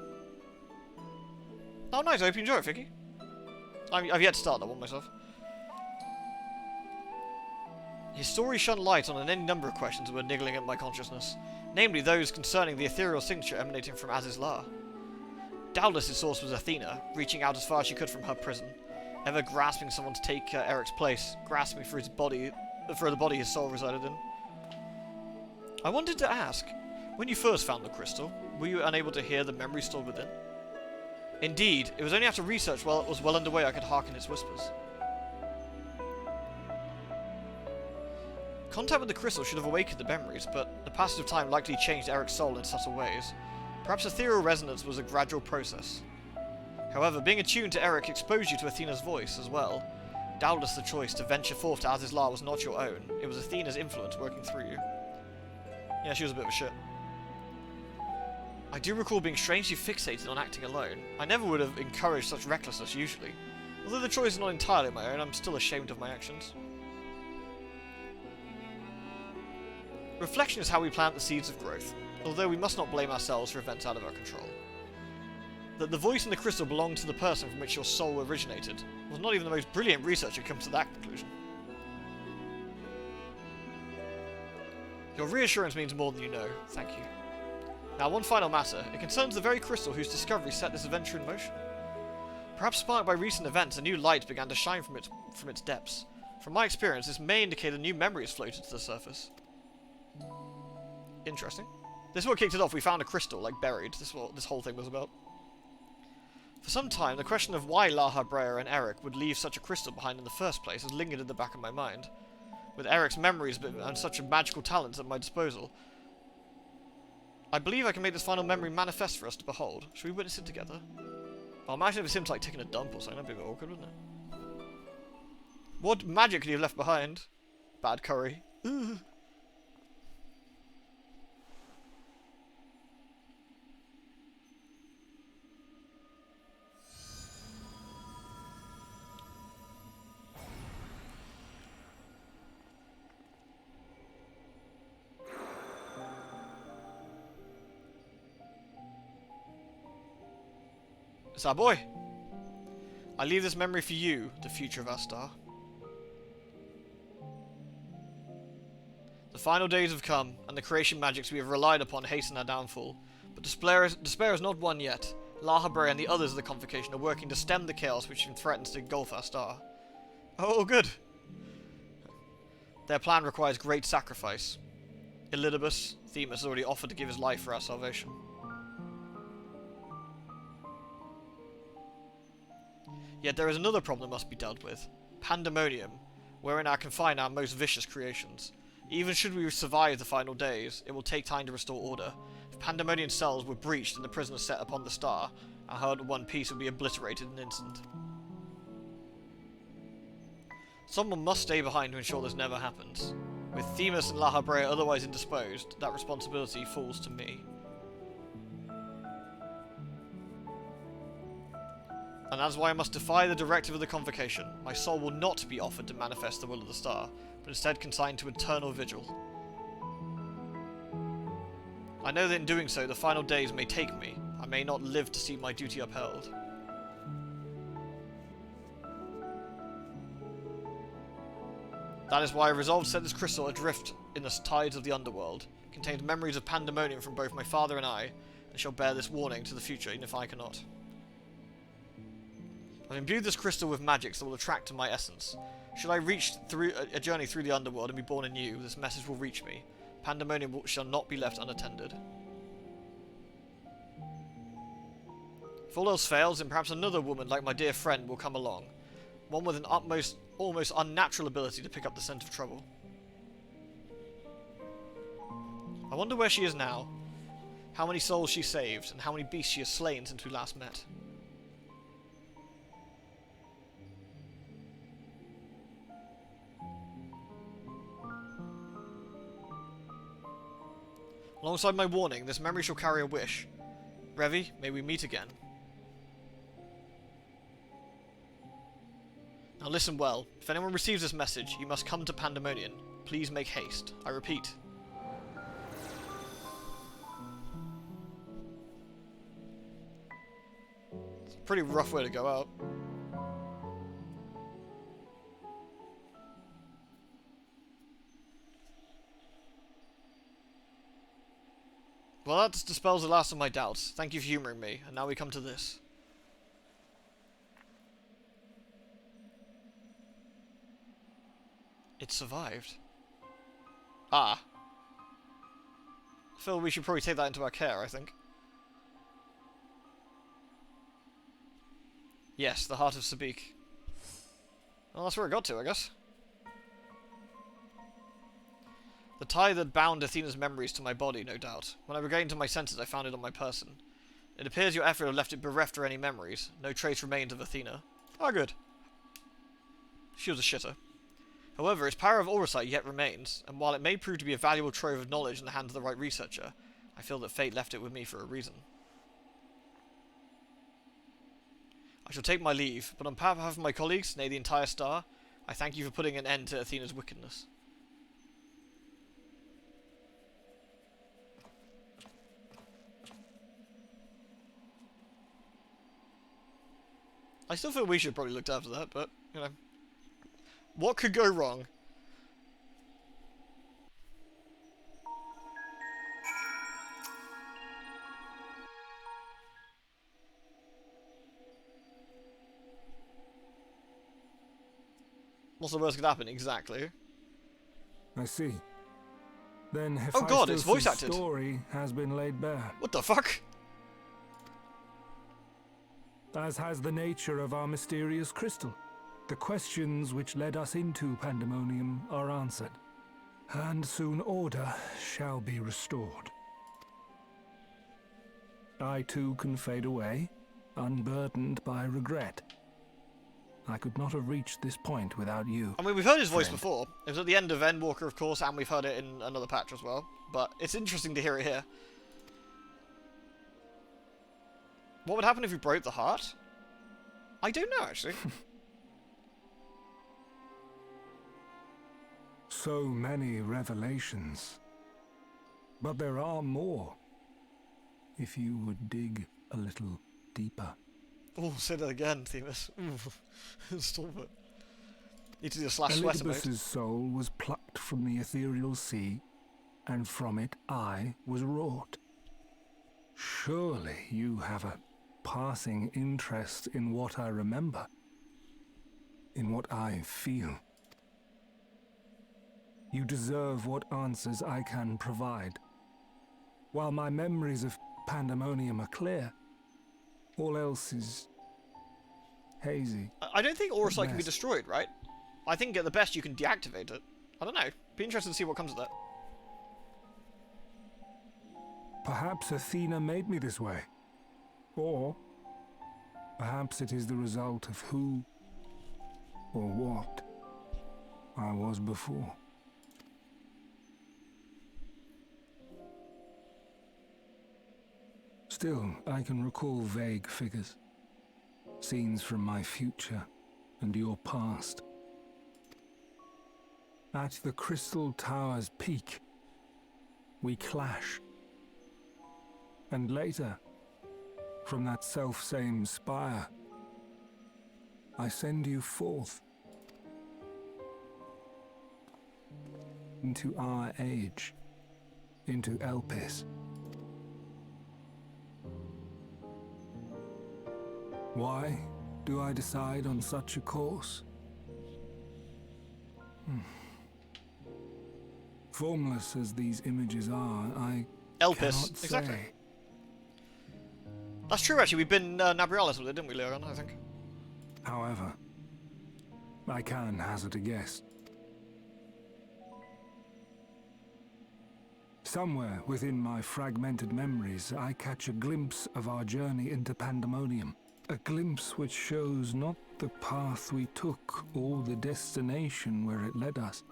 Oh, nice. I hope you enjoy it, Vicky. I've yet to start that one myself. His story shone light on any number of questions that were niggling at my consciousness, namely those concerning the ethereal signature emanating from Azizlar. Doubtless its source was Athena, reaching out as far as she could from her prison, ever grasping someone to take Eric's place, grasping for the body his soul resided in. I wanted to ask, when you first found the crystal, were you unable to hear the memory stored within? Indeed, it was only after research while it was well underway I could hearken its whispers. Contact with the crystal should have awakened the memories, but the passage of time likely changed Eric's soul in subtle ways. Perhaps ethereal resonance was a gradual process. However, being attuned to Eric exposed you to Athena's voice as well. Doubtless the choice to venture forth to Azizlar was not your own. It was Athena's influence working through you. Yeah, she was a bit of a shit. I do recall being strangely fixated on acting alone. I never would have encouraged such recklessness usually. Although the choice is not entirely my own, I'm still ashamed of my actions. Reflection is how we plant the seeds of growth, although we must not blame ourselves for events out of our control. That the voice in the crystal belonged to the person from which your soul originated was not even the most brilliant researcher come to that conclusion. Your reassurance means more than you know, thank you. Now, one final matter. It concerns the very crystal whose discovery set this adventure in motion. Perhaps sparked by recent events, a new light began to shine from its depths. From my experience, this may indicate a new memory has floated to the surface. Interesting. This is what kicked it off. We found a crystal, like, buried. This is what this whole thing was about. For some time, the question of why Laha Brea and Eric would leave such a crystal behind in the first place has lingered in the back of my mind. With Eric's memories and such a magical talent at my disposal, I believe I can make this final memory manifest for us to behold. Should we witness it together? Oh, imagine if it's him like taking a dump or something. That'd be a bit awkward, wouldn't it? What magic could he have left behind? Bad curry. Ugh. It's our boy. I leave this memory for you, the future of our star. The final days have come, and the creation magics we have relied upon hasten our downfall. But despair is not won yet. Laha Brea and the others of the Convocation are working to stem the chaos which threatens to engulf our star. Oh, good. Their plan requires great sacrifice. Elidibus, Themis, has already offered to give his life for our salvation. Yet there is another problem that must be dealt with. Pandemonium, wherein I confine our most vicious creations. Even should we survive the final days, it will take time to restore order. If Pandemonium's cells were breached and the prisoners set upon the star, our hard-won peace would be obliterated in an instant. Someone must stay behind to ensure this never happens. With Themis and Laha Brea otherwise indisposed, that responsibility falls to me. And that is why I must defy the directive of the Convocation. My soul will not be offered to manifest the will of the star, but instead consigned to eternal vigil. I know that in doing so, the final days may take me. I may not live to see my duty upheld. That is why I resolved to set this crystal adrift in the tides of the underworld. It contains memories of pandemonium from both my father and I, and shall bear this warning to the future, even if I cannot. I've imbued this crystal with magics that will attract to my essence. Should I reach through a journey through the underworld and be born anew, this message will reach me. Pandemonium shall not be left unattended. If all else fails, then perhaps another woman like my dear friend will come along. One with an almost unnatural ability to pick up the scent of trouble. I wonder where she is now, how many souls she saved, and how many beasts she has slain since we last met. Alongside my warning, this memory shall carry a wish. Revy, may we meet again. Now listen well. If anyone receives this message, you must come to Pandemonium. Please make haste. I repeat. It's a pretty rough way to go out. Well, that dispels the last of my doubts. Thank you for humouring me, and now we come to this. It survived. Ah. Phil, we should probably take that into our care, I think. Yes, the heart of Sabik. Well, that's where it got to, I guess. The tie that bound Athena's memories to my body, no doubt. When I regained to my senses, I found it on my person. It appears your effort had left it bereft of any memories. No trace remained of Athena. Ah, good. She was a shitter. However, its power of oversight yet remains, and while it may prove to be a valuable trove of knowledge in the hands of the right researcher, I feel that fate left it with me for a reason. I shall take my leave, but on behalf of my colleagues, nay the entire star, I thank you for putting an end to Athena's wickedness. I still feel we should probably looked after that, but, you know. What could go wrong? What's the worst could happen? Exactly. I see. Then Oh god, it's voice Hephaestus' acted. story has been laid bare, What the fuck? as has the nature of our mysterious crystal. The questions which led us into Pandemonium are answered, and soon order shall be restored. I too can fade away, unburdened by regret. I could not have reached this point without you. I mean, we've heard his voice friend. before. It was at the end of Endwalker, of course, and we've heard it in another patch as well. But it's interesting to hear it here. What would happen if you broke the heart? I don't know, actually. So many revelations. But there are more, if you would dig a little deeper. Oh, say that again, Themis. Stop it. Need to do a slash sweater mode. Elidibus's soul was plucked from the ethereal sea, and from it I was wrought. Surely you have a passing interest in what I remember, in what I feel. You deserve what answers I can provide. While my memories of Pandemonium are clear, all else is hazy. I don't think Aurosite can be Yes. destroyed, right? I think at the best you can deactivate it. I don't know. Be interested to see what comes of that. Perhaps Athena made me this way. Or perhaps it is the result of who or what I was before. Still, I can recall vague figures, scenes from my future and your past. At the Crystal Tower's peak, we clash. And later, from that self-same spire, I send you forth into our age, into Elpis. Why do I decide on such a course? Formless as these images are, I Elpis, cannot exactly. say. That's true, actually. We've been Nabrialis with it, didn't we, Leon? I think. However, I can hazard a guess. Somewhere within my fragmented memories, I catch a glimpse of our journey into Pandemonium. A glimpse which shows not the path we took or the destination where it led us,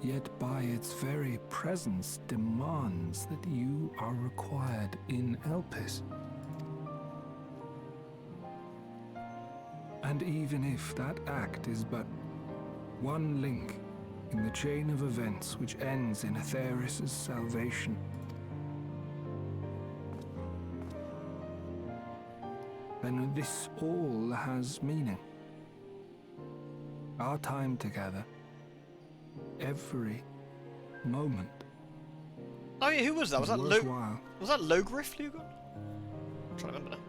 yet by its very presence demands that you are required in Elpis. And even if that act is but one link in the chain of events which ends in Atheris' salvation, then this all has meaning. Our time together, every moment, Oh yeah, who was that? Was that worthwhile. Was that Logriff, Lugon? I'm trying to remember now.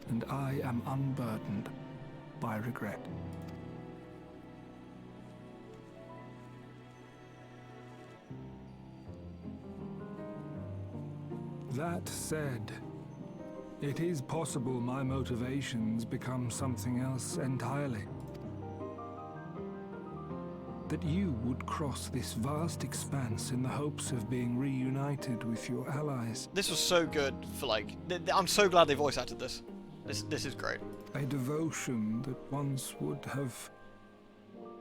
And I am unburdened by regret. That said, it is possible my motivations become something else entirely. That you would cross this vast expanse in the hopes of being reunited with your allies. This was so good for like. I'm so glad they voice acted this. This is great. A devotion that once would have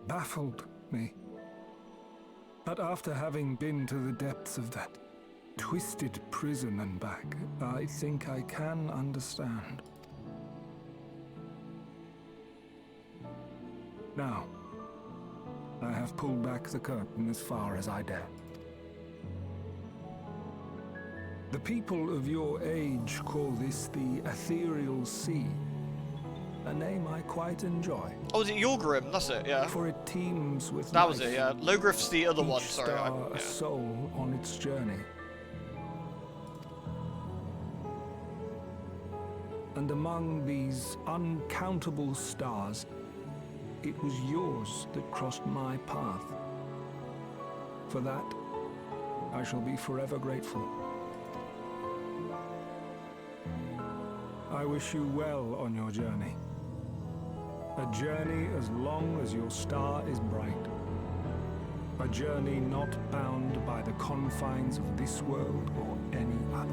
baffled me. But after having been to the depths of that twisted prison and back, I think I can understand. Now, I have pulled back the curtain as far as I dare. The people of your age call this the Ethereal Sea, a name I quite enjoy. Oh, was it Yorgrim? That's it, yeah. For it teems with That was life. it, yeah. Logriff's the other one, Each sorry. star Yeah. a soul on its journey. And among these uncountable stars, it was yours that crossed my path. For that, I shall be forever grateful. I wish you well on your journey. A journey as long as your star is bright. A journey not bound by the confines of this world or any other.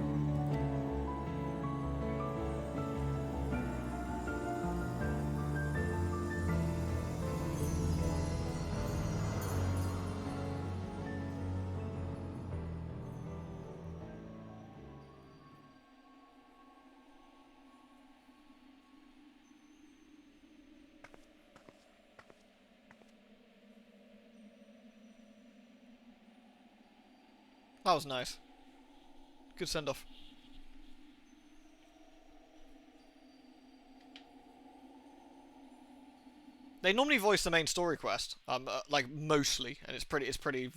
That was nice. Good send-off. They normally voice the main story quest, like mostly, and it's pretty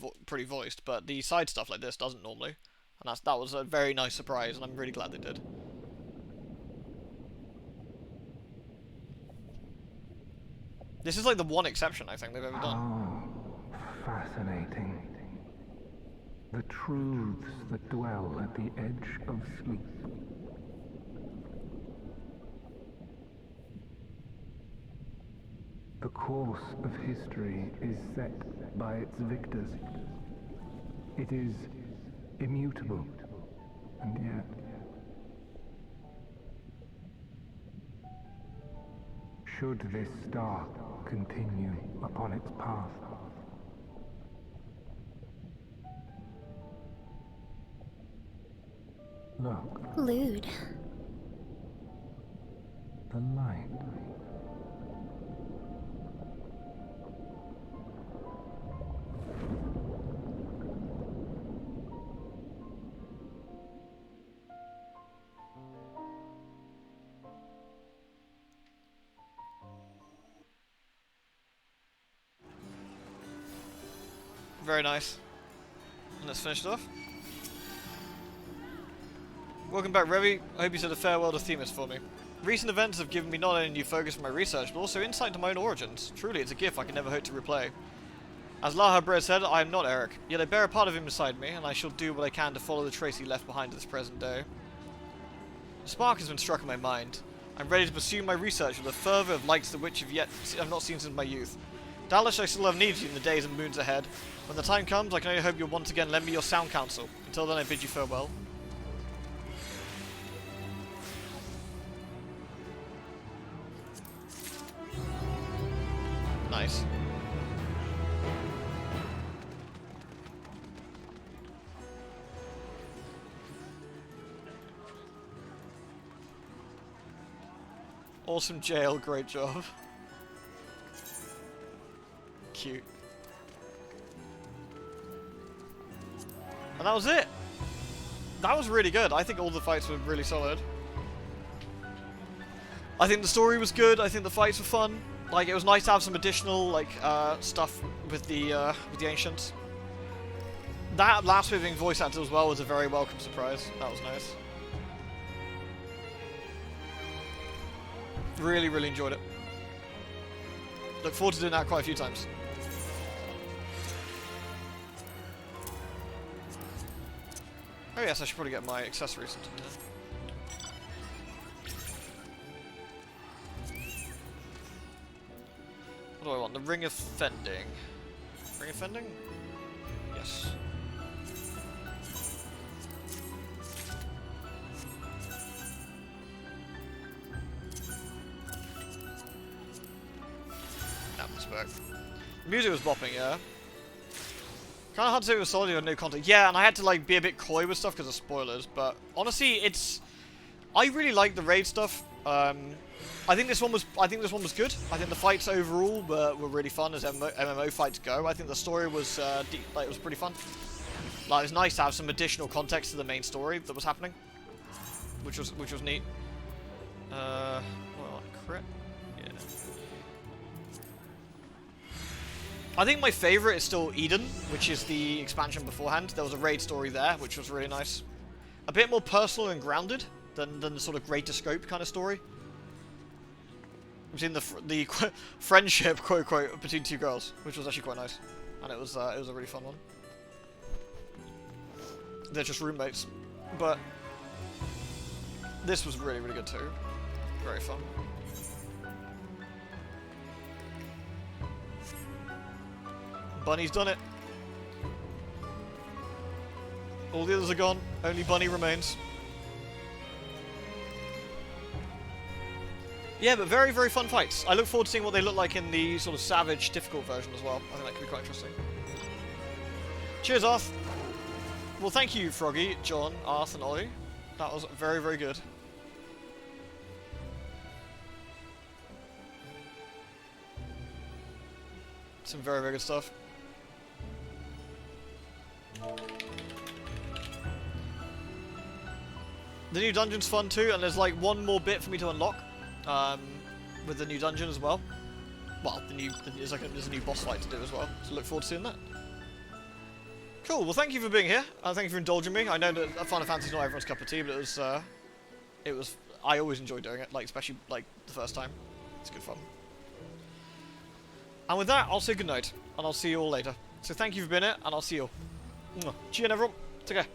voiced. But the side stuff like this doesn't normally, and that was a very nice surprise, and I'm really glad they did. This is like the one exception I think they've ever done. Oh, fascinating. The truths that dwell at the edge of sleep. The course of history is set by its victors. It is immutable, and yet should this star continue upon its path, look, Lewd. the light. Very nice. And let's finish it off. Welcome back, Revi. I hope you said a farewell to Themis for me. Recent events have given me not only new focus for my research, but also insight into my own origins. Truly, it's a gift I can never hope to replay. As Lahabred said, I am not Eric, yet I bear a part of him inside me, and I shall do what I can to follow the trace he left behind to this present day. A spark has been struck in my mind. I'm ready to pursue my research with a fervour of lights the which I've not seen since my youth. Doubtless I still have need of you in the days and moons ahead. When the time comes, I can only hope you'll once again lend me your sound counsel. Until then, I bid you farewell. Nice. Awesome jail, great job. Cute. And that was it. That was really good. I think all the fights were really solid. I think the story was good. I think the fights were fun. Like, it was nice to have some additional, like, stuff with the ancients. That last bit being voice acted as well was a very welcome surprise. That was nice. Really, really enjoyed it. Look forward to doing that quite a few times. Oh yes, I should probably get my accessories into there. What do I want? The Ring of Fending. Ring of Fending? Yes. Back. The music was bopping, yeah. Kind of hard to say it was solid with no context. Yeah, and I had to like be a bit coy with stuff because of spoilers. But honestly, I really like the raid stuff. I think this one was good. I think the fights overall were really fun as MMO fights go. I think the story was it was pretty fun. Like, it was nice to have some additional context to the main story that was happening, which was neat. Well, crit. Yeah. I think my favourite is still Eden, which is the expansion beforehand. There was a raid story there, which was really nice. A bit more personal and grounded than the sort of greater scope kind of story. We've seen the friendship, quote quote, between two girls, which was actually quite nice, and it was a really fun one. They're just roommates, but this was really, really good too. Very fun. Bunny's done it. All the others are gone. Only Bunny remains. Yeah, but very, very fun fights. I look forward to seeing what they look like in the sort of savage, difficult version as well. I think that could be quite interesting. Cheers, Arth. Well, thank you, Froggy, John, Arth, and Ollie. That was very, very good. Some very, very good stuff. The new dungeon's fun too, and there's like one more bit for me to unlock with the new dungeon as well. Well, there's a new boss fight to do as well, so look forward to seeing that. Cool. Well, thank you for being here. Thank you for indulging me. I know that Final Fantasy's not everyone's cup of tea, but it was. I always enjoy doing it, like especially like the first time. It's good fun. And with that, I'll say goodnight, and I'll see you all later. So thank you for being here, and I'll see you all. Cheers, everyone. Take care.